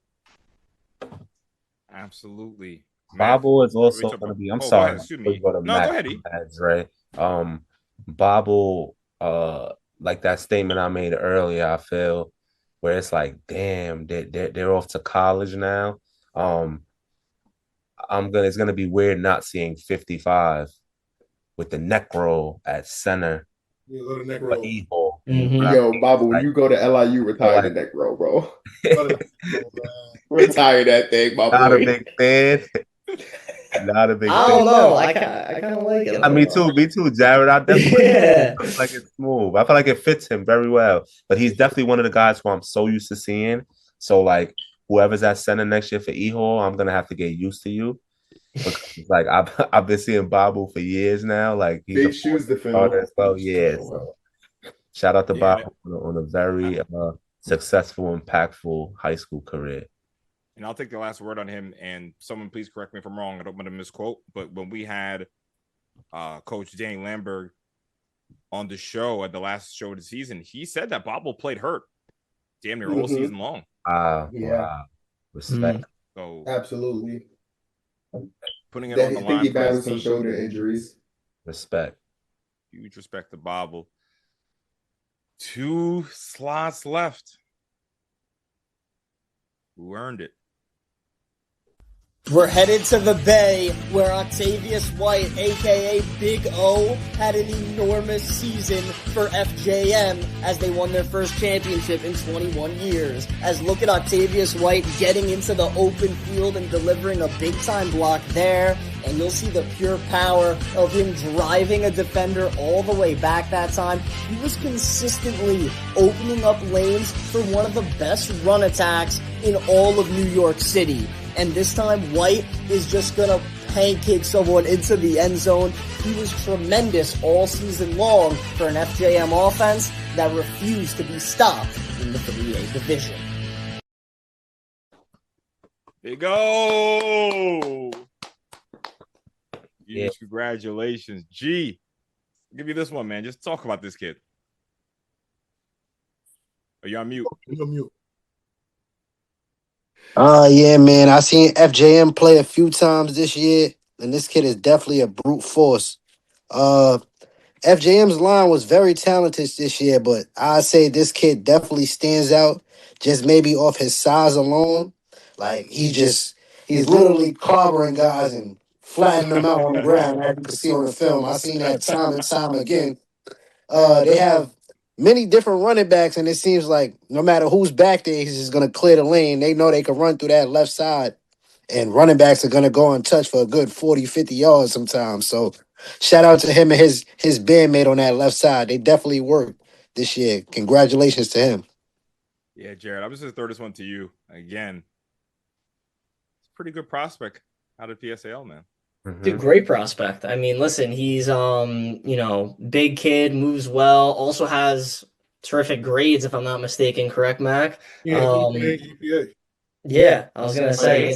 Absolutely. Bobble is also going to be. I'm sorry. Go ahead, excuse me. Go ahead. Right. Bobble. Like that statement I made earlier. I feel where it's like, damn, they're off to college now. It's gonna be weird not seeing 55 with the neck roll at center. Yeah, little neck roll. E-Hall. Yo, Bobble, when you go to LIU, retire the neck roll, bro. Retire that thing, Bobble. Not a big fan. Not a big fan. I don't know. I kind of like it. Me too, Jared. I definitely Yeah. feel like it's smooth. I feel like it fits him very well. But he's definitely one of the guys who I'm so used to seeing. So like whoever's at center next year for E-Hall, I'm gonna have to get used to you. Because like I've been seeing Babu for years now. Like he's Big a shoes to starter fill. as well. Yeah. So shout out to Yeah. Babu on a very successful, impactful high school career. And I'll take the last word on him. And someone please correct me if I'm wrong. I don't want to misquote, but when we had Coach Danny Lambert on the show at the last show of the season, he said that Bobble played hurt damn near all season long. Yeah. Wow. Respect. So Absolutely. putting it on the I think line he for his battled some team. shoulder injuries. Respect. Huge respect to Bobble. 2 slots left. Who earned it? We're headed to the Bay, where Octavius White, aka Big O, had an enormous season for FJM as they won their first championship in 21 years. As look at Octavius White getting into the open field and delivering a big-time block there, and you'll see the pure power of him driving a defender all the way back that time. He was consistently opening up lanes for one of the best run attacks in all of New York City. And this time, White is just going to pancake someone into the end zone. He was tremendous all season long for an FJM offense that refused to be stopped in the 3A division. There you go. Yeah. Huge congratulations. G, I'll give you this one, man. Just talk about this kid. Are you on mute? You're mute. Yeah, man. I seen FJM play a few times this year, and this kid is definitely a brute force. FJM's line was very talented this year, but I say this kid definitely stands out just maybe off his size alone. Like he's literally clobbering guys and flattening them out on the ground, as you can see on the film. I seen that time and time again. They have many different running backs, and it seems like no matter who's back there, he's just gonna clear the lane. They know they can run through that left side, and running backs are gonna go untouched for a good 40, 50 yards sometimes. So shout out to him and his bandmate on that left side. They definitely worked this year. Congratulations to him. Yeah, Jared, I'm just going to throw this one to you. Again, it's a pretty good prospect out of PSAL, man. Dude, great prospect. I mean, listen, he's big kid, moves well, also has terrific grades, if I'm not mistaken, correct, Mac? Yeah, 3.8 GPA. Yeah, I was gonna say,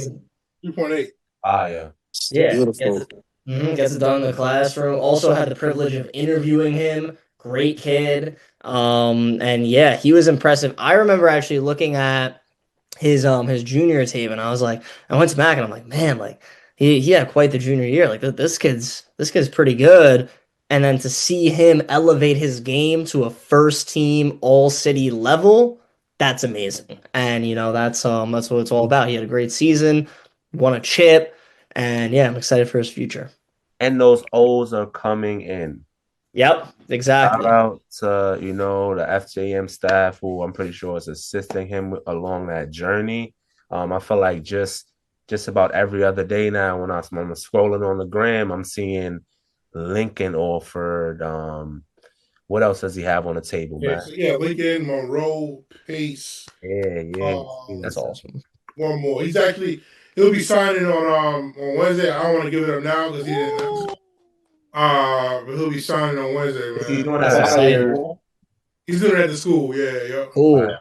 3.8. Yeah. yeah, Beautiful. gets it done in the classroom. Also had the privilege of interviewing him. Great kid. And yeah, he was impressive. I remember actually looking at his junior tape, and I went to Mac, and I'm like, man, like he had quite the junior year. Like this kid's pretty good. And then to see him elevate his game to a first team all city level, that's amazing. And that's what it's all about. He had a great season, won a chip, and yeah, I'm excited for his future. And those O's are coming in. Yep, exactly. Shout out to, the FJM staff who I'm pretty sure is assisting him along that journey. I feel like just about every other day now when I'm scrolling on the gram, I'm seeing Lincoln offered. What else does he have on the table, man? Yeah, Lincoln, Monroe, Pace. Yeah. That's awesome. One more. He'll be signing on Wednesday. I don't want to give it up now because he didn't announce it. But he'll be signing on Wednesday, man. He's doing That's that. exciting. He's doing it at the school. Yeah. Cool.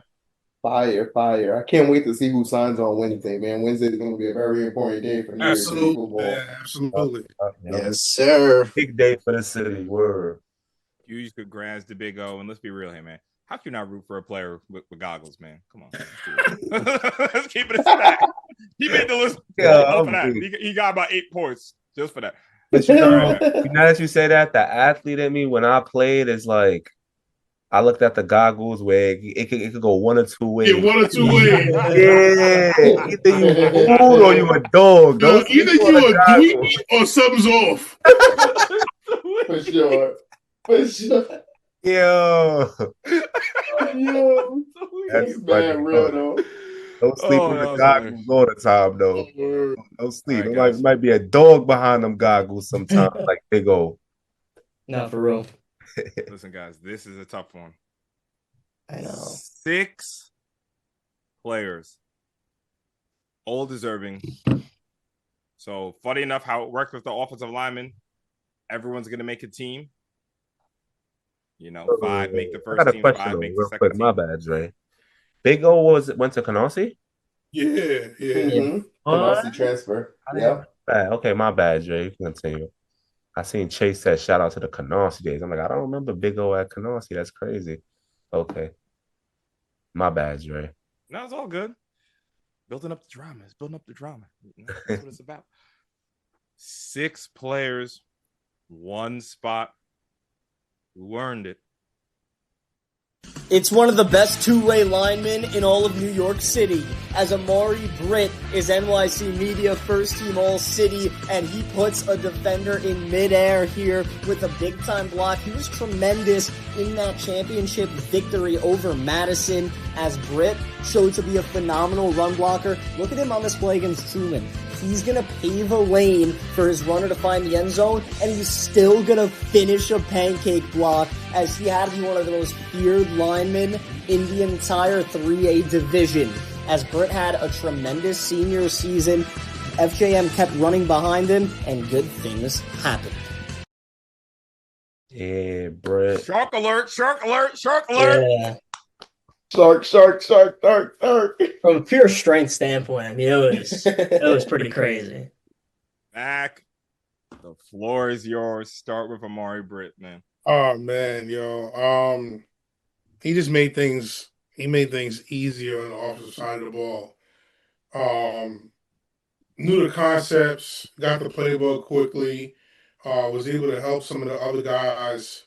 Fire. I can't wait to see who signs on Wednesday, man. Wednesday is going to be a very important day for New York City football. Yeah, absolutely. Yes, sir. Big day for the city. Word. Huge congrats to Big O. And let's be real here, man. How can you not root for a player with goggles, man? Come on. Let's keep it a stack. He made the list. Yeah, for that. He got about 8 points just for that. But now that you say that, the athlete in me when I played is like, I looked at the goggles where it could go one or two ways. Yeah, one or two ways. Yeah, either you fool or you a dog. Yo, either you a dweeby or something's off. For sure. Yo, That's bad, real though. Don't sleep with the goggles all the time, though. Don't sleep. Right, It might be a dog behind them goggles sometimes, like Big O. No, for real. Listen, guys, this is a tough one. I know. 6 players, all deserving So funny enough, how it worked with the offensive linemen, everyone's gonna make a team. You know, 5 make the I first got a team, question 5 though, make the real second quick. My team. bad, Dre. Big O went to Canarsie? Yeah. Mm-hmm. What? Canarsie transfer. I didn't know Yep. that. Okay, my bad, Dre. You can continue. I seen Chase said shout out to the Canarsie days. I'm like, I don't remember Big O at Canarsie. That's crazy. Okay. My bad, Dre. No, it's all good. Building up the drama. It's building up the drama. That's what it's about. 6 players, 1 spot. Who earned it? It's one of the best two-way linemen in all of New York City, as Amari Britt is NYC Media first-team All-City, and he puts a defender in midair here with a big-time block. He was tremendous in that championship victory over Madison, as Britt showed to be a phenomenal run blocker. Look at him on display against Truman. He's going to pave a lane for his runner to find the end zone, and he's still going to finish a pancake block, as he had to be one of the most feared linemen in the entire 3A division. As Britt had a tremendous senior season, FJM kept running behind him, and good things happened. Yeah, Brett. Shark alert! Shark alert! Shark alert! Yeah. Shark. From a pure strength standpoint, I mean, it was pretty crazy. Back. The floor is yours. Start with Amari Britt, man. Oh man, yo. He just made things easier on the offensive side of the ball. Knew the concepts, got the playbook quickly, was able to help some of the other guys.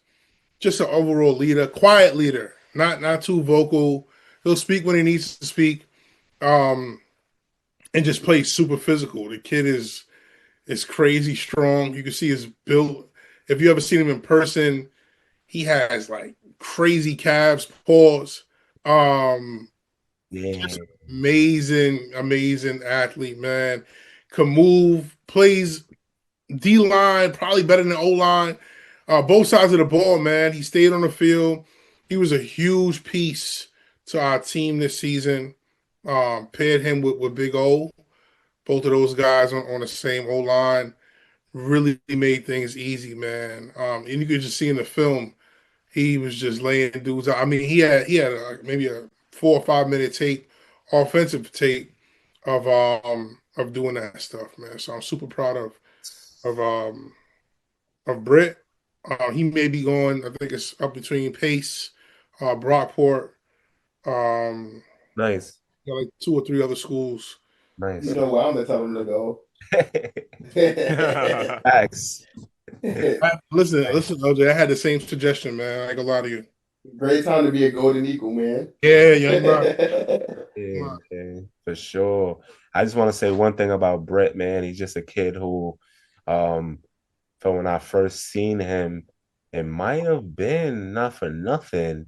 Just an overall leader, quiet leader, not too vocal. He'll speak when he needs to speak, and just play super physical. The kid is crazy strong. You can see his build. If you ever seen him in person, he has like crazy calves, paws. Yeah. Just amazing athlete, man. Can move, plays D line, probably better than O line. Both sides of the ball, man. He stayed on the field. He was a huge piece to our team this season. Paired him with Big O. Both of those guys on the same O line really made things easy, man. And you could just see in the film, he was just laying dudes out. I mean, he had maybe a 4 or 5 minute tape, offensive tape of doing that stuff, man. So I'm super proud of Britt. He may be going. I think it's up between Pace, Brockport, Nice. like 2 or 3 other schools. Nice. You know where I'm gonna tell him to go. Facts. Listen, LJ. I had the same suggestion, man. I ain't gonna lie to you. Great time to be a golden eagle, man. Yeah, young bro. Yeah, man, for sure. I just want to say one thing about Brett, man. He's just a kid who, from when I first seen him, it might have been not for nothing.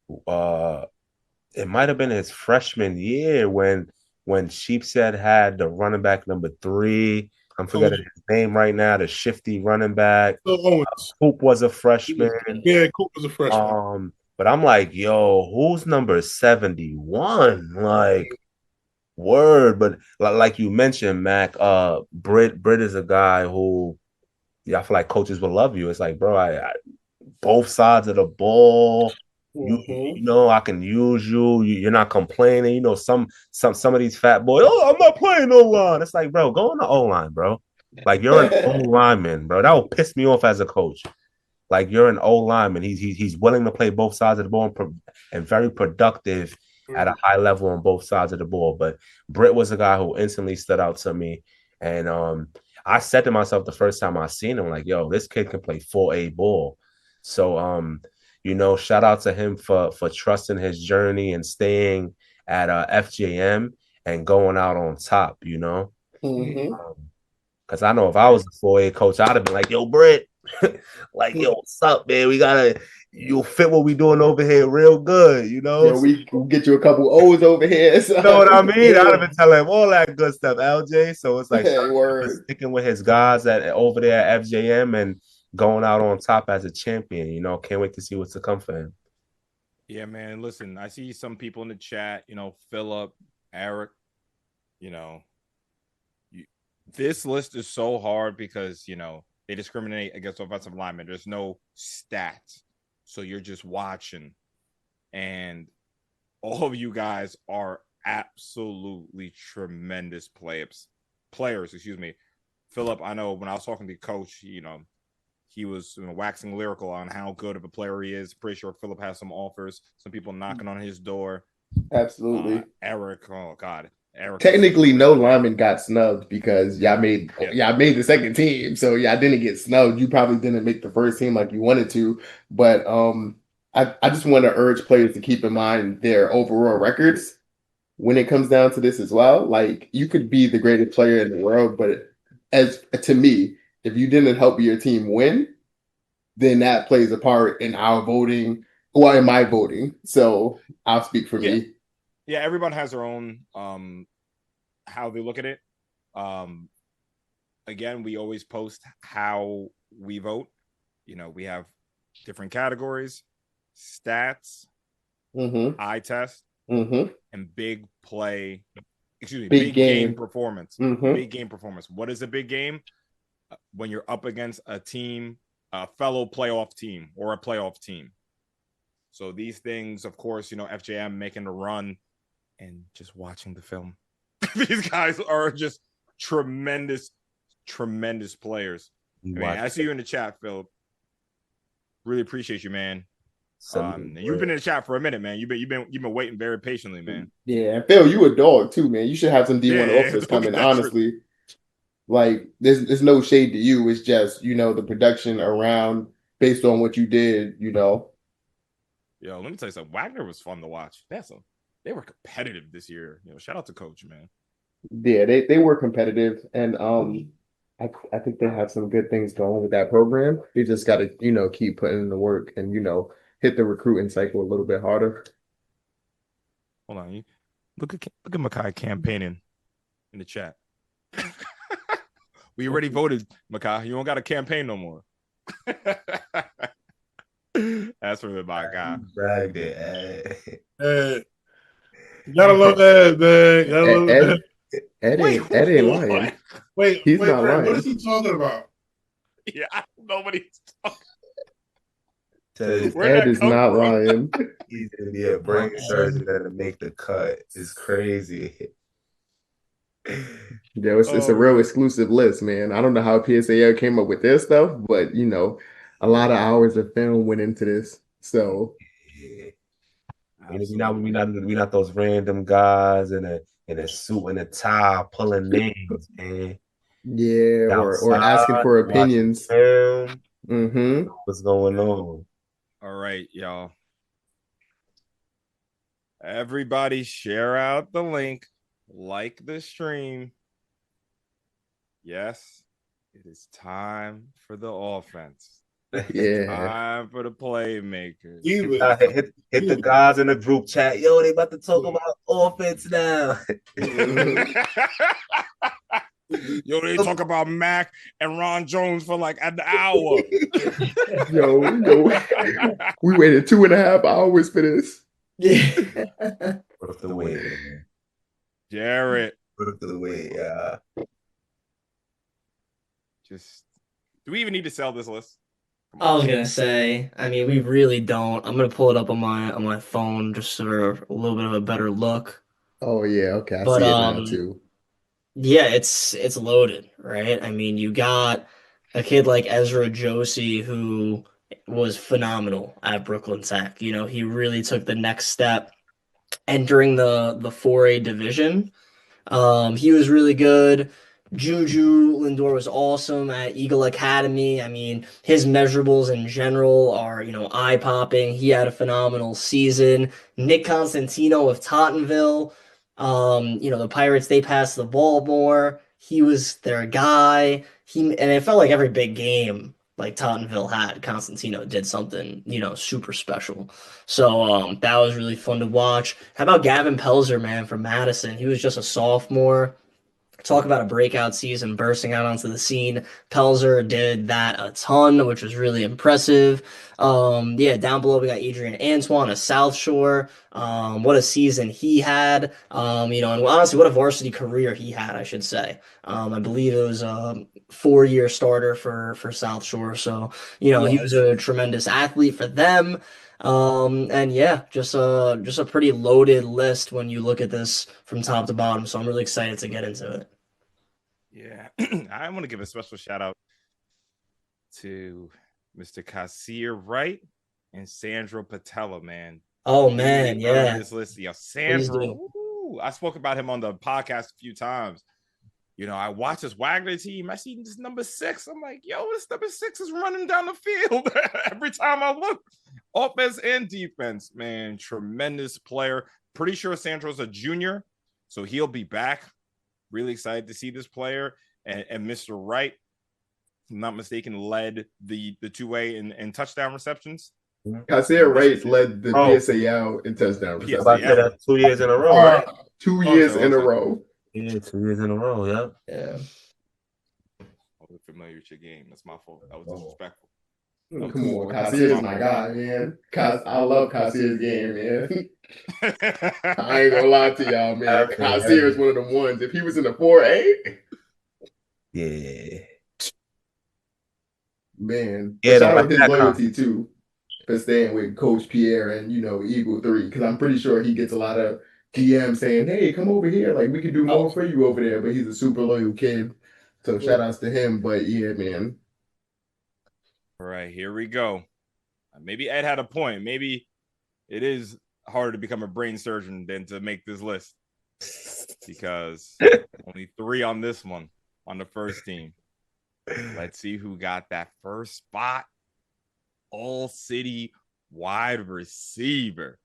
It might have been his freshman year when Sheepshead had the running back number 3. I'm forgetting his name right now. The shifty running back. Coop was a freshman. Yeah, Coop was a freshman. But I'm like, yo, who's number 71? Like, word. But like you mentioned, Mac, Britt is a guy who, I feel like coaches will love you. It's like, bro, I both sides of the ball. You know, I can use you. You're not complaining. You know, some of these fat boys, oh, I'm not playing O-line. It's like, bro, go on the O-line, bro. Like, you're an O-lineman, bro. That will piss me off as a coach. Like, you're an O-lineman. He's willing to play both sides of the ball and very productive at a high level on both sides of the ball. But Britt was a guy who instantly stood out to me. And I said to myself the first time I seen him, like, yo, this kid can play 4A ball. So, you know, shout out to him for trusting his journey and staying at FJM and going out on top, you know? Because I know if I was a 4A coach, I'd have been like, yo, Britt, like, yo, what's up, man? You'll fit what we doing over here real good, you know? Yeah, we'll get you a couple O's over here. So. You know what I mean? I'd have been telling him all that good stuff, LJ. So it's like sticking with his guys over there at FJM and going out on top as a champion. You know, can't wait to see what's to come for him. Yeah, man. Listen, I see some people in the chat, you know, Philip, Eric, you know, this list is so hard because, they discriminate against offensive linemen. There's no stats. So you're just watching. And all of you guys are absolutely tremendous players. Philip, I know when I was talking to coach, he was waxing lyrical on how good of a player he is. Pretty sure Philip has some offers, some people knocking on his door. Absolutely. Eric, oh God. Eric. Technically, no lineman got snubbed because y'all made the second team, so y'all didn't get snubbed. You probably didn't make the first team like you wanted to, but I just want to urge players to keep in mind their overall records when it comes down to this as well. Like, you could be the greatest player in the world, but as to me, if you didn't help your team win, then that plays a part in our voting or in my voting. So I'll speak for me. Yeah, everyone has their own how they look at it. Again, we always post how we vote. We have different categories, stats, eye test, and big game performance. Big game performance. What is a big game? When you're up against a team, a fellow playoff team or a playoff team. So these things, of course, FJM making the run and just watching the film. These guys are just tremendous players. I see you in the chat, Phil. Really appreciate you, man. You've been in the chat for a minute, man. You've been waiting very patiently, man. Yeah, and Phil, you a dog too, man. You should have some D1 offers coming. Honestly, like there's no shade to you. It's just the production around based on what you did. Yo, let me tell you something. Wagner was fun to watch. They were competitive this year. Shout out to Coach, man. Yeah, they were competitive, and I think they have some good things going with that program. They just got to keep putting in the work and hit the recruiting cycle a little bit harder. Hold on, look at Makai campaigning in the chat. We already voted, Makai. You don't got a campaign no more. That's from my guy. Bragged it. You gotta love that, man. Ed ain't lying. He's not lying. What is he talking about? Yeah, I don't know what he's talking. Ed is not lying. He's gonna be a brain surgeon that'll make the cut. It's crazy. Yeah, it's a real exclusive list, man. I don't know how PSAL came up with their stuff, but a lot of hours of film went into this. So we're not those random guys in a suit and a tie pulling names, man. Yeah, or asking for opinions. What's going on? All right, y'all. Everybody share out the link. Like the stream. Yes, it is time for the offense. Yeah. Time for the playmakers. Hit the guys in the group chat. Yo, they about to talk about offense now. Yo, they talk about Mac and Ron Jones for like an hour. Yo, we waited 2.5 hours for this. Yeah. Put up the weight, man. Jarrett. Put up the weight, yeah. Do we even need to sell this list? I was gonna say, we really don't. I'm gonna pull it up on my phone just for a little bit of a better look. Oh yeah, okay. I see it now too. Yeah, it's loaded, right? You got a kid like Ezra Josie who was phenomenal at Brooklyn Tech. He really took the next step entering the 4A division. He was really good. Juju Lindor was awesome at Eagle Academy. His measurables in general are, eye-popping. He had a phenomenal season. Nick Constantino of Tottenville. The Pirates, they passed the ball more. He was their guy. And it felt like every big game like Tottenville had, Constantino did something, super special. So that was really fun to watch. How about Gavin Pelzer, man, from Madison? He was just a sophomore. Talk about a breakout season, bursting out onto the scene. Pelzer did that a ton, which was really impressive. Down below we got Adrian Antoine of South Shore. What a season he had. And honestly, what a varsity career he had, I should say. I believe it was a 4-year starter for South Shore. So, he was a tremendous athlete for them. And yeah, just a pretty loaded list when you look at this from top to bottom. So I'm really excited to get into it. Yeah, I want to give a special shout out to Mr. Kasir Wright and Sandro Patella, man. Oh man, yeah. This list, Sandro. I spoke about him on the podcast a few times. I watch this Wagner team. I see this number 6. I'm like, yo, this number 6 is running down the field every time I look. Offense and defense, man. Tremendous player. Pretty sure Sandro's a junior, so he'll be back. Really excited to see this player. And Mr. Wright, if I'm not mistaken, led the two-way in touchdown receptions. Kasir Wright led the PSAL in touchdown receptions. About that 2 years in a row, right? 2 years in a row. Yeah, 2 years in a row, yeah. I was familiar with your game. That's my fault. That was disrespectful. Come on, Kasir is my guy, man. I love Kasir's game, man. I ain't gonna lie to y'all, man. Kasir is one of the ones. If he was in the 4A, yeah, man. Yeah, shout out his loyalty too for staying with Coach Pierre and Eagle 3, because I'm pretty sure he gets a lot of DMs saying, "Hey, come over here. Like we could do more for you over there." But he's a super loyal kid, so shout outs to him. But yeah, man. All right, here we go. Maybe Ed had a point. Maybe it is harder to become a brain surgeon than to make this list, because only 3 on this one on the first team. Let's see who got that first spot. All-city wide receiver.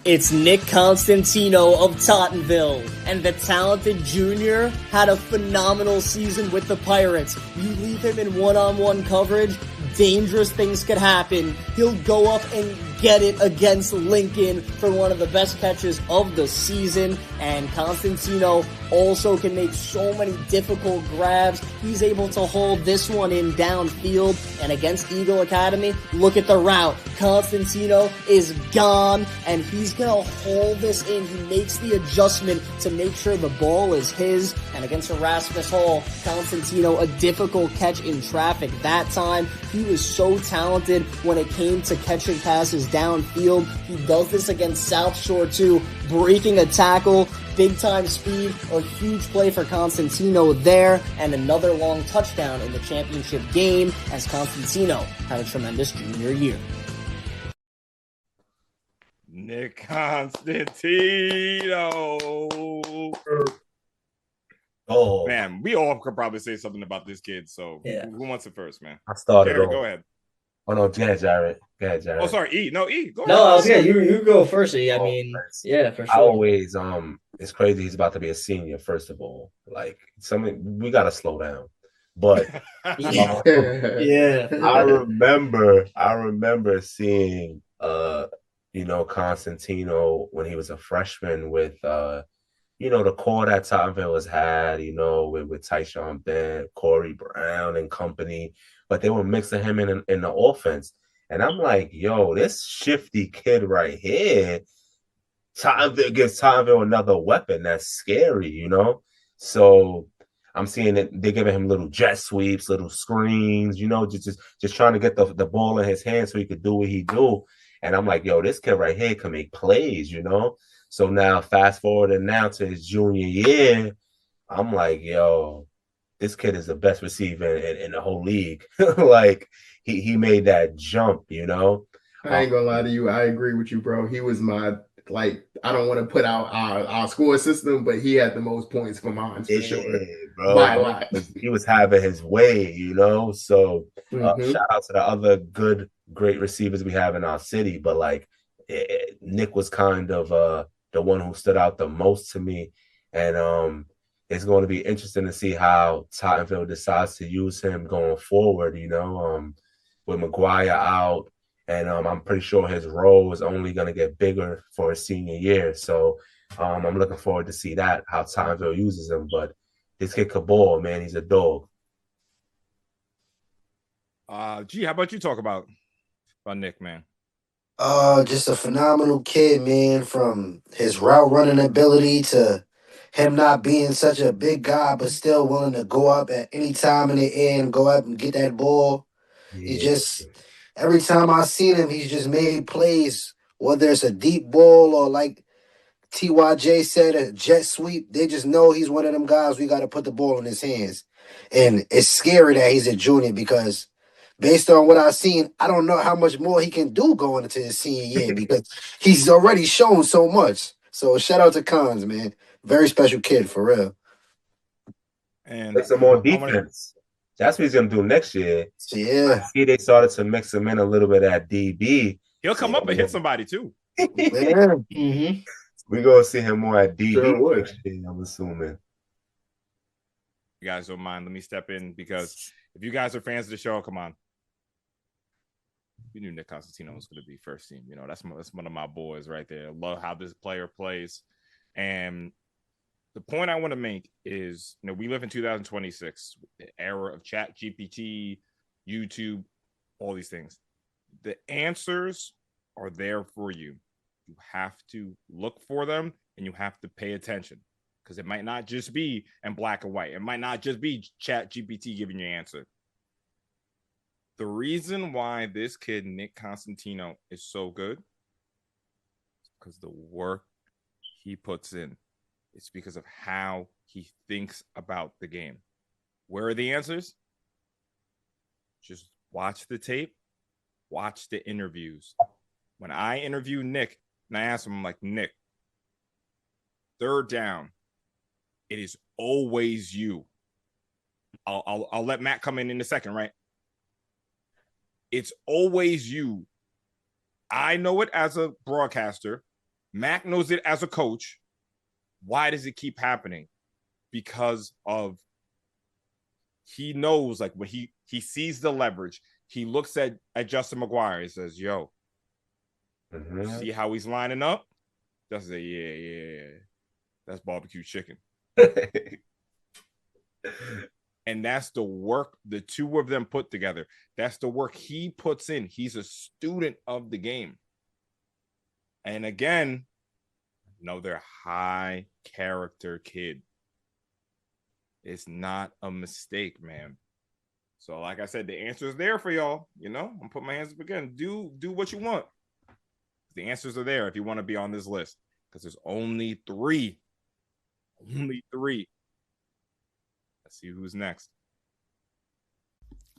It's Nick Constantino of Tottenville, and the talented junior had a phenomenal season with the Pirates. You leave him in one-on-one coverage, dangerous things could happen. He'll go up and get it against Lincoln for one of the best catches of the season, and Constantino also can make so many difficult grabs. He's able to hold this one in downfield, and against Eagle Academy, look at the route. Constantino is gone, and he's going to hold this in. He makes the adjustment to make sure the ball is his, and against Erasmus Hall, Constantino, a difficult catch in traffic that time. He was so talented when it came to catching passes downfield. He does this against South Shore too, breaking a tackle, big time speed, a huge play for Constantino there, and another long touchdown in the championship game as Constantino had a tremendous junior year. Nick Constantino. Oh man, we all could probably say something about this kid. So yeah. Who wants it first, man? I started. Jared, go ahead. Oh no, Jared. Go ahead, Jared. Oh, sorry, E. No, E. Go ahead. No, I was you go first, E. I mean, yeah, for sure. I always it's crazy he's about to be a senior, first of all. Like we gotta slow down. But yeah. I remember seeing Constantino when he was a freshman with the core that Tottenville has had, with Tyshawn Bent, Corey Brown and company, but they were mixing him in the offense. And I'm like, yo, this shifty kid right here, gives Tottenville another weapon that's scary, So I'm seeing that they're giving him little jet sweeps, little screens, just trying to get the ball in his hand so he could do what he do. And I'm like, yo, this kid right here can make plays, So now fast forward and now to his junior year, I'm like, yo, this kid is the best receiver in the whole league. Like he made that jump, I ain't gonna lie to you. I agree with you, bro. He was my, I don't want to put out our score system, but he had the most points for mine for sure. Bro. By a lot. He was having his way, So shout out to the other great receivers we have in our city. But Nick was kind of the one who stood out the most to me. And it's going to be interesting to see how Tottenville decides to use him going forward, with McGuire out. And I'm pretty sure his role is only going to get bigger for his senior year. So I'm looking forward to see how Tottenville uses him. But this kid Cabal, man, he's a dog. How about you talk about Nick, man? Just a phenomenal kid, man. From his route running ability to him not being such a big guy, but still willing to go up at any time in the air and go up and get that ball. He Yeah. just every time I seen him, he's just made plays. Whether it's a deep ball or like TYJ said, a jet sweep, they just know he's one of them guys. We got to put the ball in his hands, and it's scary that he's a junior because based on what I've seen, I don't know how much more he can do going into his senior year because he's already shown so much. So shout out to Cons, man. Very special kid for real. And Play some more I wanna- defense. That's what he's gonna do next year. So I yeah, see they started to mix him in a little bit at DB. he'll come up and hit somebody too. yeah. Mm-hmm. We're gonna see him more at DB Sure would. next year, I'm assuming. You guys don't mind, let me step in because if you guys are fans of the show, come on. You knew Nick Constantino was going to be first team. You know, that's one of my boys right there. Love how this player plays. And the point I want to make is, you know, we live in 2026, the era of Chat GPT, YouTube, all these things. The answers are there for you. You have to look for them and you have to pay attention because it might not just be in black and white. It might not just be Chat GPT giving you an answer. The reason why this kid, Nick Constantino, is so good is because the work he puts in. It's because of how he thinks about the game. Where are the answers? Just watch the tape, watch the interviews. When I interview Nick, and I ask him, I'm like, Nick, third down, it is always you. I'll let Matt come in a second, right? It's always you. I know it as a broadcaster. Mac knows it as a coach. Why does it keep happening? Because of he knows, like when he sees the leverage, he looks at Justin McGuire. He says, "Yo, see how he's lining up?" Just say, "Yeah, that's barbecue chicken." And that's the work the two of them put together. That's the work he puts in. He's a student of the game. And again, they're high character kid. It's not a mistake, man. So like I said, the answer is there for y'all. I'm putting my hands up again. Do what you want. The answers are there if you want to be on this list. Because there's only 3. Only 3. Let's see who's next.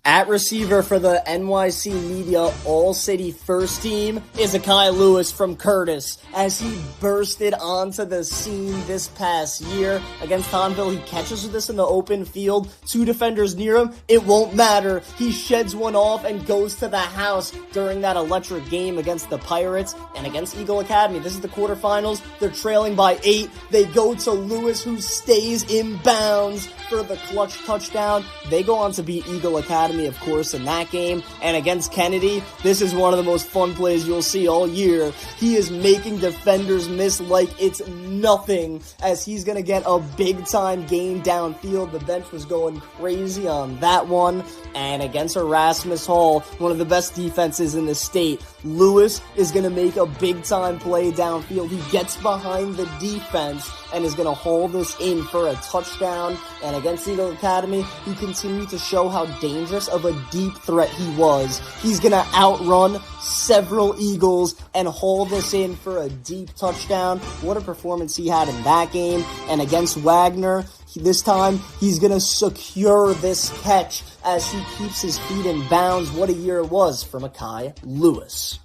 At receiver for the NYC Media All-City First Team is Akai Lewis from Curtis. As he bursted onto the scene this past year against Tonville, he catches this in the open field. 2 defenders near him. It won't matter. He sheds one off and goes to the house during that electric game against the Pirates and against Eagle Academy. This is the quarterfinals. They're trailing by 8. They go to Lewis, who stays in bounds for the clutch touchdown. They go on to beat Eagle Academy, of course, in that game. And against Kennedy, this is one of the most fun plays you'll see all year. He is making defenders miss like it's nothing as he's going to get a big-time gain downfield. The bench was going crazy on that one. And against Erasmus Hall, one of the best defenses in the state, Lewis is going to make a big-time play downfield. He gets behind the defense and is going to haul this in for a touchdown. And against Eagle Academy, he continued to show how dangerous of a deep threat he was. He's going to outrun several Eagles and haul this in for a deep touchdown. What a performance he had in that game. And against Wagner, this time he's going to secure this catch as he keeps his feet in bounds. What a year it was for Akai Lewis.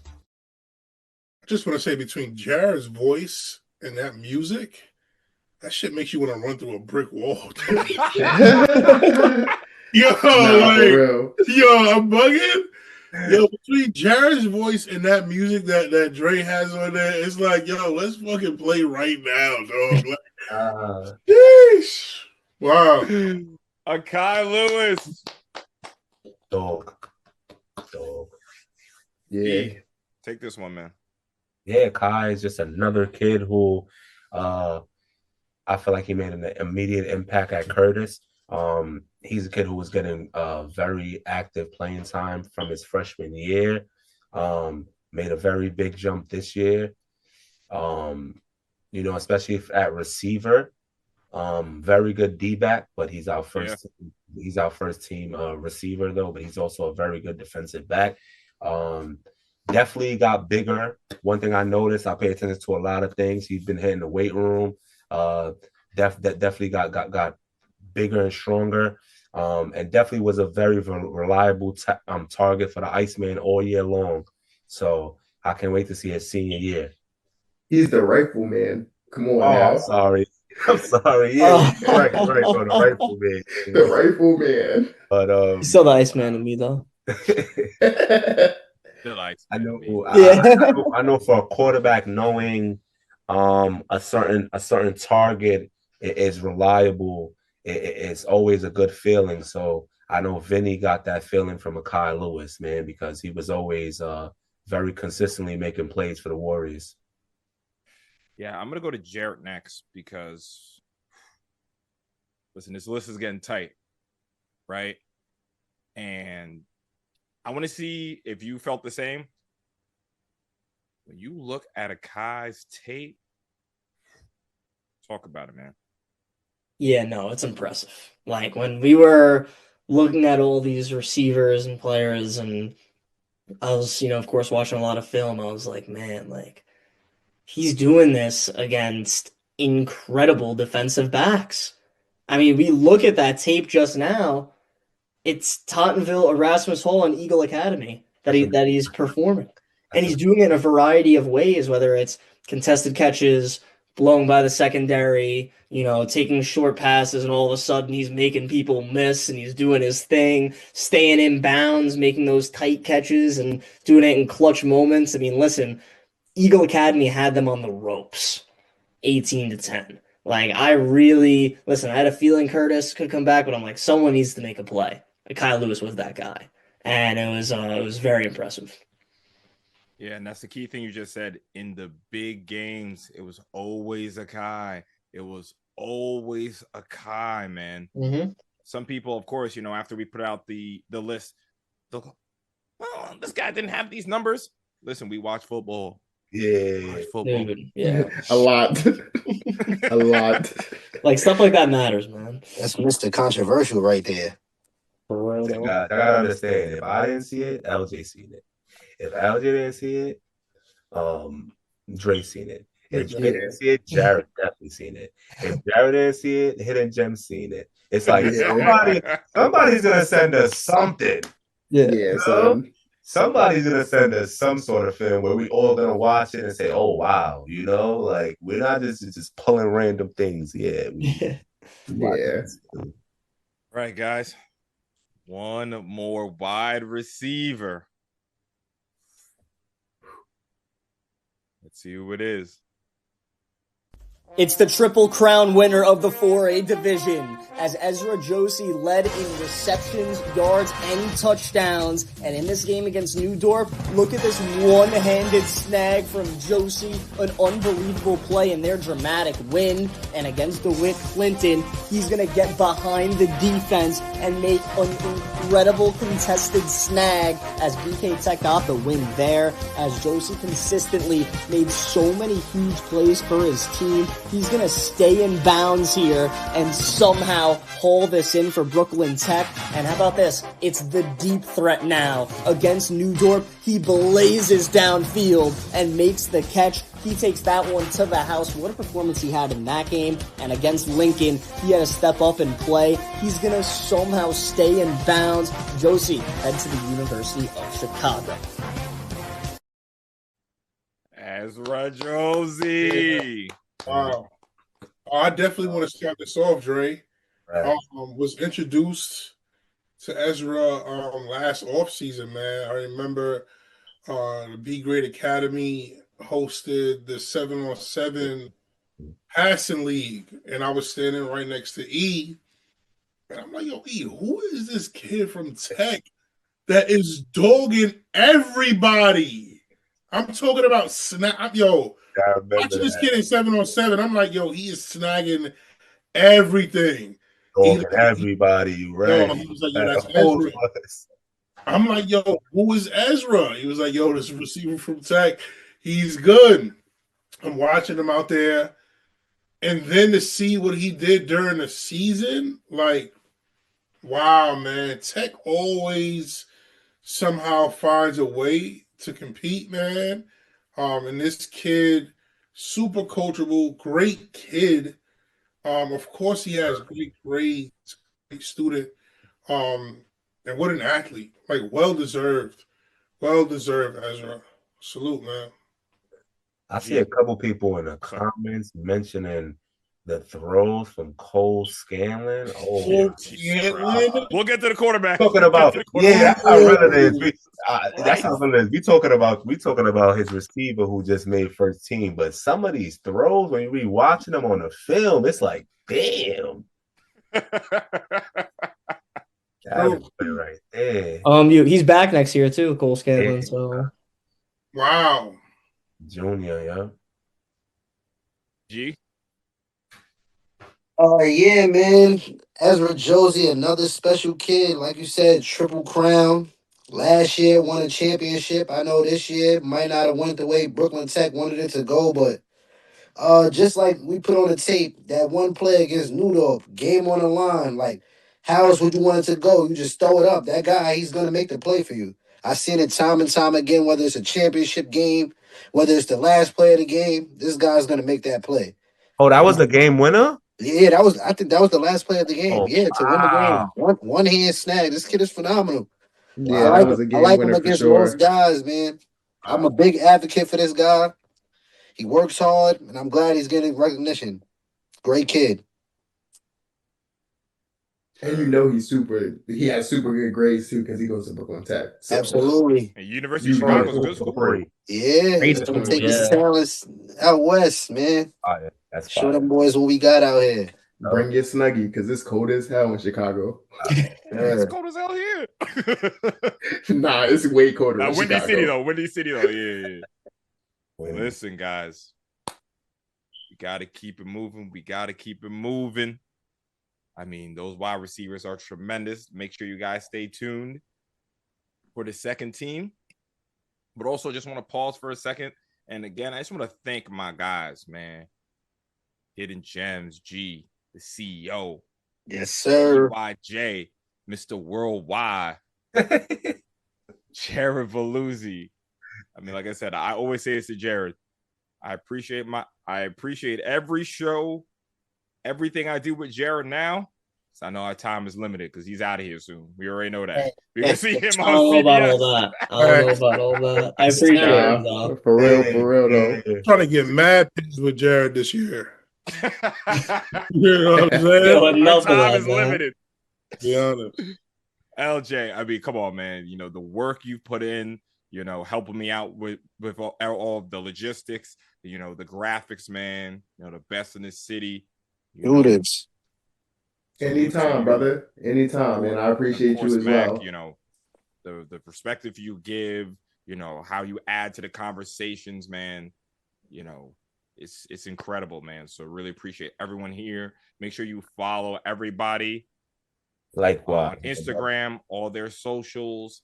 I just want to say, between Jared's voice and that music, that shit makes you want to run through a brick wall. Yo, I'm bugging. Yo, between Jared's voice and that music that Dre has on there, it's like, yo, let's fucking play right now, dog. Like, sheesh. Wow. Akai Lewis. Dog. Yeah. Take this one, man. Yeah, Kai is just another kid who I feel like he made an immediate impact at Curtis. He's a kid who was getting very active playing time from his freshman year. made a very big jump this year. Especially at receiver. Very good D-back, but he's our first team receiver though, but he's also a very good defensive back. Definitely got bigger. One thing I noticed, I pay attention to a lot of things. He's been hitting the weight room. Definitely got bigger and stronger. And definitely was a very reliable target for the Iceman all year long. So I can't wait to see his senior year. He's the rifleman. Come on now. I'm sorry. Yeah, right, bro, the rifleman. The rifleman. But He's still the Iceman to me though. I know. Yeah. I know for a quarterback, knowing a certain target is reliable. It's always a good feeling. So I know Vinny got that feeling from Akai Lewis, man, because he was always very consistently making plays for the Warriors. Yeah, I'm gonna go to Jarrett next because listen, this list is getting tight, right? And I want to see if you felt the same. When you look at Akai's tape, talk about it, man. Yeah, no, it's impressive. Like when we were looking at all these receivers and players, and I was, of course, watching a lot of film, I was like, man, like he's doing this against incredible defensive backs. I mean, we look at that tape just now. It's Tottenville, Erasmus Hall, and Eagle Academy that he's performing. And he's doing it in a variety of ways, whether it's contested catches, blown by the secondary, taking short passes, and all of a sudden he's making people miss and he's doing his thing, staying in bounds, making those tight catches and doing it in clutch moments. I mean, listen, Eagle Academy had them on the ropes, 18-10. Like, I had a feeling Curtis could come back, but I'm like, someone needs to make a play. Kyle Lewis was that guy. And it was very impressive. Yeah, and that's the key thing you just said. In the big games, it was always Akai. It was always Akai, man. Mm-hmm. Some people, of course, after we put out the list, they'll go, well, this guy didn't have these numbers. Listen, we watch football. Yeah. Football. Dude, yeah. A lot. A lot. Like, stuff like that matters, man. That's Mr. Controversial right there. For real, though. I gotta understand. If I didn't see it, LJ seen it. If LJ didn't see it, Dre seen it. If Dre didn't see it, Jared definitely seen it. If Jared didn't see it, Hidden Gem seen it. It's like somebody's gonna send us something. Yeah. Somebody's gonna send us some sort of film where we all gonna watch it and say, "Oh wow," like we're not just pulling random things. Yeah. Yeah. Right, guys. One more wide receiver. Let's see who it is. It's the Triple Crown winner of the 4A division, as Ezra Josie led in receptions, yards, and touchdowns. And in this game against New Dorp, look at this one-handed snag from Josie, an unbelievable play in their dramatic win. And against DeWitt Clinton, he's going to get behind the defense and make an incredible contested snag as BK Tech got the win there, as Josie consistently made so many huge plays for his team. He's going to stay in bounds here and somehow haul this in for Brooklyn Tech. And how about this? It's the deep threat now against New Dorp. He blazes downfield and makes the catch. He takes that one to the house. What a performance he had in that game. And against Lincoln, he had to step up and play. He's going to somehow stay in bounds. Josie head to the University of Chicago. Ezra Josie. Wow. I definitely want to start this off, Dre. Right. Was introduced to Ezra last offseason, man. I remember the Be Great Academy hosted the 7-on-7 passing league, and I was standing right next to E. And I'm like, yo, E, who is this kid from Tech that is dogging everybody? I'm talking about snap. Yo, watching this kid in 7-on-7, I'm like, yo, he is snagging everything. Everybody, right? Yo, he was like, yo, that's Ezra. I'm like, yo, who is Ezra? He was like, yo, this receiver from Tech, he's good. I'm watching him out there. And then to see what he did during the season, like, wow, man. Tech always somehow finds a way to compete, man. And this kid, super coachable, great kid. Of course, he has great grades, great student. Um, and what an athlete! Like, well deserved, Ezra. Salute, man. I see a couple people in the comments mentioning the throws from Cole Scanlon. Oh, We'll get to the quarterback. Talking about that's how relevant. That's how relevant. We talking about his receiver who just made first team. But some of these throws, when you be watching them on the film, it's like, damn. That's right there. He's back next year too, Cole Scanlon. So wow, Junior, yeah. G. Yeah, man. Ezra Josie, another special kid. Like you said, triple crown. Last year won a championship. I know this year might not have went the way Brooklyn Tech wanted it to go, but just like we put on the tape, that one play against Newdorf, game on the line. Like, how else would you want it to go? You just throw it up. That guy, he's gonna make the play for you. I've seen it time and time again, whether it's a championship game, whether it's the last play of the game, this guy's gonna make that play. Oh, that was the game winner? Yeah, I think that was the last play of the game. Oh, Yeah, to win the game. wow. One hand snag. This kid is phenomenal. Yeah, that was a I game like him winner for against sure. most guys, man. I'm a big advocate for this guy. He works hard, and I'm glad he's getting recognition. Great kid. And he has super good grades too because he goes to Brooklyn Tech. So. Absolutely. And University of Chicago's a good school. Yeah, he's gonna take his talents out west, man. Yeah, that's Show them boys what we got out here. Bring your Snuggie because it's cold as hell in Chicago. It's cold as hell here. Nah, it's way colder in Windy Chicago. Windy City though. Yeah. Listen, guys, we got to keep it moving. I mean, those wide receivers are tremendous. Make sure you guys stay tuned for the second team. But also just want to pause for a second. And again, I just want to thank my guys, man. Hidden Gems, G, the CEO. Yes, sir. YJ, Mr. Worldwide. Jared Valuzzi. I mean, like I said, I always say this to Jared. I appreciate every show, everything I do with Jared now. So I know our time is limited because he's out of here soon. We already know that. We're gonna see him on CBS. I don't know about all that. I appreciate it though. For real though. Trying to get mad things with Jared this year. You know what I'm saying? Our time is limited. Be honest. LJ, I mean, come on, man. You know, the work you put in, you know, helping me out with all of the logistics, you know, the graphics, man, you know, the best in this city. Do this. Anytime, brother. Anytime, man. I appreciate you as well. You know, the perspective you give, you know, how you add to the conversations, man, you know, it's incredible, man. So really appreciate everyone here. Make sure you follow everybody. Likewise. On Instagram, all their socials,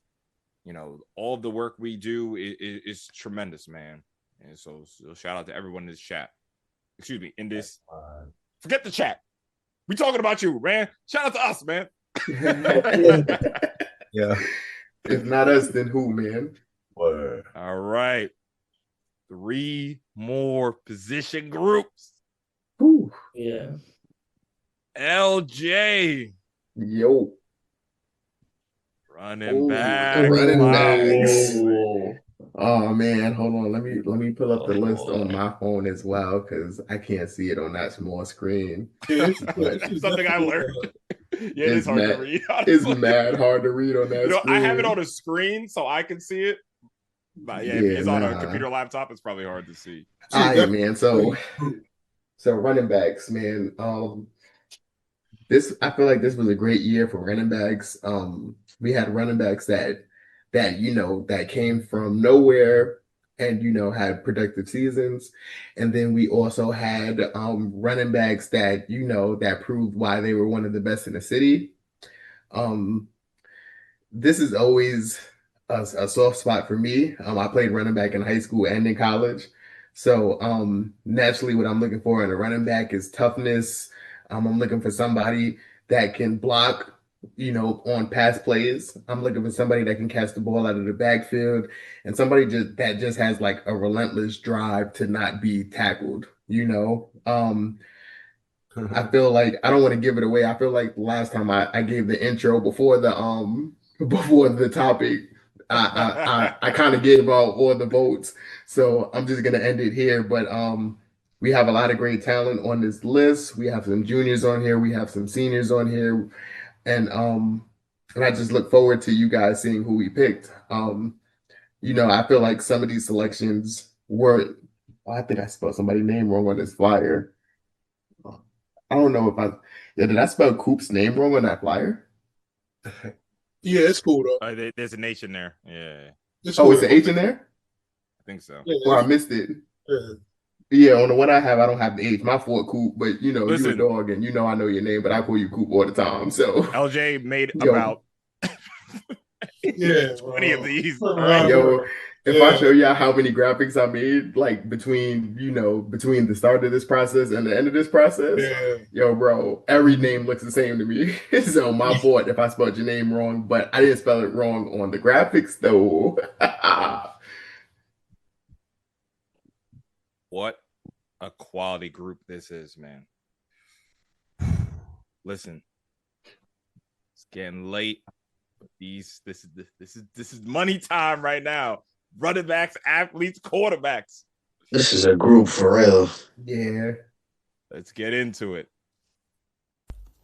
you know, all the work we do is tremendous, man. And so shout out to everyone in this chat. Excuse me, in this. Forget the chat. We talking about you, man. Shout out to us, man. Yeah. If not us, then who, man? Word. All right. 3 more position groups. Whew. Yeah. LJ. Yo. Running back. Running backs. Oh man, hold on. Let me pull up the list on my phone as well because I can't see it on that small screen. Something I learned. Yeah, it's hard to read. Honestly. It's mad hard to read on that screen. I have it on a screen so I can see it. But yeah, if it's on a computer laptop, it's probably hard to see. All right, man. So running backs, man. I feel like this was a great year for running backs. We had running backs that came from nowhere and had productive seasons, and then we also had running backs that proved why they were one of the best in the city. this is always a soft spot for me. I played running back in high school and in college. So naturally what I'm looking for in a running back is toughness. I'm looking for somebody that can block, on pass plays. I'm looking for somebody that can catch the ball out of the backfield and somebody that just has like a relentless drive to not be tackled. I feel like I don't want to give it away. I feel like last time I gave the intro before the before the topic, I kind of gave out all the votes. So I'm just gonna end it here. But we have a lot of great talent on this list. We have some juniors on here, we have some seniors on here, and I just look forward to you guys seeing who we picked. I feel like some of these selections were I think I spelled somebody's name wrong on this flyer. I don't know if did I spell Coop's name wrong on that flyer? Yeah, it's cool though. There's a nation there. Yeah, It's Oh, cool. it's an H in there? I think so. Yeah, Well, I missed it. yeah. Yeah, on the one I have, I don't have the H. My fault, Coop, but you a Listen. dog and I know your name, but I call you Coop all the time. So LJ made Yo. about Yeah, 20 of these. All right? yo, if I Yeah. show y'all how many graphics I made, like between the start of this process and the end of this process, Yeah. yo, bro, every name looks the same to me. So my fault if I spelled your name wrong, but I didn't spell it wrong on the graphics though. What a quality group this is, man. Listen, it's getting late. This is money time right now. Running backs, athletes, quarterbacks. This is a group for real. Yeah. Let's get into it.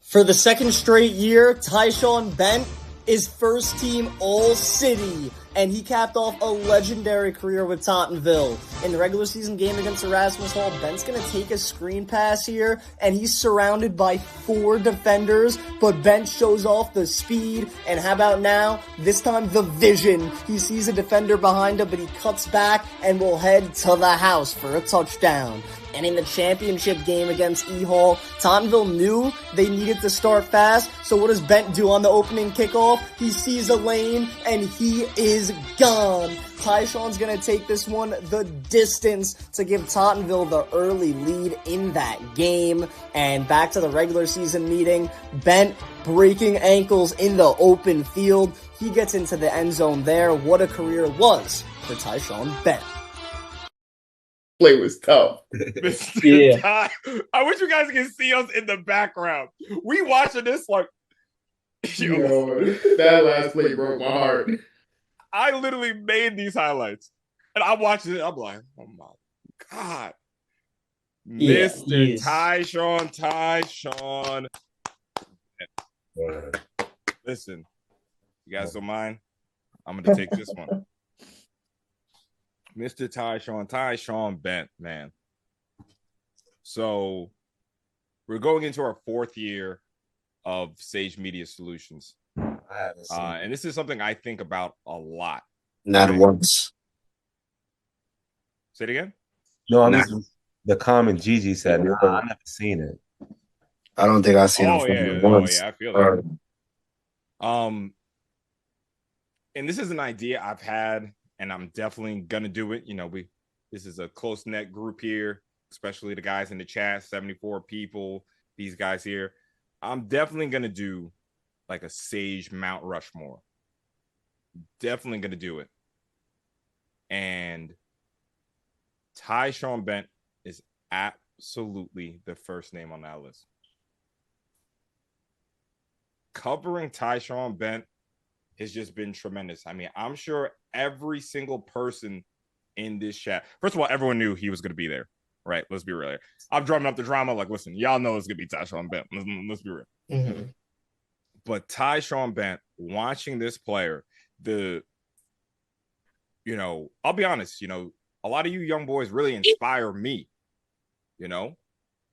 For the second straight year, Tyshawn Bent is first team All-City, and he capped off a legendary career with Tottenville. In the regular season game against Erasmus Hall, Bent's going to take a screen pass here, and he's surrounded by 4 defenders, but Bent shows off the speed, and how about now? This time the vision. He sees a defender behind him, but he cuts back and will head to the house for a touchdown. And in the championship game against E-Hall, Tottenville knew they needed to start fast, so what does Bent do on the opening kickoff? He sees a lane, and he is gone. Tyshawn's going to take this one the distance to give Tottenville the early lead in that game. And back to the regular season meeting, Bent breaking ankles in the open field. He gets into the end zone there. What a career it was for Tyshawn Bent. Play was tough. Yeah. I wish you guys can see us in the background. We watching this like, Yo, that last play broke my heart. I literally made these highlights, and I'm watching it. I'm like, oh my god, Yeah, Mr. Tyshawn. Listen, you guys don't mind? I'm gonna take this one. Mr. Tyshawn Bent, man. So we're going into our 4th year of Sage Media Solutions. And this is something I think about a lot. Not once. Say it again? No, I'm just the comment Gigi said. No, I've never seen it. I don't think I've seen him once. Oh, yeah, I feel that. And this is an idea I've had, and I'm definitely gonna do it. This is a close-knit group here, especially the guys in the chat, 74 people, these guys here. I'm definitely gonna do like a Sage Mount Rushmore. Definitely gonna do it. And Tyshawn Bent is absolutely the first name on that list. Covering Tyshawn Bent has just been tremendous. I mean, I'm sure every single person in this chat, first of all, everyone knew he was going to be there, right? Let's be real here. I'm drumming up the drama like, listen, y'all know it's going to be Tyshawn Bent. Let's be real. Mm-hmm. But Tyshawn Bent, watching this player, I'll be honest, a lot of you young boys really inspire me,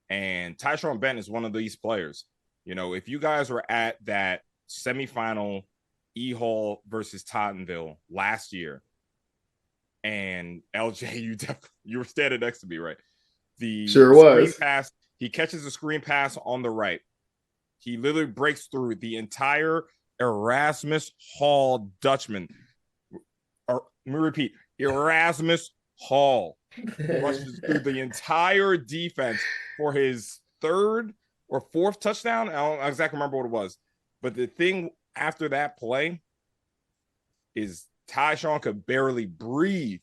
and Tyshawn Bent is one of these players. If you guys were at that semifinal E-Hall versus Tottenville last year, and LJ, you were standing next to me, right? The Sure screen was. pass, he catches a screen pass on the right. He literally breaks through the entire Erasmus Hall Dutchman. Let me repeat. Erasmus Hall rushes through the entire defense for his third or fourth touchdown. I don't exactly remember what it was. But the thing after that play is Tyshawn could barely breathe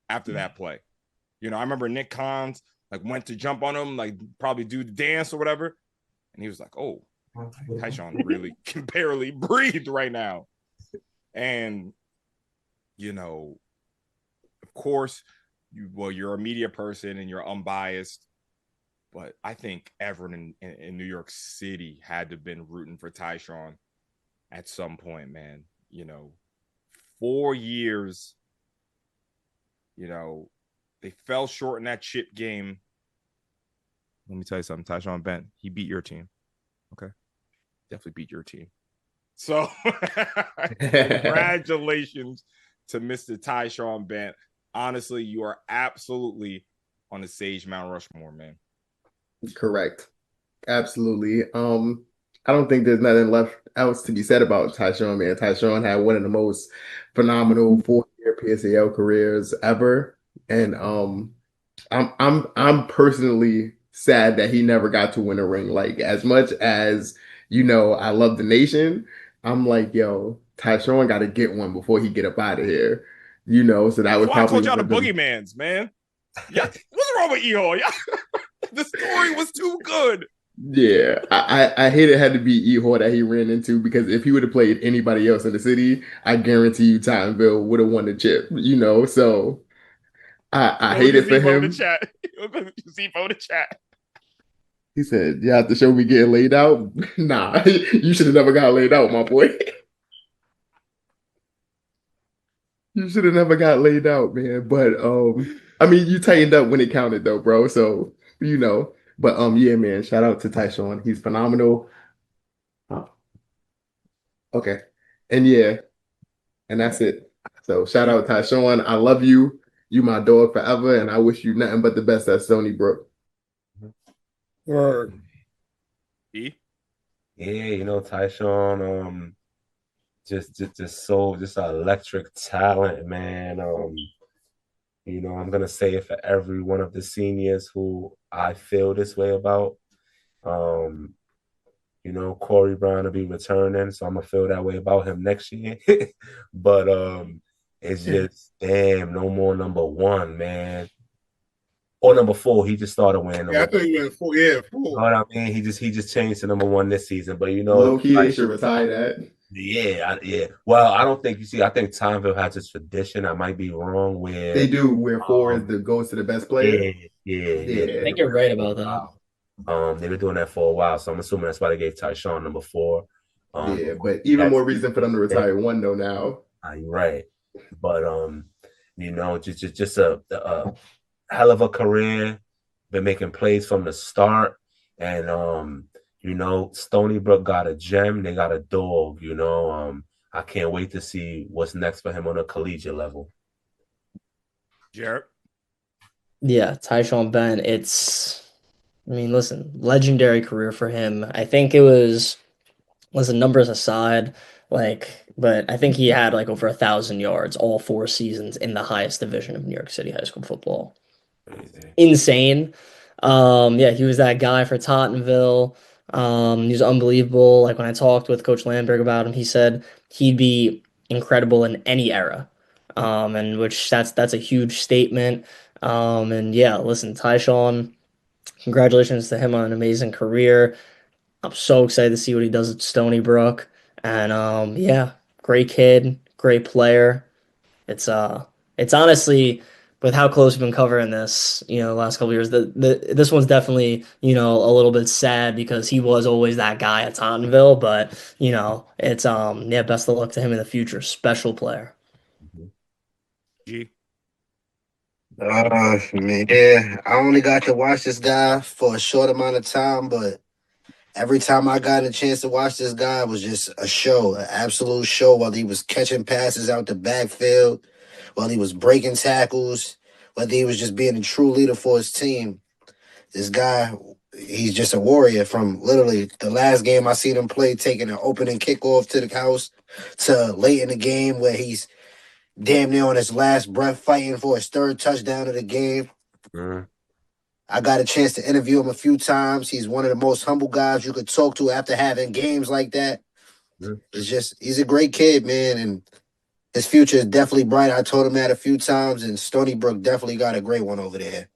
after that play. You know, I remember Nick Collins went to jump on him, probably do the dance or whatever. And he was like, oh, Tyshawn really can barely breathe right now. And, you know, of course, you're a media person and you're unbiased. But I think everyone in New York City had to have been rooting for Tyshawn at some point, man. You know, 4 years, you know, they fell short in that chip game. Let me tell you something. Tyshawn Bent, he beat your team. Okay. Definitely beat your team. So congratulations to Mr. Tyshawn Bent. Honestly, you are absolutely on the Sage Mount Rushmore, man. Correct. Absolutely. I don't think there's nothing left else to be said about Tyshawn, man. Tyshawn had one of the most phenomenal 4-year PSAL careers ever. And I'm personally sad that he never got to win a ring. Like, as much as, you know, I love the nation, I'm like, yo, Tyshawn got to get one before he get up out of here. You know, so that was That's why I probably told y'all the boogeymans, man. Yeah, what's wrong with Ehor? The story was too good. Yeah, I hate it had to be Ehor that he ran into, because if he would have played anybody else in the city, I guarantee you Tyneville would have won the chip, you know. So I hate it for him. Zebo the chat. He said, you have to show me getting laid out. Nah, you should have never got laid out, my boy. You should have never got laid out, man. But I mean, you tightened up when it counted though, bro. So, you know. But yeah, man, shout out to Tyshawn. He's phenomenal. Oh, okay. And yeah, and that's it. So shout out Tyshawn. I love you. You my dog forever, and I wish you nothing but the best at Stony Brook. Word. Yeah, you know, Tyshawn, just an electric talent, man. You know, I'm gonna say it for every one of the seniors who I feel this way about. You know, Corey Brown will be returning, so I'm gonna feel that way about him next year. But it's just damn, no more number one, man. Or number 4. He just started winning. Yeah, I thought you went 4. Yeah, 4. You know what I mean? He just changed to number 1 this season. But you know, low key, they should retire that. Yeah. Well, I don't think I think Tomville has this tradition. I might be wrong. Where they do, where 4 is the goes to the best player. Yeah. I think you're right about that. They've been doing that for a while, so I'm assuming that's why they gave Tyshawn number 4. Yeah, but even more reason for them to retire 1 though now. You're right, but you know, just a hell of a career. Been making plays from the start, and you know, Stony Brook got a gem. They got a dog. You know, I can't wait to see what's next for him on a collegiate level. Jarrett? Yeah, Tyshawn Bent. I mean, listen, legendary career for him. I think it was, listen, numbers aside, but I think he had over 1,000 yards all 4 seasons in the highest division of New York City high school football. Insane. Yeah, he was that guy for Tottenville. He was unbelievable. Like, when I talked with Coach Landberg about him, he said he'd be incredible in any era. And which that's a huge statement. And yeah, listen, Tyshawn, congratulations to him on an amazing career. I'm so excited to see what he does at Stony Brook. And yeah, great kid, great player. It's honestly, with how close we've been covering this, the last couple of years, this one's definitely, a little bit sad because he was always that guy at Tottenville, but it's yeah, best of luck to him in the future. Special player. G. Man, yeah, I only got to watch this guy for a short amount of time, but every time I got a chance to watch this guy, it was just a show, an absolute show, while he was catching passes out the backfield, while he was breaking tackles, whether he was just being a true leader for his team. This guy, he's just a warrior from literally the last game I seen him play, taking an opening kickoff to the house to late in the game where he's damn near on his last breath fighting for his third touchdown of the game. I got a chance to interview him a few times. He's one of the most humble guys you could talk to after having games like that. He's a great kid, man, and his future is definitely bright. I told him that a few times, and Stony Brook definitely got a great one over there.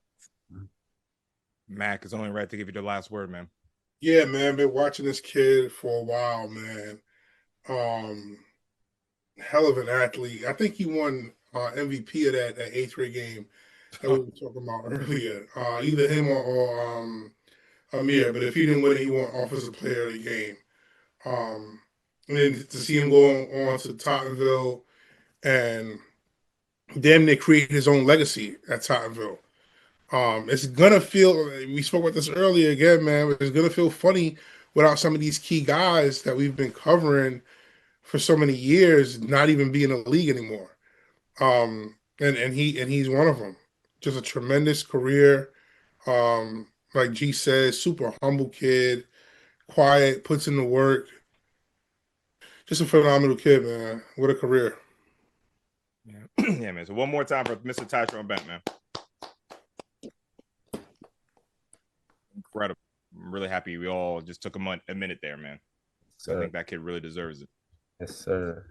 Mac, it's only right to give you the last word, man. Yeah, man, been watching this kid for a while, man. Hell of an athlete. I think he won MVP of that 8th grade game that we were talking about earlier. Either him or Amir, but if he didn't win it, he won Offensive Player of the Game. And then to see him go on to Tottenville and damn near create his own legacy at Tottenville. It's gonna feel, we spoke about this earlier again, man, it's gonna feel funny without some of these key guys that we've been covering for so many years not even being in the league anymore. And he's one of them. Just a tremendous career. Like G says, super humble kid, quiet, puts in the work. Just a phenomenal kid, man. What a career. Yeah, yeah, man. So one more time for Mr. Tyrone Bent, man. Incredible. I'm really happy we all just took a minute there, man. So I think that kid really deserves it. Yes, sir.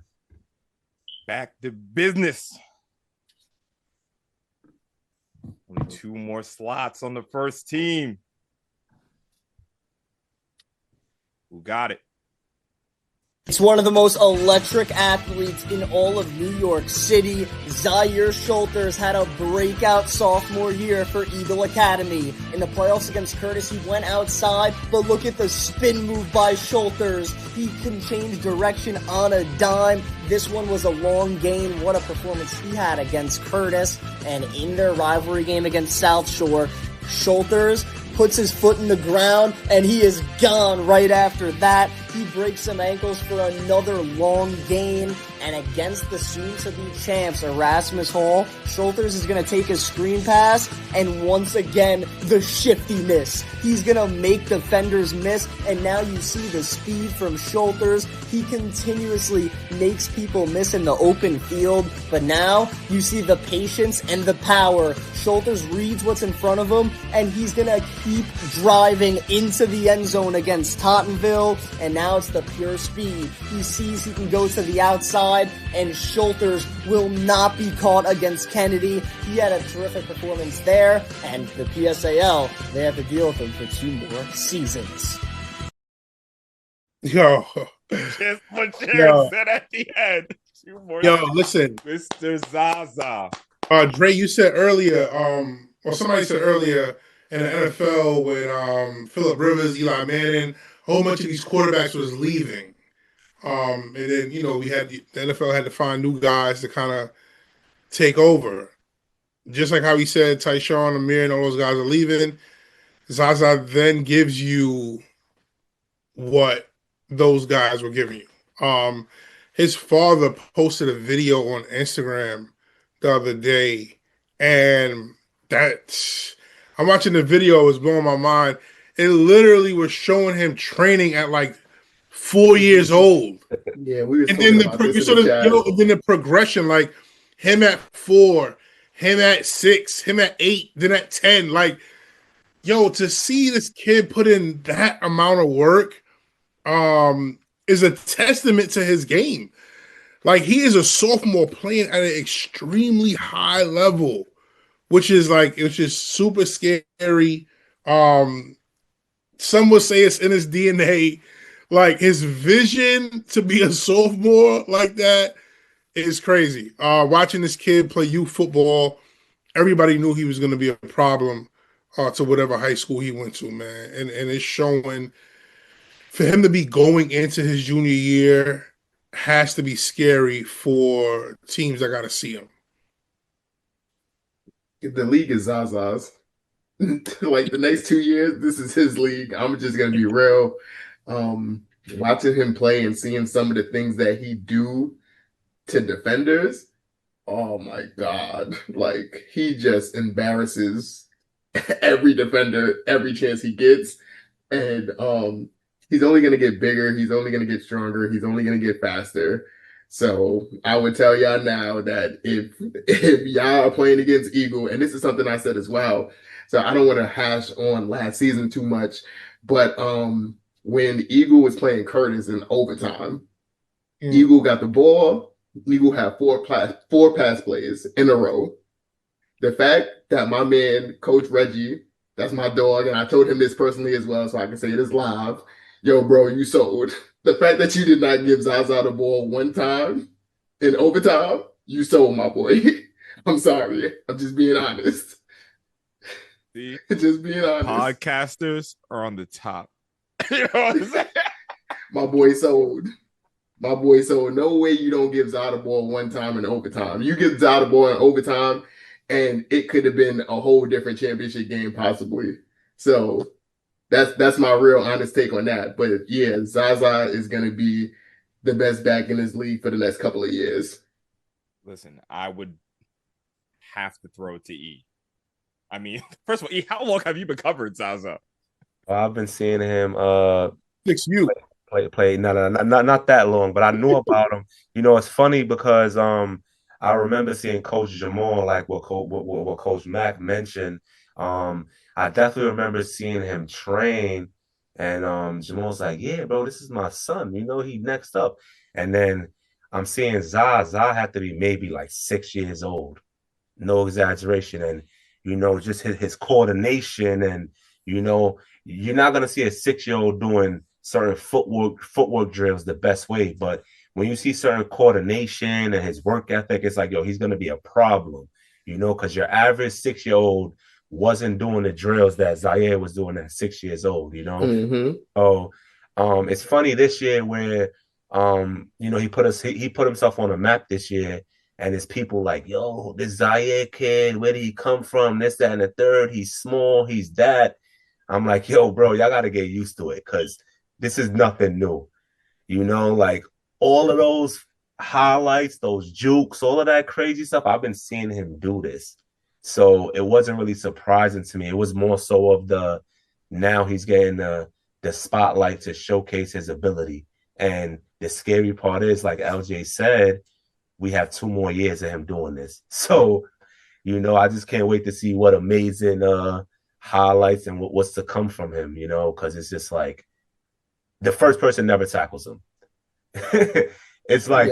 Back to business. Only 2 more slots on the first team. Who got it? It's one of the most electric athletes in all of New York City. Zaire Schulters had a breakout sophomore year for Eagle Academy. In the playoffs against Curtis, he went outside, but look at the spin move by Schulters. He can change direction on a dime. This one was a long gain. What a performance he had against Curtis. And in their rivalry game against South Shore, Schulters puts his foot in the ground, and he is gone right after that. He breaks some ankles for another long gain. And against the soon-to-be champs, Erasmus Hall, Schulters is going to take his screen pass, and once again, the shiftiness. He's going to make defenders miss, and now you see the speed from Schulters. He continuously makes people miss in the open field, but now you see the patience and the power. Schulters reads what's in front of him, and he's going to keep driving into the end zone against Tottenville, and now it's the pure speed. He sees he can go to the outside, and Schulters will not be caught against Kennedy. He had a terrific performance there, and the PSAL, they have to deal with him for 2 more seasons. Yo. Just what Jared said at the end. Yo, listen. Mr. Zaza. Dre, you said earlier, or somebody said earlier in the NFL when Phillip Rivers, Eli Manning, a whole bunch of these quarterbacks was leaving. And then, you know, the NFL had to find new guys to kind of take over. Just like how he said Tyshawn, Amir, and all those guys are leaving, Zaza then gives you what those guys were giving you. His father posted a video on Instagram the other day, and I'm watching the video, it's blowing my mind. It literally was showing him training at like 4 years old. Yeah, we were and then the progression, like him at 4, him at 6, him at 8, then at 10. Like, yo, to see this kid put in that amount of work is a testament to his game. Like, he is a sophomore playing at an extremely high level, which is super scary. Some would say it's in his DNA. Like, his vision to be a sophomore like that is crazy. Watching this kid play youth football, everybody knew he was going to be a problem to whatever high school he went to, man. And it's showing for him to be going into his junior year has to be scary for teams that got to see him. The league is Zaza's. Like the next 2 years, this is his league. I'm just gonna be real. Watching him play and seeing some of the things that he do to defenders, oh my God. Like, he just embarrasses every defender every chance he gets. And he's only going to get bigger. He's only going to get stronger. He's only going to get faster. So I would tell y'all now that if y'all are playing against Eagle, and this is something I said as well, so I don't want to hash on last season too much, but when Eagle was playing Curtis in overtime, Eagle got the ball. Eagle had four pass plays in a row. The fact that my man, Coach Reggie, that's my dog, and I told him this personally as well, so I can say this live. Yo, bro, you sold. The fact that you did not give Zaza the ball one time in overtime, you sold, my boy. I'm sorry. I'm just being honest. See, just being honest. Podcasters are on the top. You know what I'm saying? My boy sold. My boy sold. No way you don't give Zaza the ball one time in overtime. You give Zaza the ball in overtime, and it could have been a whole different championship game possibly. So that's my real honest take on that. But yeah, Zaza is going to be the best back in this league for the next couple of years. Listen, I would have to throw it to E. I mean, first of all, E, how long have you been covering Zaza? I've been seeing him 6U. play not that long, but I knew about him. You know, it's funny because I remember seeing Coach Jamal, like what Coach Mack mentioned. I definitely remember seeing him train, and Jamal's like, "Yeah, bro, this is my son. You know, he next up." And then I'm seeing Za had to be maybe like 6 years old, no exaggeration, and you know, just his coordination, and you know, you're not gonna see a 6-year-old doing certain footwork drills the best way, but when you see certain coordination and his work ethic, it's like, yo, he's gonna be a problem, you know, because your average 6-year-old wasn't doing the drills that Zaire was doing at 6 years old, you know. Mm-hmm. So it's funny this year where you know, he put himself on a map this year, and it's people like, yo, this Zaire kid, where did he come from? This, that, and the third. He's small, he's that. I'm like, yo, bro, y'all gotta get used to it because this is nothing new. You know, like all of those highlights, those jukes, all of that crazy stuff, I've been seeing him do this. So it wasn't really surprising to me. It was more so of the now he's getting the spotlight to showcase his ability. And the scary part is, like LJ said, we have 2 more years of him doing this. So, you know, I just can't wait to see what amazing highlights and what's to come from him, you know, because it's just like the first person never tackles him. It's like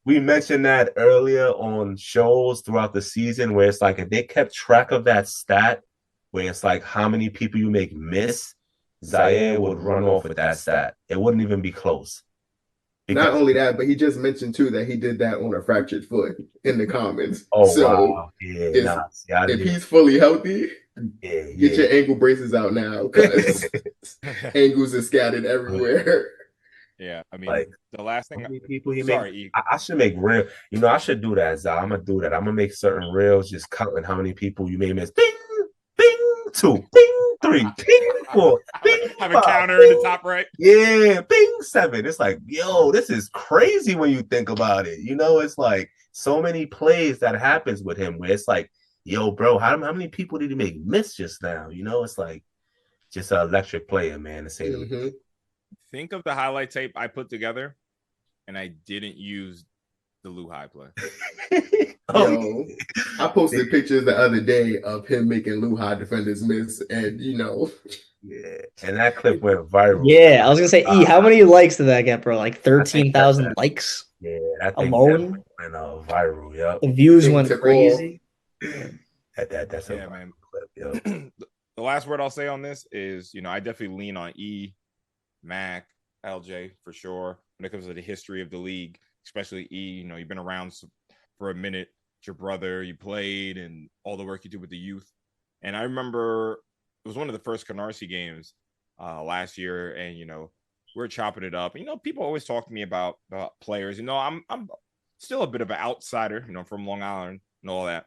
we mentioned that earlier on shows throughout the season where it's like if they kept track of that stat, where it's like how many people you make miss, Zaire would run off with that stat. It wouldn't even be close. Not only that, but he just mentioned too that he did that on a fractured foot in the comments. Oh, so wow. Yeah, if he's fully healthy, get your ankle braces out now because ankles are scattered everywhere. Yeah, I mean, like the last thing. People he sorry, make, I should make real. You know, I should do that, Zah. I'm gonna do that. I'm gonna make certain reels just counting how many people you may miss. Bing, bing, 2, bing, 3, bing, 4, bing, have 5, a counter bing, in the top right. Yeah, bing, 7. It's like, yo, this is crazy when you think about it. You know, it's like so many plays that happens with him where it's like, yo, bro, how many people did he make miss just now? You know, it's like just an electric player, man, to say the least. Think of the highlight tape I put together, and I didn't use the Lou High play. Yo, I posted pictures the other day of him making Lou High defenders miss, and you know, yeah, and that clip went viral. Yeah, I was gonna say, E, how many likes did that get, bro? Like 13,000 likes. Yeah, that thing alone went viral. Yep, the views went crazy. That's a man. clip. Yep. The last word I'll say on this is, you know, I definitely lean on E, Mac, LJ for sure when it comes to the history of the league, especially E. You know, you've been around for a minute. It's your brother, you played, and all the work you did with the youth. And I remember it was one of the first Canarsie games last year, and you know, we're chopping it up. You know, people always talk to me about players. You know, I'm still a bit of an outsider, you know, from Long Island and all that.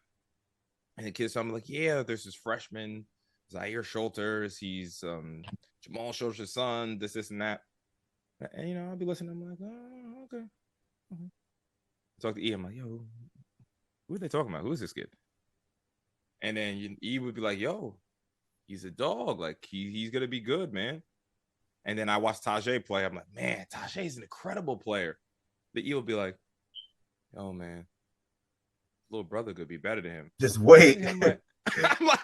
And the kids, I'm like, yeah, there's this freshman, Zaire Schulters. He's Jamal Schulters' son, this, and that. And, you know, I'll be listening. I'm like, oh, okay. Talk to E. I'm like, yo, who are they talking about? Who is this kid? And then E would be like, yo, he's a dog. Like he's gonna be good, man. And then I watched Tajay play. I'm like, man, Tajay's an incredible player. The E will be like, oh man, little brother could be better than him. Just wait. I'm like,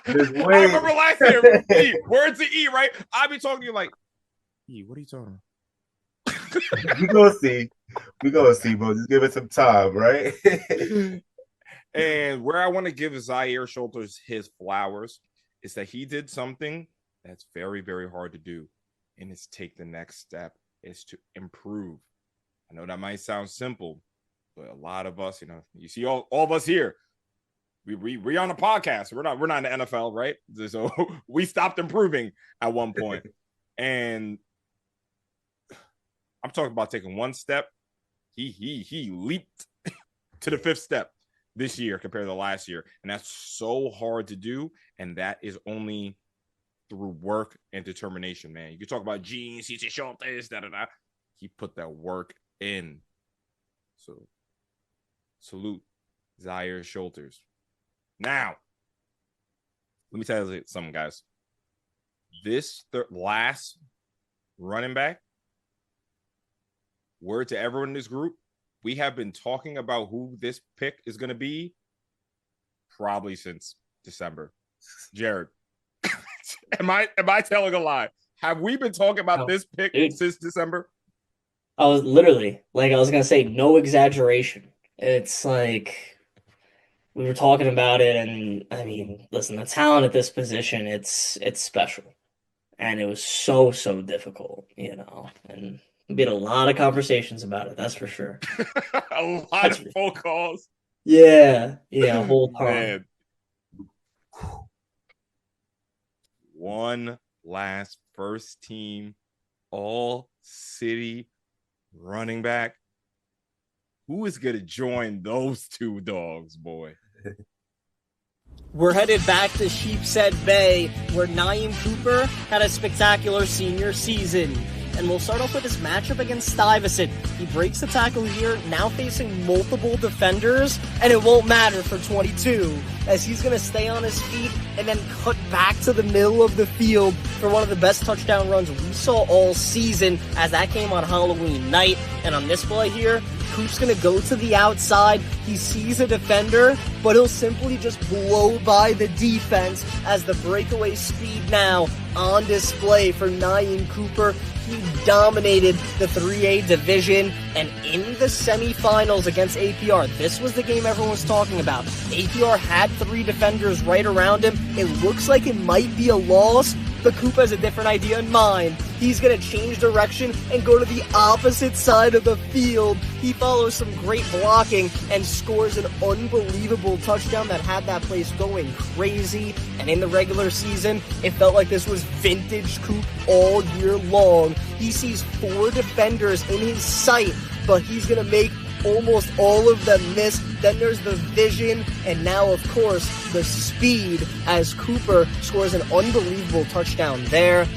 Just I wait. remember last year, E, words to E, right? I be talking to you like, E, what are you talking about? We gonna see. We gonna see, bro. Just give it some time, right? And where I want to give Zaire Schulters his flowers is that he did something that's very, very hard to do, and it's take the next step, is to improve. I know that might sound simple, but a lot of us, you see all of us here, we on a podcast. We're not in the NFL, right? So we stopped improving at one point. And I'm talking about taking one step. He leaped to the fifth step this year compared to last year. And that's so hard to do. And that is only through work and determination, man. You can talk about genes, he's a short this, da. He put that work in. So salute Zaire Schulters. Now, let me tell you something, guys. This last running back, word to everyone in this group, we have been talking about who this pick is going to be probably since December. Jared, am I telling a lie? Have we been talking about this pick since December? I was literally, like, I was going to say, no exaggeration. It's like, we were talking about it, and I mean, listen, the talent at this position, it's special. And it was so difficult, and we had a lot of conversations about it, that's for sure. A lot of phone calls. Yeah, whole time. Man. One last first team all city running back. Who is going to join those two dogs, boy? We're headed back to Sheepshead Bay, where Naeem Cooper had a spectacular senior season. And we'll start off with his matchup against Stuyvesant. He breaks the tackle here, now facing multiple defenders, and it won't matter for 22, as he's going to stay on his feet and then cut back to the middle of the field for one of the best touchdown runs we saw all season, as that came on Halloween night. And on this play here, Coop's going to go to the outside. He sees a defender, but he'll simply just blow by the defense, as the breakaway speed now on display for Naeem Cooper. He dominated the 3A division, and in the semifinals against APR, this was the game everyone was talking about. APR had 3 defenders right around him. It looks like it might be a loss, but Coop has a different idea in mind. He's going to change direction and go to the opposite side of the field. He follows some great blocking and scores an unbelievable touchdown that had that place going crazy. And in the regular season, it felt like this was vintage Coop all year long. He sees 4 defenders in his sight, but he's going to make almost all of them miss. Then there's the vision, and now, of course, the speed, as Cooper scores an unbelievable touchdown there.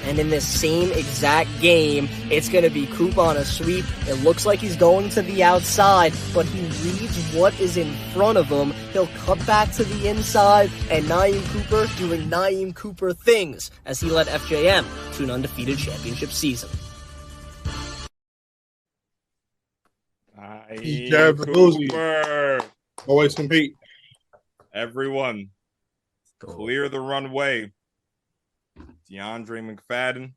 And in this same exact game, it's going to be Coop on a sweep. It looks like he's going to the outside, but he reads what is in front of him. He'll cut back to the inside, and Naeem Cooper doing Naeem Cooper things as he led FJM to an undefeated championship season. Cooper. Always compete. Everyone, clear the runway. DeAndre McFadden,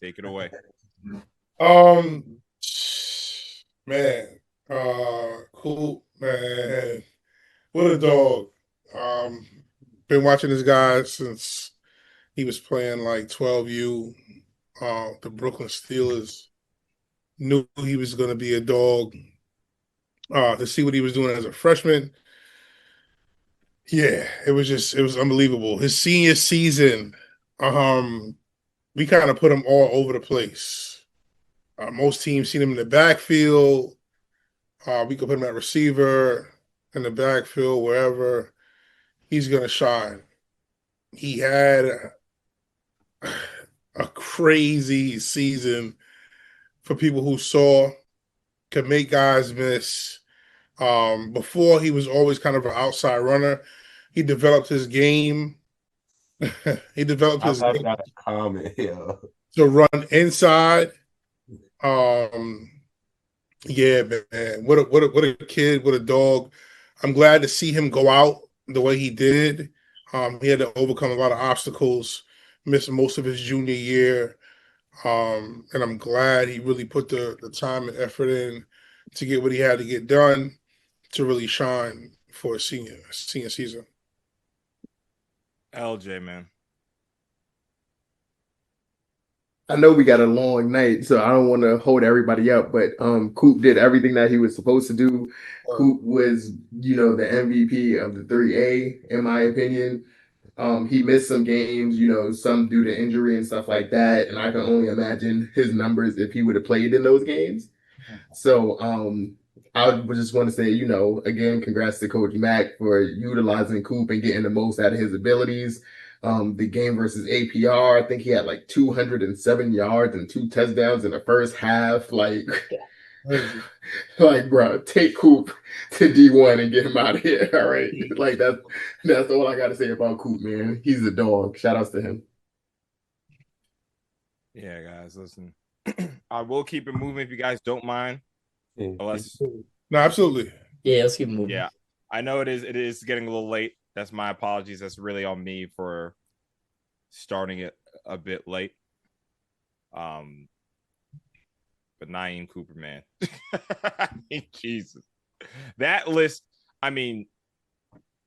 take it away. Man, cool, man. What a dog. Been watching this guy since he was playing like 12U. The Brooklyn Steelers. Knew he was going to be a dog. To see what he was doing as a freshman, yeah, it was unbelievable. His senior season, we kind of put him all over the place. Most teams seen him in the backfield. We could put him at receiver, in the backfield, wherever. He's going to shine. He had a crazy season for people who saw, could make guys miss. Before, he was always kind of an outside runner. He developed his game He developed I his love that comment. Yeah. to run inside. Um, yeah, man. What a kid, what a dog. I'm glad to see him go out the way he did. He had to overcome a lot of obstacles, missed most of his junior year. And I'm glad he really put the time and effort in to get what he had to get done to really shine for a senior season. LJ, man. I know we got a long night, so I don't want to hold everybody up, but Coop did everything that he was supposed to do. Coop was, the MVP of the 3A, in my opinion. He missed some games, some due to injury and stuff like that. And I can only imagine his numbers if he would have played in those games. So I would just want to say, again, congrats to Coach Mack for utilizing Coop and getting the most out of his abilities. The game versus APR, I think he had like 207 yards and 2 touchdowns in the first half. Like, like, bro, take Coop to D1 and get him out of here. All right. Like that's all I gotta say about Coop, man. He's a dog. Shout outs to him. Yeah, guys, listen. I will keep it moving if you guys don't mind. Unless No, absolutely. Yeah, let's keep moving. Yeah. I know it is getting a little late. That's my apologies. That's really on me for starting it a bit late. But Naeem Cooper, man. I mean, Jesus. That list, I mean,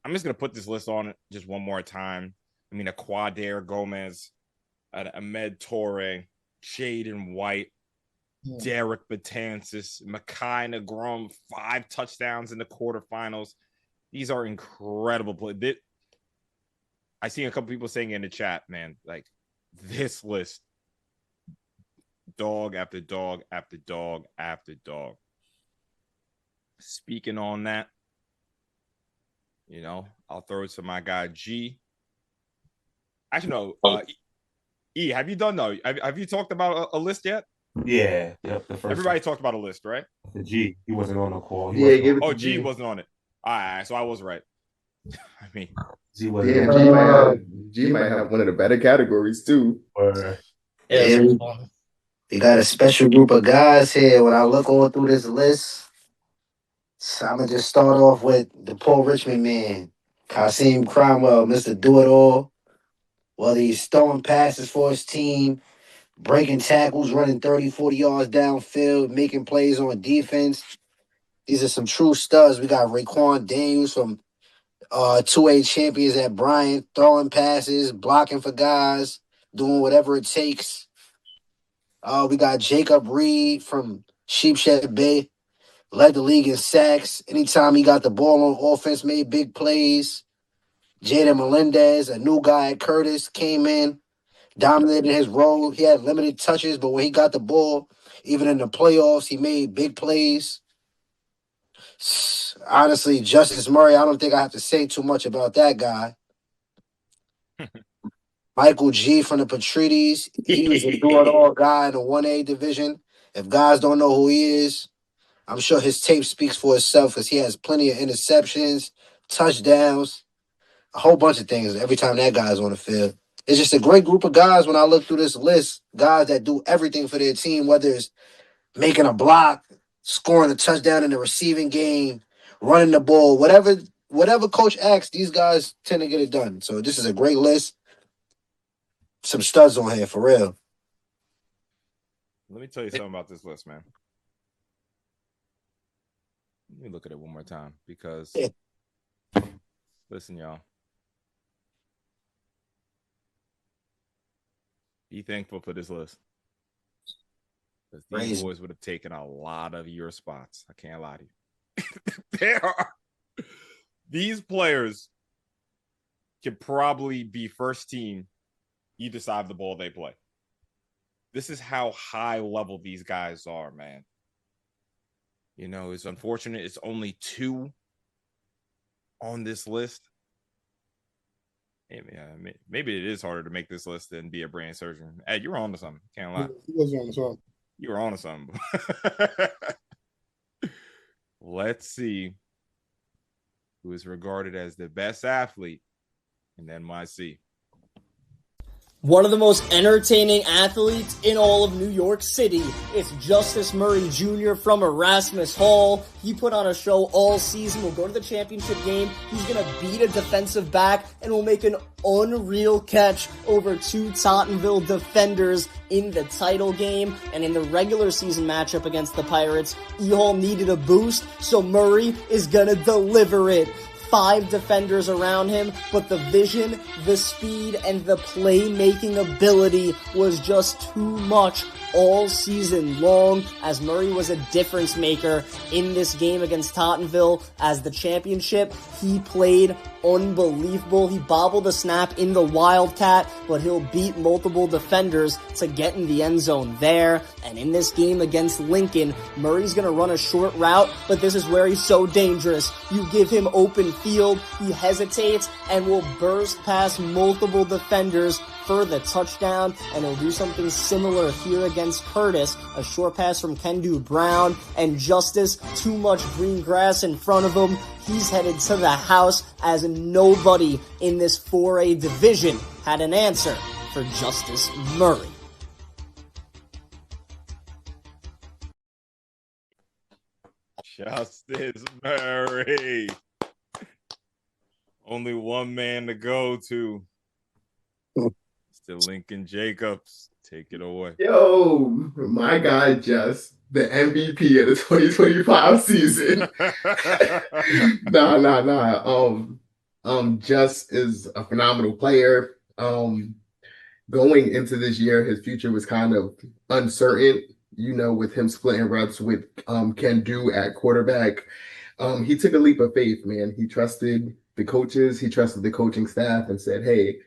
I'm just gonna put this list on it just one more time. I mean, a Quadair Gomez, an Ahmed Torre, Jaden White, Derek Betances, Mekhi Negrom, 5 touchdowns in the quarterfinals. These are incredible plays. I see a couple people saying in the chat, man, like this list, dog after dog after dog after dog. Speaking on that, I'll throw it to my guy G. Actually, no. E, have you done though? Have you talked about a list yet? Yeah. Yep. The first Everybody time. talked about a list, right? The G. He wasn't on the call. G wasn't on it. All right, so I was right. I mean, G wasn't. Yeah, G might have one of the better categories too. Yeah, we got a special group of guys here. When I look all through this list, I'm gonna just start off with the Paul Richmond man, Kasim Cromwell, Mr. Do It All. Well, he's throwing passes for his team, breaking tackles, running 30, 40 yards downfield, making plays on defense. These are some true studs. We got Raekwon Daniels from 2A champions at Bryant, throwing passes, blocking for guys, doing whatever it takes. We got Jacob Reed from Sheepshead Bay, led the league in sacks. Anytime he got the ball on offense, made big plays. Jaden Melendez, a new guy at Curtis, came in, dominated his role. He had limited touches, but when he got the ball, even in the playoffs, he made big plays. Honestly, Justice Murray, I don't think I have to say too much about that guy. Michael G from the Patrides, he was a do-it-all guy in the 1A division. If guys don't know who he is, I'm sure his tape speaks for itself because he has plenty of interceptions, touchdowns, a whole bunch of things every time that guy's on the field. It's just a great group of guys when I look through this list, guys that do everything for their team, whether it's making a block, scoring a touchdown in the receiving game, running the ball, whatever coach asks, these guys tend to get it done. So this is a great list. Some studs on here for real. Let me tell you something about this list, man. Let me look at it one more time because listen, y'all. Be thankful for this list. Because these boys would have taken a lot of your spots. I can't lie to you. These players can probably be first team either side of the ball they play. This is how high level these guys are, man. It's unfortunate it's only 2 on this list. Maybe it is harder to make this list than be a brain surgeon. Ed, you were on to something. Can't lie. He wasn't on the song. You were on to something. Let's see who is regarded as the best athlete in NYC. One of the most entertaining athletes in all of New York City. It's Justice Murray Jr. from Erasmus Hall. He put on a show all season. We'll go to the championship game. He's going to beat a defensive back and will make an unreal catch over two Tottenville defenders in the title game. And in the regular season matchup against the Pirates, E-Hall needed a boost, so Murray is going to deliver it. 5 defenders around him, but the vision, the speed, and the playmaking ability was just too much all season long, as Murray was a difference maker in this game against Tottenville. As the championship, he played unbelievable. He bobbled a snap in the Wildcat, but he'll beat multiple defenders to get in the end zone there. And in this game against Lincoln, Murray's going to run a short route, but this is where he's so dangerous. You give him open field, he hesitates and will burst past multiple defenders for the touchdown, and he'll do something similar here against Curtis. A short pass from Kendu Brown, and Justice, too much green grass in front of him. He's headed to the house, as nobody in this 4A division had an answer for Justice Murray. Justice Murray. Only one man to go to. It's Lincoln Jacobs. Take it away. Yo, my guy, Just, the MVP of the 2025 season. Just is a phenomenal player. Going into this year, his future was kind of uncertain, with him splitting reps with Ken Do at quarterback. He took a leap of faith, man. He trusted the coaches, he trusted the coaching staff, and said, hey,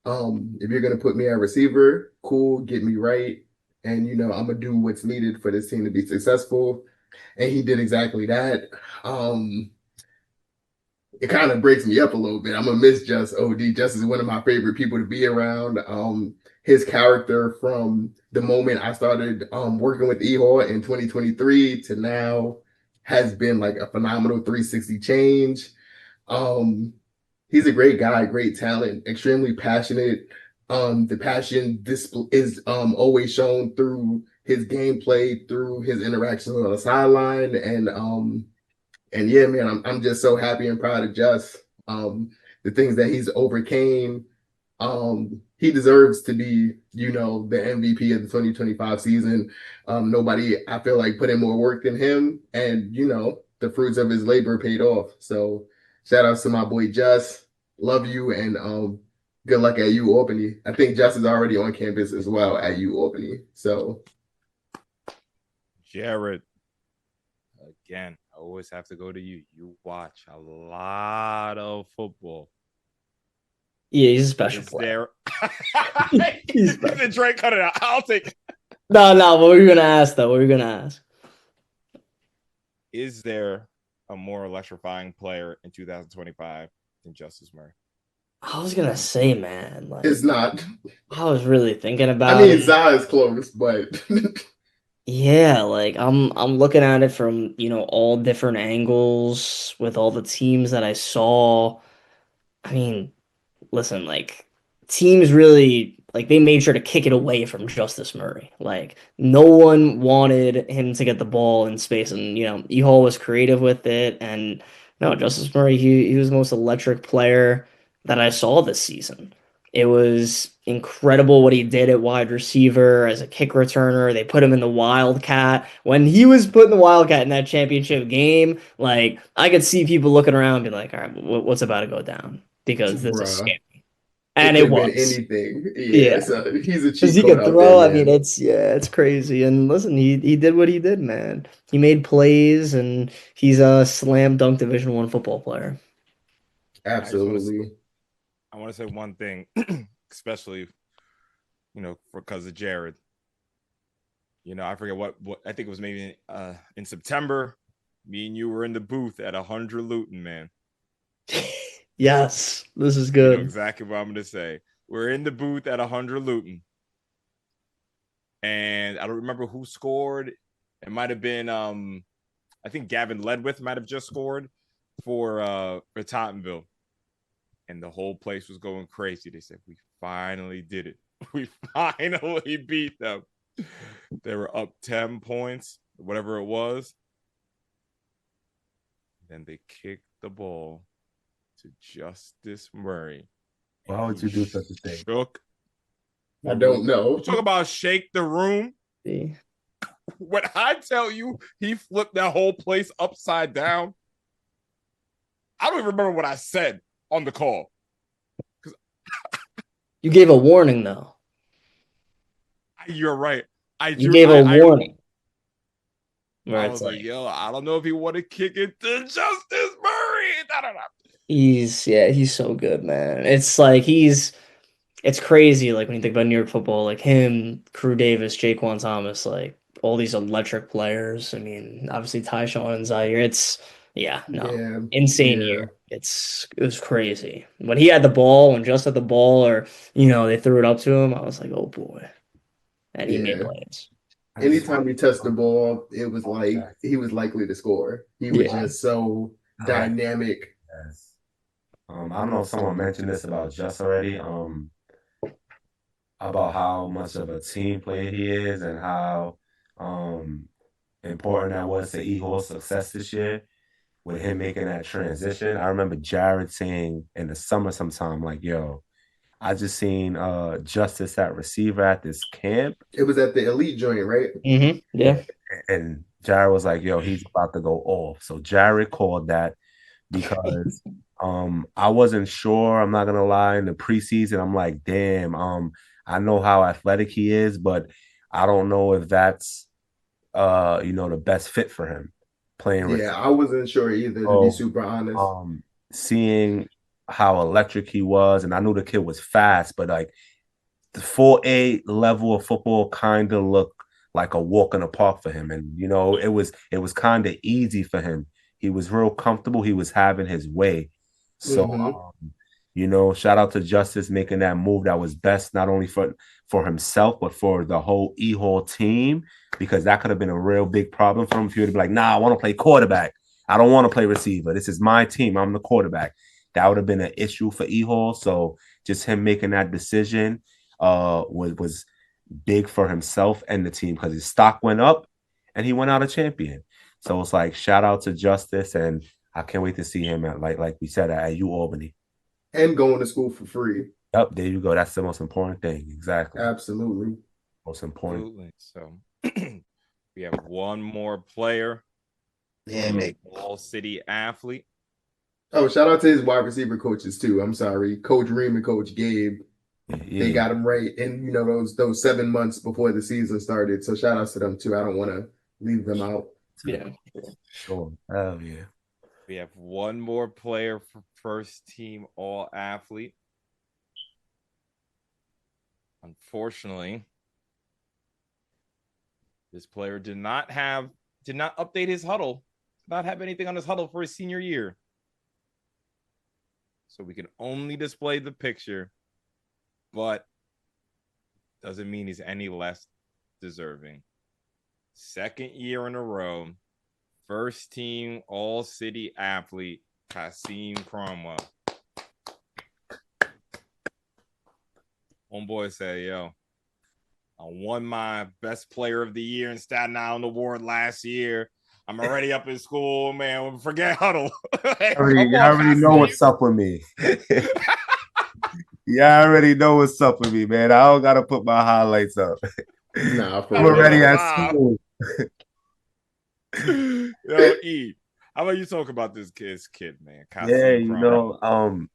if you're going to put me at receiver, cool, get me right. And, I'm going to do what's needed for this team to be successful. And he did exactly that. It kind of breaks me up a little bit. I'm going to miss Just OD. Just is one of my favorite people to be around. His character from the moment I started working with E-Hall in 2023 to now has been like a phenomenal 360 change. He's a great guy, great talent, extremely passionate. The passion is always shown through his gameplay, through his interactions on the sideline, and yeah, man, I'm just so happy and proud of Just the things that he's overcame. He deserves to be, the MVP of the 2025 season. Nobody, I feel like, put in more work than him, and the fruits of his labor paid off. So shout outs to my boy Just. Love you, and good luck at U Albany. I think Just is already on campus as well at U Albany. So, Jared, again, I always have to go to you. You watch a lot of football. Yeah, he's a special player. He's special. Drake cut it out. I'll take it. No, what were you going to ask, though? What were you going to ask? Is there a more electrifying player in 2025 than Justice Murray? I was gonna say, man, like, it's not. I was really thinking about. I mean, Zah is close, but yeah, like I'm looking at it from all different angles with all the teams that I saw. I mean, listen, like teams really like they made sure to kick it away from Justice Murray. Like no one wanted him to get the ball in space, and E-Hall was creative with it. And no, Justice Murray, he was the most electric player that I saw this season. It was incredible what he did at wide receiver as a kick returner. They put him in the Wildcat. When he was put in the Wildcat in that championship game, like I could see people looking around and be like, all right, what's about to go down? Because this is scary. And it was anything. Yeah. So he's a cheat he code could throw. there, I mean, it's crazy. And listen, he did what he did, man. He made plays, and he's a slam dunk Division I football player. Absolutely. I want to say one thing, especially, because of Jared. I forget what I think it was maybe in September. Me and you were in the booth at 100 Luton, man. Yes, this is good. You know exactly what I'm going to say. We're in the booth at 100 Luton. And I don't remember who scored. It might have been, I think Gavin Ledwith might have just scored for Tottenville. And the whole place was going crazy. They said, we finally did it. We finally beat them. They were up 10 points, whatever it was. Then they kicked the ball to Justice Murray. Why would you do such a thing? Shook. I don't know. Talk about shake the room. See? When I tell you he flipped that whole place upside down, I don't even remember what I said on the call. You gave a warning, though. You're right. You gave a warning. I was like, yo, I don't know if he want to kick it to Justice Murray. I don't know. He's so good, man. It's like it's crazy, like when you think about New York football, like him, Crew Davis, Jaquan Thomas, like all these electric players. I mean, obviously Tyshawn and Zaire. Insane year. It was crazy. When he had the ball and just had the ball, or they threw it up to him, I was like, oh boy. And he made plays. Anytime he touched the ball, it was like he was likely to score. He was just so dynamic. Yes. I don't know if someone mentioned this about Just already. About how much of a team player he is and how important that was to Eagles' success this year with him making that transition. I remember Jared saying in the summer sometime, like, yo, I just seen Justice at receiver at this camp. It was at the elite joint, right? Mm-hmm. Yeah. And Jared was like, yo, he's about to go off. So Jared called that because I wasn't sure. I'm not gonna lie. In the preseason, I'm like, damn, I know how athletic he is, but I don't know if that's the best fit for him playing. Yeah, I wasn't sure either, to be super honest. Seeing how electric he was, and I knew the kid was fast, but like the 4A level of football kind of looked like a walk in the park for him. And it was kind of easy for him. He was real comfortable. He was having his way. So shout out to Justice making that move that was best not only for himself, but for the whole E-Hall team, because that could have been a real big problem for him if he would be like, nah, I want to play quarterback. I don't want to play receiver. This is my team. I'm the quarterback. That would have been an issue for E-Hall. So just him making that decision was big for himself and the team because his stock went up and he went out a champion. So it's like shout out to Justice, and I can't wait to see him at like we said at UAlbany. And going to school for free. Yep, there you go. That's the most important thing. Exactly. Absolutely. Most important. So we have one more player. Yeah, all-city athlete. Oh, shout out to his wide receiver coaches too. I'm sorry, Coach Ream and Coach Gabe. Yeah. They got him right, and those 7 months before the season started. So shout outs to them too. I don't want to leave them out. Yeah, sure. Hell yeah. We have one more player for first team all athlete. Unfortunately, this player did not update his huddle, did not have anything on his huddle for his senior year. So we can only display the picture, but doesn't mean he's any less deserving. Second year in a row, first team all-city athlete, Kasim Cromwell. Homeboy said, yo, I won my best player of the year in Staten Island award last year. I'm already up in school, man. Forget huddle. I already know what's up with me. Yeah, I already know what's up with me, man. I don't got to put my highlights up. Nah, I'm already at school. Yo, E, how about you talk about this kid, man? Kasim Cromwell.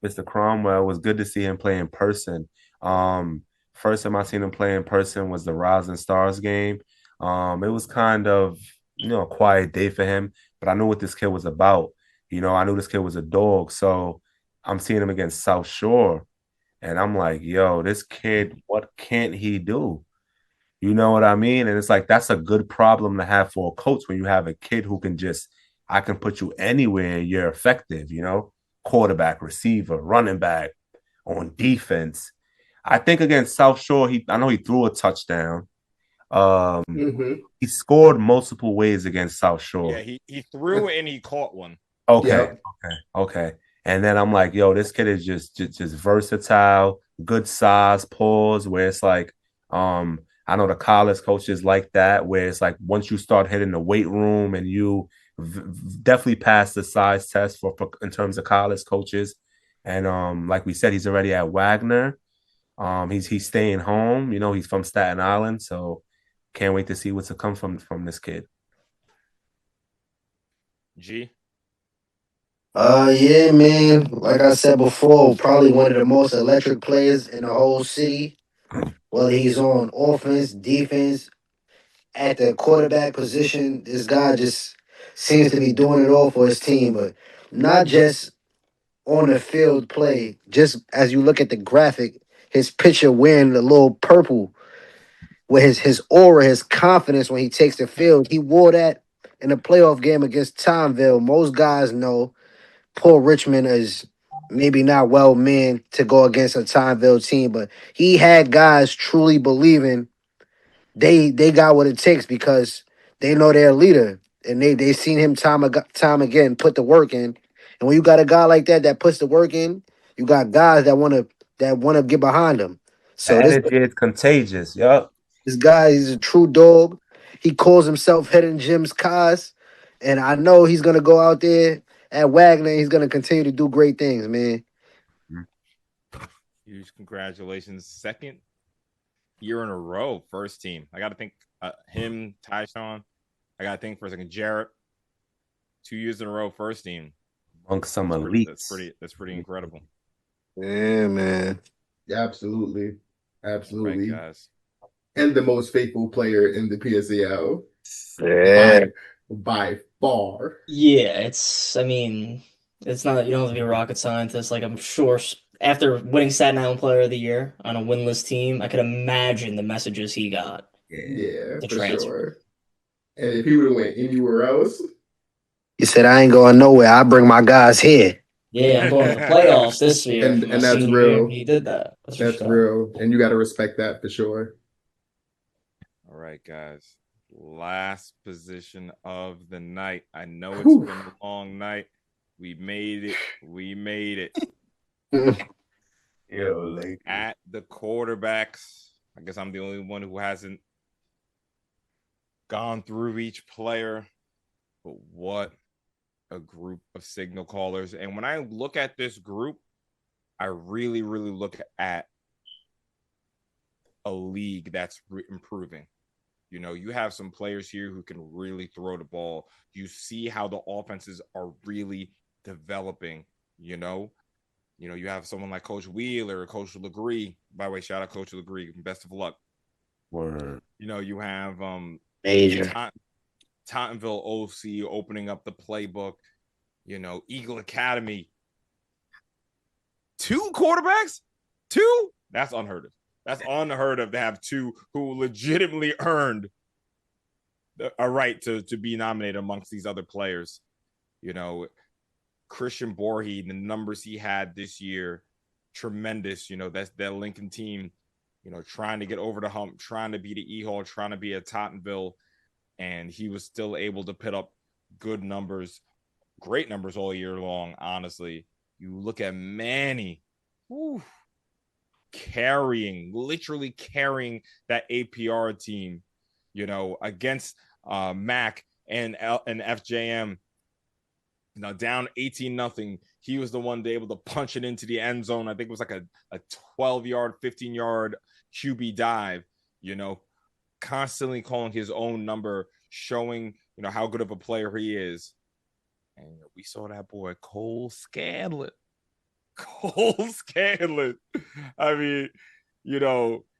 Mr. Cromwell, was good to see him play in person. First time I seen him play in person was the Rising Stars game. It was kind of a quiet day for him, but I knew what this kid was about. I knew this kid was a dog. So I'm seeing him against South Shore, and I'm like, yo, this kid, what can't he do? You know what I mean? And it's like, that's a good problem to have for a coach when you have a kid who can I can put you anywhere and you're effective, quarterback, receiver, running back, on defense. I think against South Shore, I know he threw a touchdown. He scored multiple ways against South Shore. Yeah, he threw and he caught one. Okay. And then I'm like, yo, this kid is just versatile, good size, pause, where it's like, I know the college coaches like that, where it's like once you start hitting the weight room and you definitely pass the size test for in terms of college coaches. And like we said, he's already at Wagner. He's staying home. You know, he's from Staten Island, so can't wait to see what's to come from this kid. G. Yeah, man. Like I said before, probably one of the most electric players in the whole city. Whether he's on offense, defense, at the quarterback position, this guy just seems to be doing it all for his team. But not just on the field play. Just as you look at the graphic, his picture wearing the little purple with his aura, his confidence when he takes the field. He wore that in a playoff game against Tomville. Most guys know Paul Richmond is maybe not well manned to go against a Tomville team, but he had guys truly believing they got what it takes because they know their leader and they seen him time again put the work in. And when you got a guy like that that puts the work in, you got guys that wanna get behind him. The So energy is contagious. Yup. this guy is a true dog. He calls himself Hidden Jim's Cos, and I know he's gonna go out there at Wagner. He's gonna continue to do great things, man. Huge congratulations. Second year in a row, first team. I got to think him, Tyshawn. I got to think for a second, Jarrett. 2 years in a row, first team. Amongst some That's elites. That's pretty incredible. Yeah, man. Absolutely. Absolutely. Right, guys. And the most faithful player in the PSAL Yeah. by far. Yeah, it's, I mean, it's not, you don't have to be a rocket scientist. Like, I'm sure after winning Staten Island Player of the Year on a winless team, I could imagine the messages he got Yeah, to for transfer. sure. And if he would have went anywhere else, He said, I ain't going nowhere. I bring my guys here. Yeah, I'm going to the playoffs this year. And- For my and that's senior year. real. He did that. That's that's for sure. real. And you got to respect that for sure. All right, guys. Last position of the night. I know it's Whew. been a long night. We made it. We made it. Yo, like At the quarterbacks. I guess I'm the only one who hasn't gone through each player. But what a group of signal callers. And when I look at this group, I really, really look at a league that's improving. You know, you have some players here who can really throw the ball. You see how the offenses are really developing, you know. You have someone like Coach Wheeler, Coach Legree. By the way, shout out Coach Legree. Best of luck. word. You have Major. Tottenville OC opening up the playbook. Eagle Academy. 2 quarterbacks? 2? That's unheard of. That's unheard of to have 2 who legitimately earned a right to be nominated amongst these other players. Christian Borhe, the numbers he had this year, tremendous. That's that Lincoln team, trying to get over the hump, trying to beat the E-Hall, trying to be at Tottenville, and he was still able to put up good numbers, great numbers all year long, honestly. You look at Manny, literally carrying that APR team, against Mac and FJM. Down 18-0. He was the one able to punch it into the end zone. I think it was like a 12-yard, 15-yard QB dive, constantly calling his own number, showing, how good of a player he is. And we saw that boy, Cole Scanlon. I mean,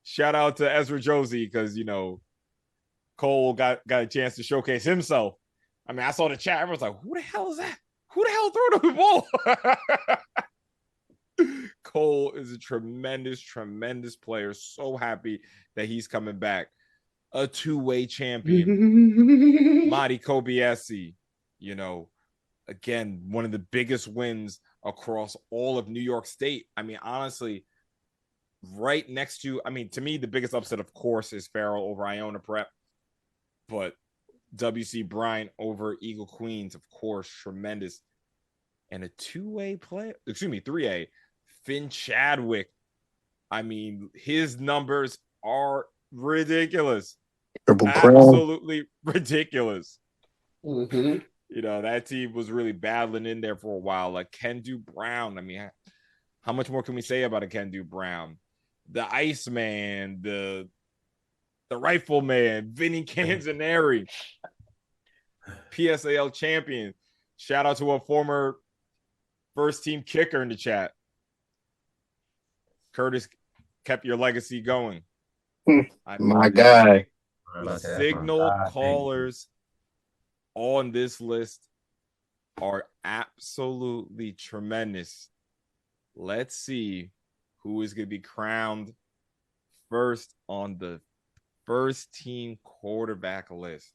shout out to Ezra Josie because, Cole got a chance to showcase himself. I mean, I saw the chat. Everyone's like, who the hell is that? Who the hell threw the ball? Cole is a tremendous, tremendous player. So happy that he's coming back. A 2-way champion. Marty Kobayashi, again, one of the biggest wins across all of New York State. I mean, honestly, right next to me, the biggest upset, of course, is Farrell over Iona Prep. But W.C. Bryant over Eagle Queens, of course, tremendous. and a 2A player, 3A, Finn Chadwick. I mean, his numbers are ridiculous. Triple crown. Absolutely ridiculous. Mm-hmm. You know, that team was really battling in there for a while. Like Kendu Brown. I mean, how much more can we say about a Kendu Brown? The Iceman, the Rifleman, Vinny Canzaneri, PSAL champion. Shout out to a former first team kicker in the chat. Curtis kept your legacy going. My guy. The signal callers on this list are absolutely tremendous. Let's see who is going to be crowned first on the first team quarterback list.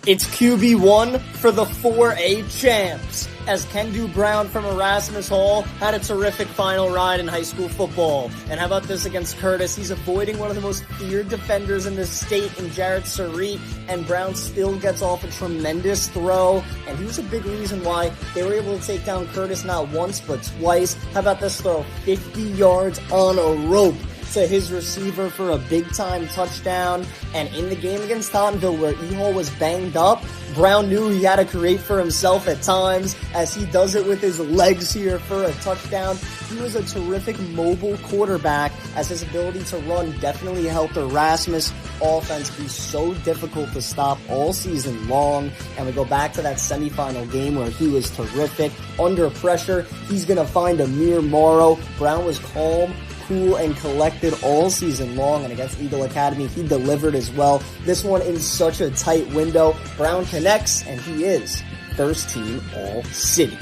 It's QB1 for the 4A champs, as Kendu Brown from Erasmus Hall had a terrific final ride in high school football. And how about this against Curtis? He's avoiding one of the most feared defenders in the state in Jarrett Sarit, and Brown still gets off a tremendous throw, and he was a big reason why they were able to take down Curtis not once but twice. How about this throw? 50 yards on a rope to his receiver for a big-time touchdown. And in the game against Tottenville, where Ehol was banged up, Brown knew he had to create for himself at times, as he does it with his legs here for a touchdown. He was a terrific mobile quarterback, as his ability to run definitely helped Erasmus offense be so difficult to stop all season long. And we go back to that semifinal game where he was terrific. Under pressure, he's going to find Amir Morrow. Brown was calm, cool, and collected all season long, and against Eagle Academy, he delivered as well. This one in such a tight window. Brown connects, and he is first team All-City.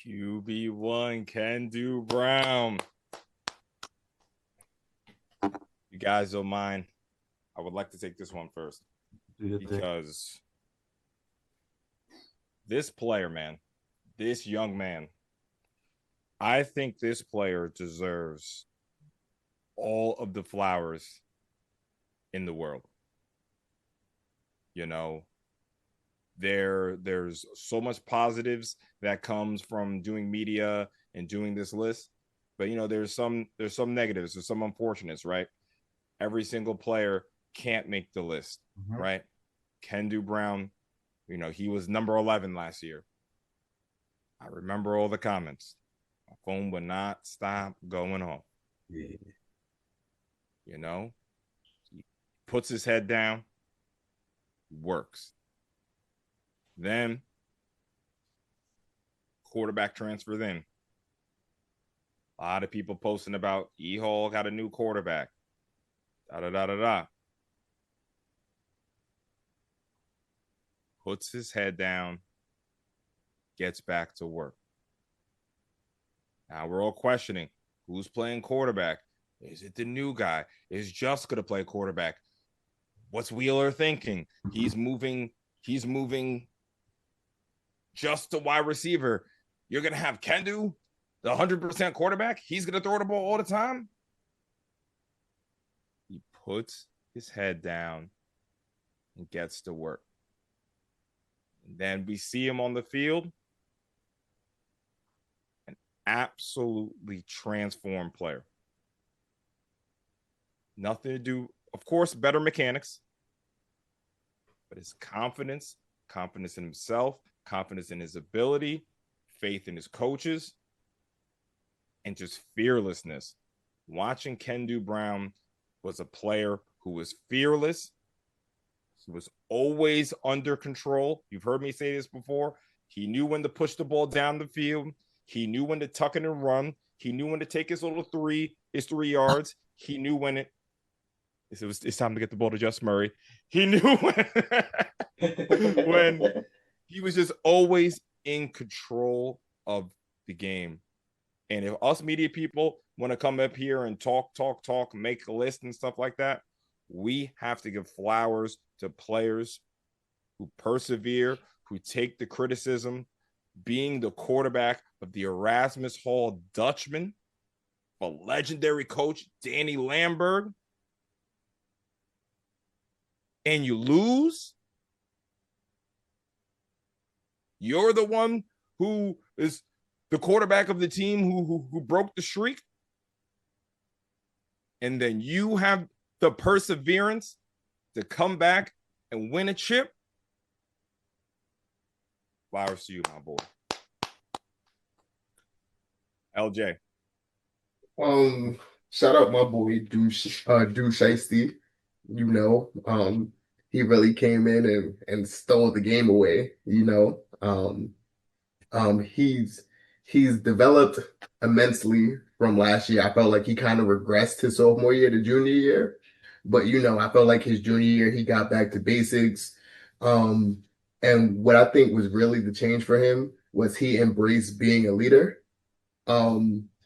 QB1 Kendu Brown. You guys don't mind, I would like to take this one first, because this player, man, this young man, I think this player deserves all of the flowers in the world. You know, there's so much positives that comes from doing media and doing this list, but you know, there's some negatives, there's some unfortunates, right? Every single player can't make the list, right? Kendu Brown, you know, he was number 11 last year. I remember all the comments. My phone would not stop going off. Yeah. You know, he puts his head down, works. Then quarterback transfer then. A lot of people posting about E-Hall got a new quarterback. Da-da-da-da-da. Puts his head down, gets back to work. Now we're all questioning who's playing quarterback. Is it the new guy? Is Just going to play quarterback? What's Wheeler thinking? He's moving Just to wide receiver. You're going to have Kendu, the 100% quarterback? He's going to throw the ball all the time? He puts his head down and gets to work. And then we see him on the field. An absolutely transformed player. Nothing to do, of course, better mechanics, but his confidence in himself, confidence in his ability, faith in his coaches, and just fearlessness. Watching Kendu Brown was a player who was fearless. He was always under control. You've heard me say this before. He knew when to push the ball down the field. He knew when to tuck it and run. He knew when to take his little 3 yards. He knew when it's time to get the ball to Just Murray. He knew when he was just always in control of the game. And if us media people want to come up here and talk, make a list and stuff like that, we have to give flowers to players who persevere, who take the criticism. Being the quarterback of the Erasmus Hall Dutchman, a legendary coach, Danny Lamberg, and you lose, You're the one who is the quarterback of the team who broke the streak. And then you have the perseverance to come back and win a chip. Flowers to you, my boy. LJ. Shout out my boy Du Shiesty. You know, he really came in and stole the game away. You know, he's developed immensely from last year. I felt like he kind of regressed his sophomore year to junior year, but you know, I felt like his junior year he got back to basics. And what I think was really the change for him was he embraced being a leader.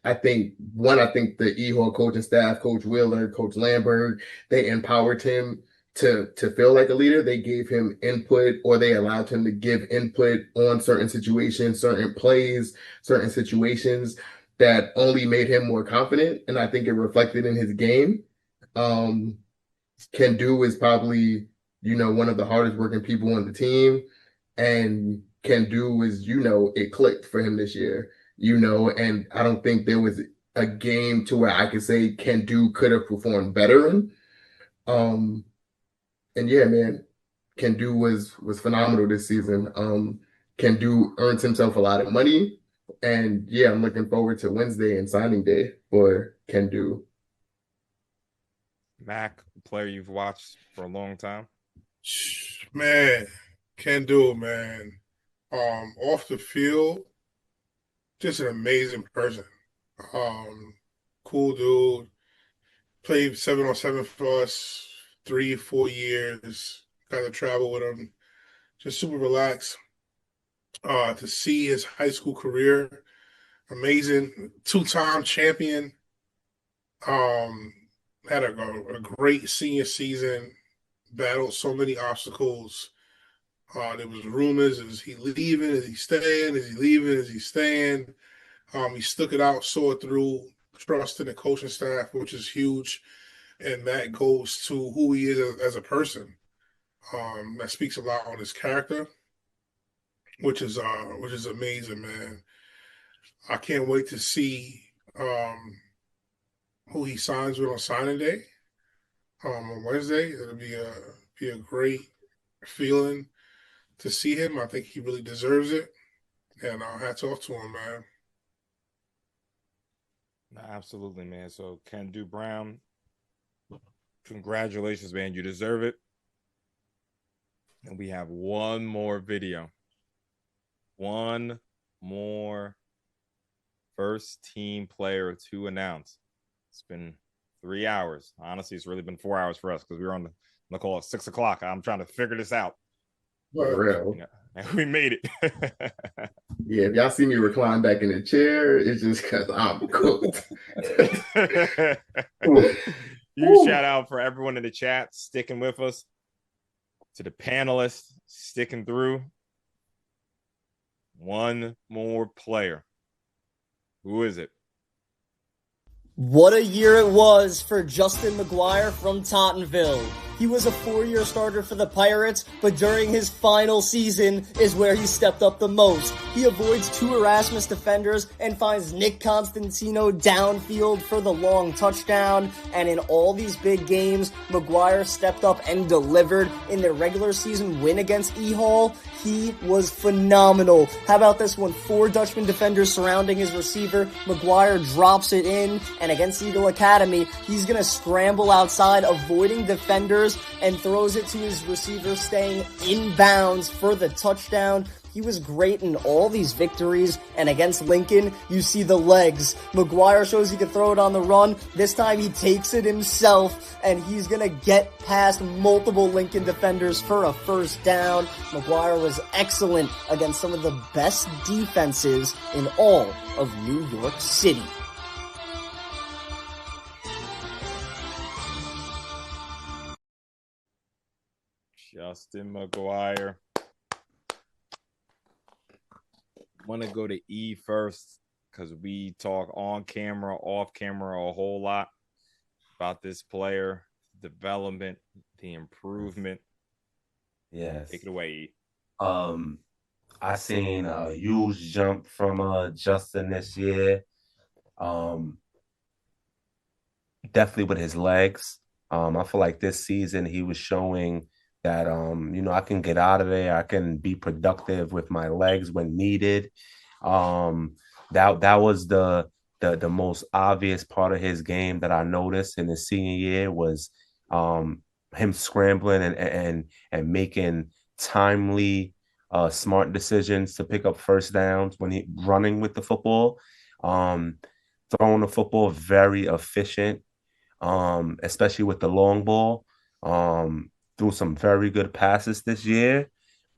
I think the EHOR coaching staff, Coach Wheeler, Coach Lambert, they empowered him to feel like a leader. They gave him input, or they allowed him to give input on certain situations, certain plays, certain situations that only made him more confident. And I think it reflected in his game. Can do is probably, you know, one of the hardest working people on the team. And Can do is, you know, it clicked for him this year, you know, and I don't think there was a game to where I could say Can do could have performed better in. And yeah, man, Can do was phenomenal this season. Can do earns himself a lot of money. And yeah, I'm looking forward to Wednesday and signing day for Can do. Mac, player you've watched for a long time. Man, can do, man. Off the field, just an amazing person. Cool dude. Played 7-on-7 for us 3-4 years. Got to travel with him. Just super relaxed. To see his high school career, amazing. 2-time champion. Had a great senior season. Battled so many obstacles. There was rumors: is he leaving? Is he staying? Is he leaving? Is he staying? He stuck it out, saw it through, trusting the coaching staff, which is huge, and that goes to who he is as a person. That speaks a lot on his character, which is amazing, man. I can't wait to see who he signs with on signing day on Wednesday. It'll be a great feeling to see him. I think he really deserves it, and hats off to him, man. Absolutely, man. So Can do Brown, congratulations, man. You deserve it. And we have one more video. One more first team player to announce. It's been 3 hours. Honestly, it's really been 4 hours for us because we were on the call at 6 o'clock. I'm trying to figure this out. For real. Yeah, and we made it. Yeah, if y'all see me recline back in the chair, it's just because I'm cooked. You shout out for everyone in the chat sticking with us, to the panelists sticking through. One more player. Who is it? What a year it was for Justin McGuire from Tottenville. He was a 4-year starter for the Pirates, but during his final season is where he stepped up the most. He avoids 2 Erasmus defenders and finds Nick Constantino downfield for the long touchdown. And in all these big games, McGuire stepped up and delivered. In their regular season win against E-Hall, he was phenomenal. How about this one? 4 Dutchman defenders surrounding his receiver. McGuire drops it in, and against Eagle Academy, he's going to scramble outside, avoiding defenders, and throws it to his receiver, staying in bounds for the touchdown. He was great in all these victories, and against Lincoln, you see the legs. McGuire shows he can throw it on the run. This time he takes it himself, and he's going to get past multiple Lincoln defenders for a first down. McGuire was excellent against some of the best defenses in all of New York City. Justin McGuire. Want to go to E first because we talk on camera, off camera a whole lot about this player, development, the improvement. Yes. Take it away, E. I seen a huge jump from Justin this year. Definitely with his legs. I feel like this season he was showing that I can get out of there. I can be productive with my legs when needed. Um, that was the most obvious part of his game that I noticed in his senior year was him scrambling and making timely, smart decisions to pick up first downs when he running with the football. Um, Throwing the football very efficient, especially with the long ball. Threw some very good passes this year,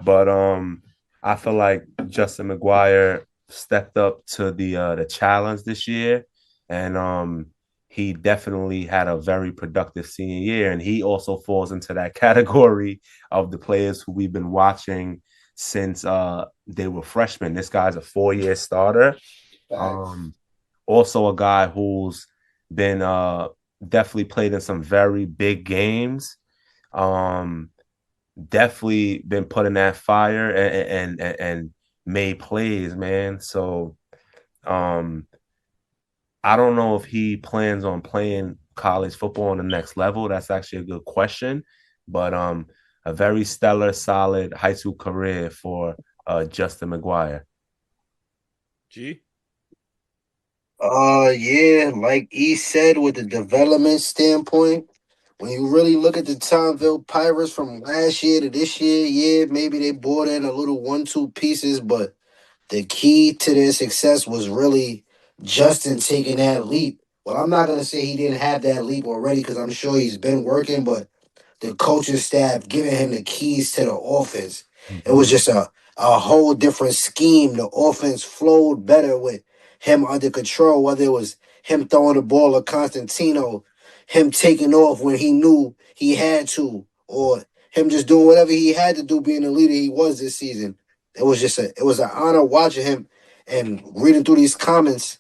but I feel like Justin McGuire stepped up to the challenge this year, and he definitely had a very productive senior year, and he also falls into that category of the players who we've been watching since they were freshmen. This guy's a 4-year starter. Also a guy who's been definitely played in some very big games. Um, Definitely been put in that fire and made plays, man. So um, I don't know if he plans on playing college football on the next level. That's actually a good question, but a very stellar, solid high school career for Justin McGuire. G. Yeah, like E said, with the development standpoint, when you really look at the Tomville Pirates from last year to this year, yeah, maybe they brought in a little 1-2 pieces, but the key to their success was really Justin taking that leap. Well, I'm not gonna say he didn't have that leap already because I'm sure he's been working, but the coaching staff giving him the keys to the offense. It was just a whole different scheme. The offense flowed better with him under control, whether it was him throwing the ball at Constantino, him taking off when he knew he had to, or him just doing whatever he had to do being the leader he was this season. It was an honor watching him and reading through these comments.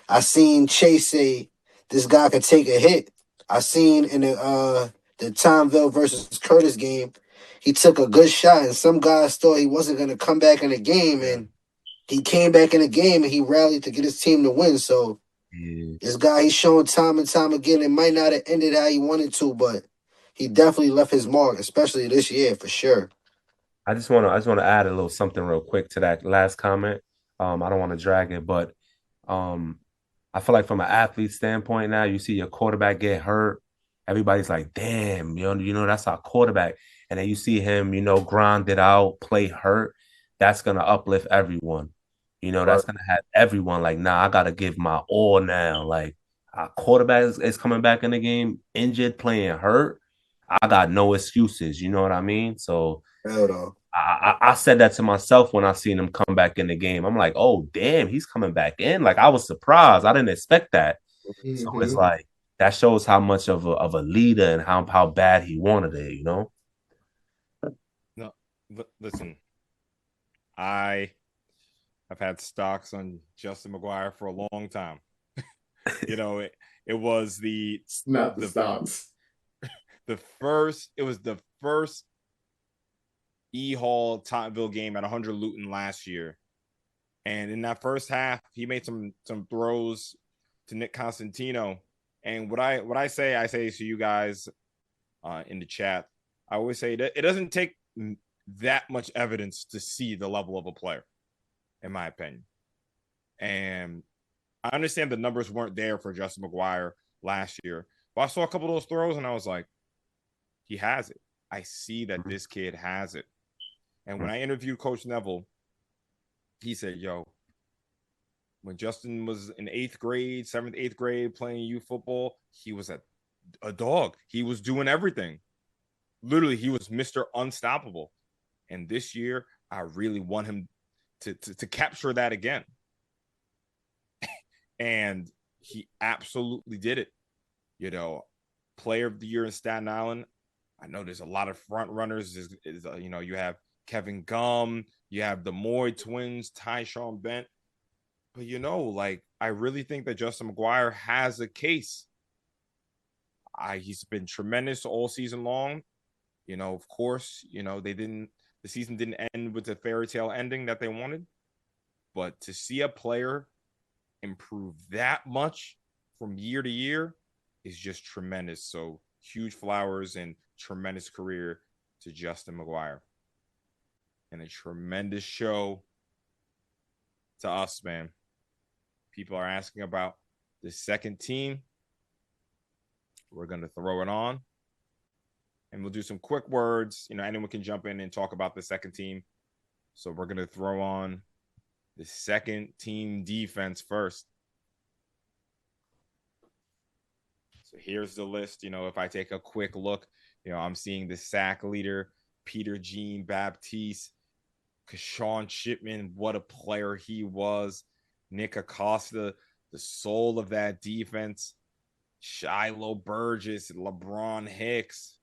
I seen Chase say this guy could take a hit. I seen in the Tomville versus Curtis game, he took a good shot, and some guys thought he wasn't gonna come back in the game, and he came back in the game and he rallied to get his team to win. So Yeah. this guy, he's shown time and time again. It might not have ended how he wanted to, but he definitely left his mark, especially this year for sure. I just want to add a little something real quick to that last comment. I don't want to drag it, but um, I feel like from an athlete standpoint now, you see your quarterback get hurt. Everybody's like, damn, that's our quarterback. And then you see him, grind it out, play hurt. That's gonna uplift everyone. That's gonna have everyone like, nah, I gotta give my all now. Like our quarterback is coming back in the game, injured, playing hurt. I got no excuses. You know what I mean? So Hell no. I said that to myself when I seen him come back in the game. I'm like, oh damn, he's coming back in. Like I was surprised. I didn't expect that. So it's Mm-hmm. like that shows how much of a leader and how bad he wanted it. No, listen. I have had stocks on Justin McGuire for a long time. It was Not the stocks. it was the first E Hall Tottenville game at 100 Luton last year. And in that first half, he made some throws to Nick Constantino. And what I say to you guys in the chat, I always say that it doesn't take that much evidence to see the level of a player, in my opinion. And I understand the numbers weren't there for Justin McGuire last year, but I saw a couple of those throws and I was like, he has it. I see that this kid has it. And when I interviewed Coach Neville, he said, yo, when Justin was in 8th grade, 7th, 8th grade playing youth football, he was a dog. He was doing everything. Literally, he was Mr. Unstoppable. And this year, I really want him to capture that again. And he absolutely did it. Player of the year in Staten Island. I know there's a lot of front runners. You have Kevin Gum, you have the Moy twins, Tyshawn Bent. But I really think that Justin McGuire has a case. He's been tremendous all season long. Of course, they didn't the season didn't end with the fairy tale ending that they wanted. But to see a player improve that much from year to year is just tremendous. So huge flowers and tremendous career to Justin McGuire. And a tremendous show to us, man. People are asking about the second team. We're going to throw it on. And we'll do some quick words. Anyone can jump in and talk about the second team. So we're going to throw on the second team defense first. So here's the list. If I take a quick look, I'm seeing the sack leader, Peter Jean Baptiste, Kashawn Shipman, what a player he was. Nick Acosta, the soul of that defense. Shiloh Burgess, LeBron Hicks,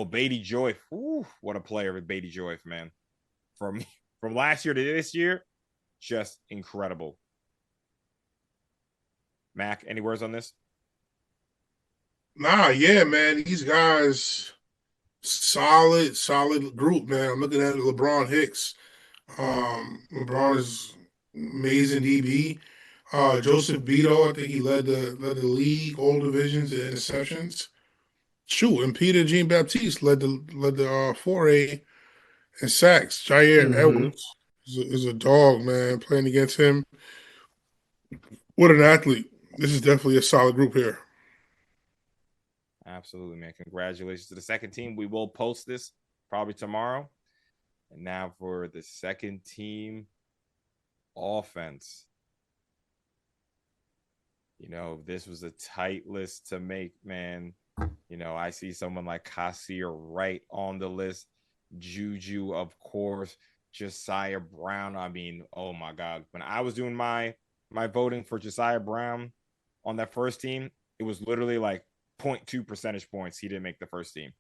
Beatty Joyce. Ooh, what a player with Beatty Joyce, man. From last year to this year, just incredible. Mac, any words on this? Nah, yeah, man. These guys, solid group, man. I'm looking at LeBron Hicks. LeBron is amazing DB. Joseph Beto, I think he led the league, all divisions, and interceptions. Shoot, and Peter Jean Baptiste led the 4A in sacks. Jair Edwards is a dog, man. Playing against him, what an athlete! This is definitely a solid group here. Absolutely, man. Congratulations to the second team. We will post this probably tomorrow. And now for the second team offense. This was a tight list to make, man. I see someone like Kassir right on the list. Juju, of course. Josiah Brown. I mean, oh my God. When I was doing my voting for Josiah Brown on that first team, it was literally like 0.2 percentage points he didn't make the first team.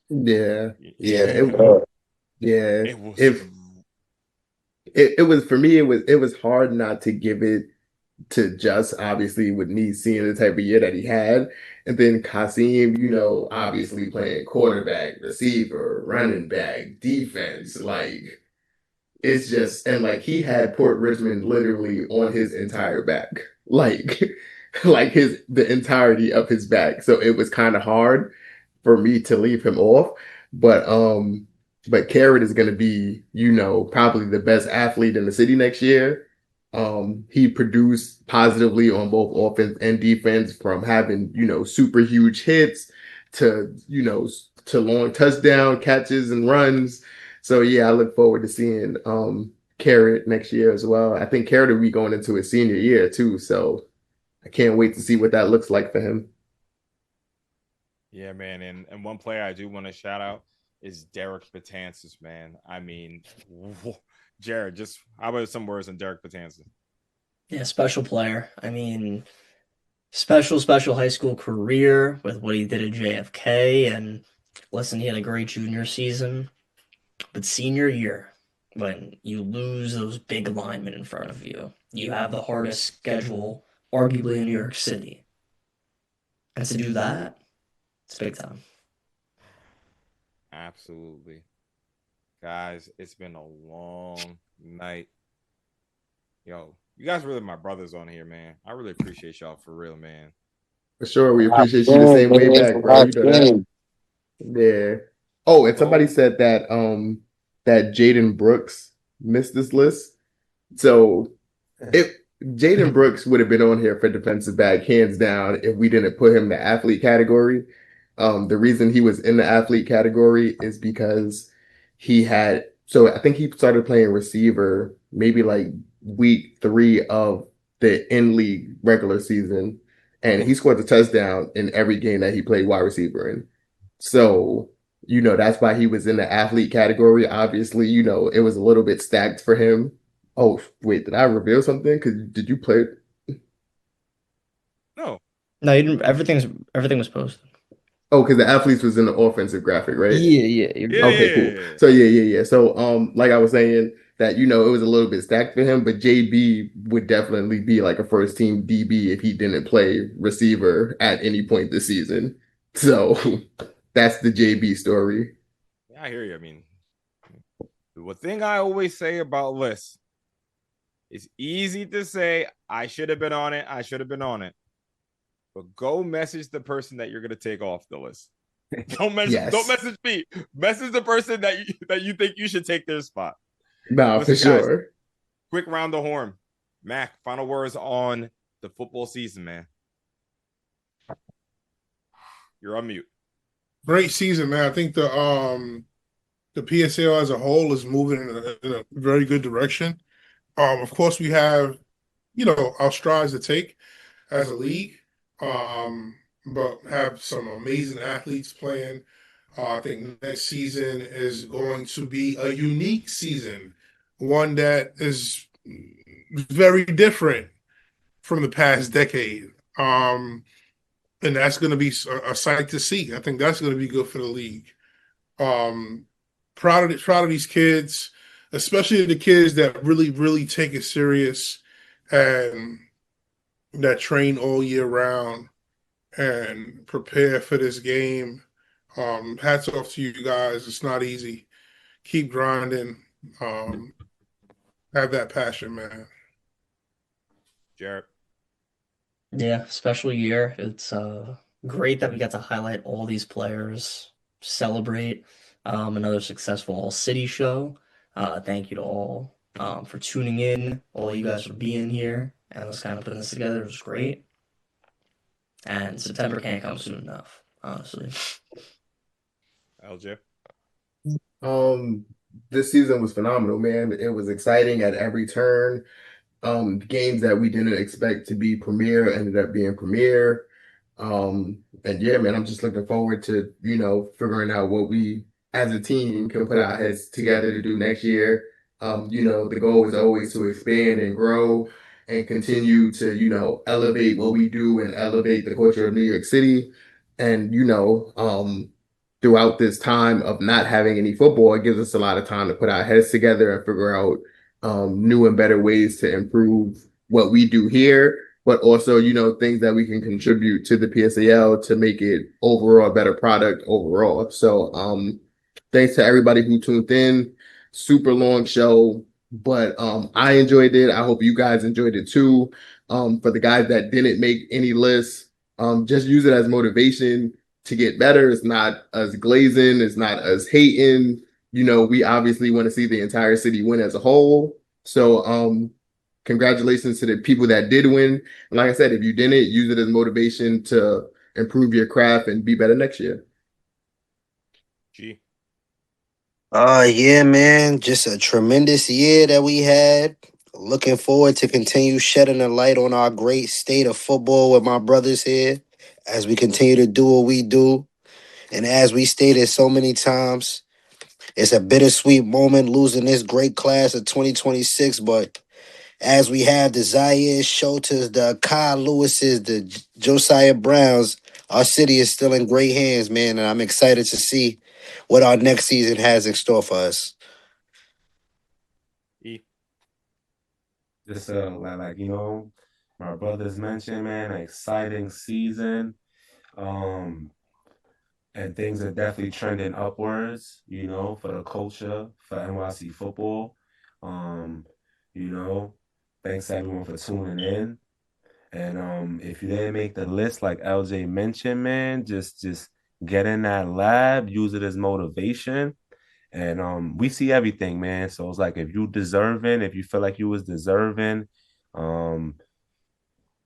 Yeah. It was for me. It was hard not to give it to Just, obviously, with me seeing the type of year that he had, and then Kasim, obviously playing quarterback, receiver, running back, defense, like it's just, and like he had Port Richmond literally on his entire back, like like the entirety of his back. So it was kind of hard for me to leave him off, but Carrot is going to be, probably the best athlete in the city next year. He produced positively on both offense and defense, from having, super huge hits to, to long touchdown catches and runs. So yeah, I look forward to seeing Carrot next year as well. I think Carrot will be going into his senior year too. So I can't wait to see what that looks like for him. Yeah, man. And one player I do want to shout out is Derek Betances, man. I mean, Jared, just how about some words on Derek Betances? Yeah, special player. I mean, special high school career with what he did at JFK. And listen, he had a great junior season. But senior year, when you lose those big linemen in front of you, you have the hardest schedule, arguably, in New York City. And to do that, it's big time. Absolutely. Guys, it's been a long night. Yo, you guys really my brothers on here, man. I really appreciate y'all for real, man. For sure. We appreciate you the same way back, bro. You know that. Yeah. Oh, and somebody said that that Jaden Brooks missed this list. So if Jaden Brooks would have been on here for defensive back, hands down, if we didn't put him in the athlete category. The reason he was in the athlete category is because so I think he started playing receiver maybe like week 3 of the in-league regular season, and he scored a touchdown in every game that he played wide receiver in. So, that's why he was in the athlete category. Obviously, it was a little bit stacked for him. Oh, wait, did I reveal something? Did you play? No, you didn't. Everything was posted. Oh, because the athletes was in the offensive graphic, right? Yeah. Okay, cool. So yeah. So like I was saying that, it was a little bit stacked for him, but JB would definitely be like a first team DB if he didn't play receiver at any point this season. So that's the JB story. I hear you. I mean, the thing I always say about lists, it's easy to say, I should have been on it. I should have been on it. But go message the person that you're going to take off the list. Don't message me. Message the person that you think you should take their spot. No, Listen, for sure. Guys, quick round the horn. Mac, final words on the football season, man. You're on mute. Great season, man. I think the PSAL as a whole is moving in a very good direction. Of course, we have, our strides to take as a league, but have some amazing athletes playing. I think next season is going to be a unique season, one that is very different from the past decade. And that's going to be a sight to see. I think that's going to be good for the league. Proud of these kids, especially the kids that really, really take it serious and that train all year round and prepare for this game. Hats off to you guys. It's not easy. Keep grinding. Have that passion, man. Jarrett. Yeah, special year. It's great that we got to highlight all these players, celebrate another successful All City show. Thank you to all for tuning in, all you guys for being here, and us kind of putting this together. It was great. And September can't come soon enough, honestly. LJ. This season was phenomenal, man. It was exciting at every turn. Games that we didn't expect to be premiere ended up being premiere. And yeah, man, I'm just looking forward to, figuring out what we as a team can put our heads together to do next year. The goal is always to expand and grow and continue to, elevate what we do and elevate the culture of New York City. And, throughout this time of not having any football, it gives us a lot of time to put our heads together and figure out new and better ways to improve what we do here, but also, things that we can contribute to the PSAL to make it overall a better product overall. So thanks to everybody who tuned in. Super long show, but I enjoyed it. I hope you guys enjoyed it too. For the guys that didn't make any lists, just use it as motivation to get better. It's not us glazing, it's not us hating. We obviously want to see the entire city win as a whole. So congratulations to the people that did win. And like I said, if you didn't, use it as motivation to improve your craft and be better next year. G. Yeah, man. Just a tremendous year that we had. Looking forward to continue shedding a light on our great state of football with my brothers here as we continue to do what we do. And as we stated so many times, it's a bittersweet moment losing this great class of 2026, but as we have the Zaire Schulters, the Kyle Lewises, the Josiah Browns, our city is still in great hands, man, and I'm excited to see what our next season has in store for us. Just my brothers mentioned, man, an exciting season. And things are definitely trending upwards, for the culture, for NYC football. Thanks everyone for tuning in. And if you didn't make the list, like LJ mentioned, man, just get in that lab, use it as motivation. And we see everything, man. So it's like if you feel like you was deserving,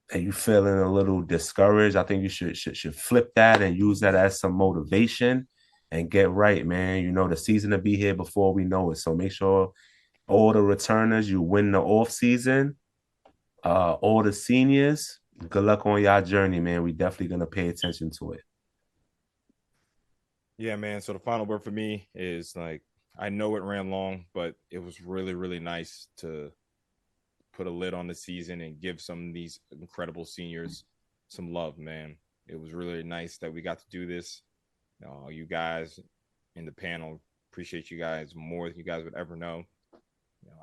and you feeling a little discouraged, I think you should flip that and use that as some motivation and get right, man. The season will be here before we know it. So make sure all the returners, you win the off season. All the seniors, good luck on y'all journey, man. We definitely gonna pay attention to it. Yeah, man. So the final word for me is I know it ran long, but it was really, really nice to put a lid on the season and give some of these incredible seniors some love, man. It was really nice that we got to do this. You guys in the panel, appreciate you guys more than you guys would ever know.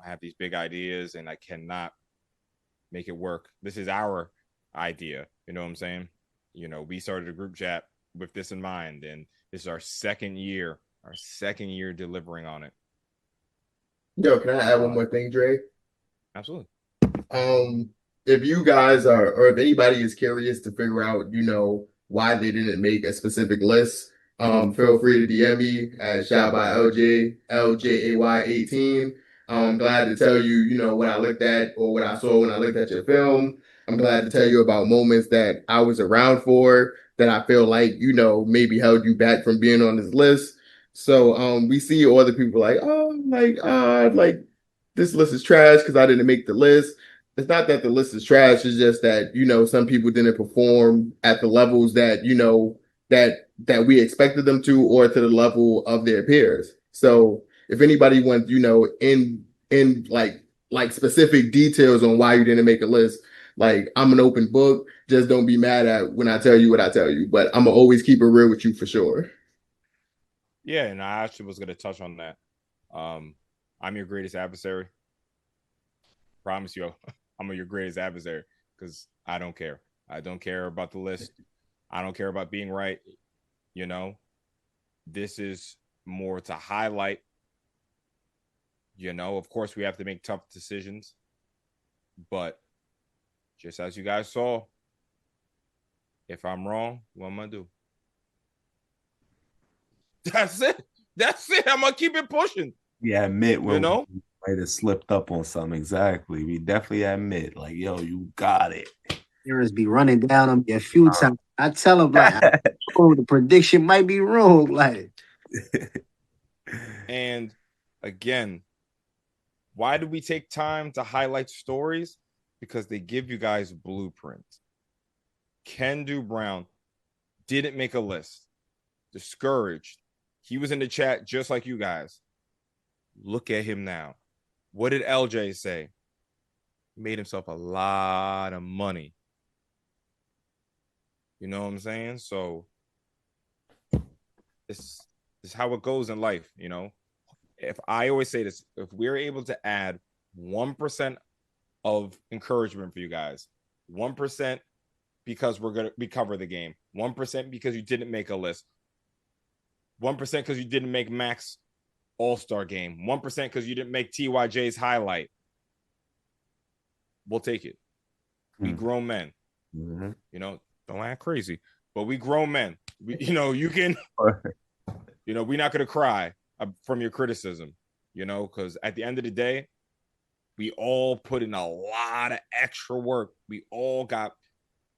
I have these big ideas and I cannot make it work. This is our idea. You know what I'm saying? We started a group chat with this in mind, and this is our second year our second year delivering on it. Yo, can I add one more thing, Dre? Absolutely. If you guys are, or if anybody is curious to figure out, why they didn't make a specific list, feel free to DM me at shout by LJAY18. I'm glad to tell you, what I looked at or what I saw when I looked at your film. I'm glad to tell you about moments that I was around for that I feel like, maybe held you back from being on this list. So we see other people like, oh, like this list is trash because I didn't make the list. It's not that the list is trash. It's just that some people didn't perform at the levels that that we expected them to, or to the level of their peers. So if anybody wants in like specific details on why you didn't make a list, like I'm an open book. Just don't be mad at when I tell you what I tell you. But I'm gonna always keep it real with you for sure. Yeah, and I actually was going to touch on that. I'm your greatest adversary. Promise you, I'm your greatest adversary because I don't care. I don't care about the list. I don't care about being right. This is more to highlight. Of course, we have to make tough decisions, but just as you guys saw, if I'm wrong, what am I gonna do? That's it. I'm gonna keep it pushing. Yeah, admit when we might have slipped up on something. Exactly. We definitely admit, like, yo, you got it. Errors be running down on me a few times. I tell them like, the prediction might be wrong. Like, and again, why do we take time to highlight stories? Because they give you guys blueprints. Ken Brown didn't make a list. Discouraged. He was in the chat just like you guys. Look at him now. What did LJ say? He made himself a lot of money. You know what I'm saying? So this is how it goes in life, If I always say this, if we're able to add 1% of encouragement for you guys, 1% because we cover the game, 1% because you didn't make a list, 1% because you didn't make Max All-Star game, 1% because you didn't make TYJ's highlight, we'll take it. We grown men. Mm-hmm. Don't act crazy, but we grown men. You can, we're not gonna cry from your criticism, because at the end of the day, we all put in a lot of extra work. We all got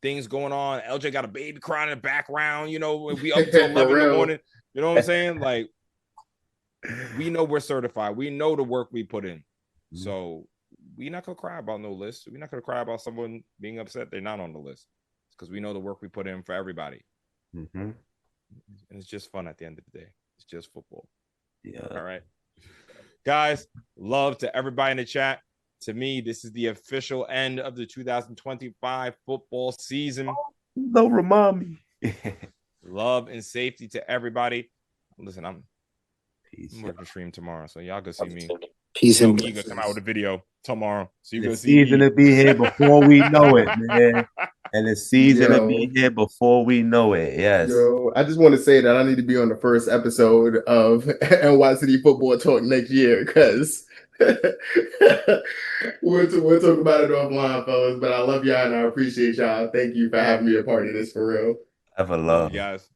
things going on. LJ got a baby crying in the background. We up till 11 in the morning. You know what I'm saying? Like, we know we're certified. We know the work we put in. So we're not gonna cry about no list. We're not gonna cry about someone being upset they're not on the list, because we know the work we put in for everybody. Mm-hmm. And it's just fun at the end of the day. It's just football. Yeah. All right. Guys, love to everybody in the chat. To me, this is the official end of the 2025 football season. Don't remind me. Love and safety to everybody. Listen, I'm working stream tomorrow, so y'all go see me. Peace and he gonna come out with a video tomorrow, so you the go see season me. to be here before we know it, man. And the season to be here before we know it. Yes. Yo, I just want to say that I need to be on the first episode of NYC Football Talk next year, because we'll talk about it offline, fellas. But I love y'all and I appreciate y'all. Thank you for having me a part of this, for real. Have a Love love. you guys.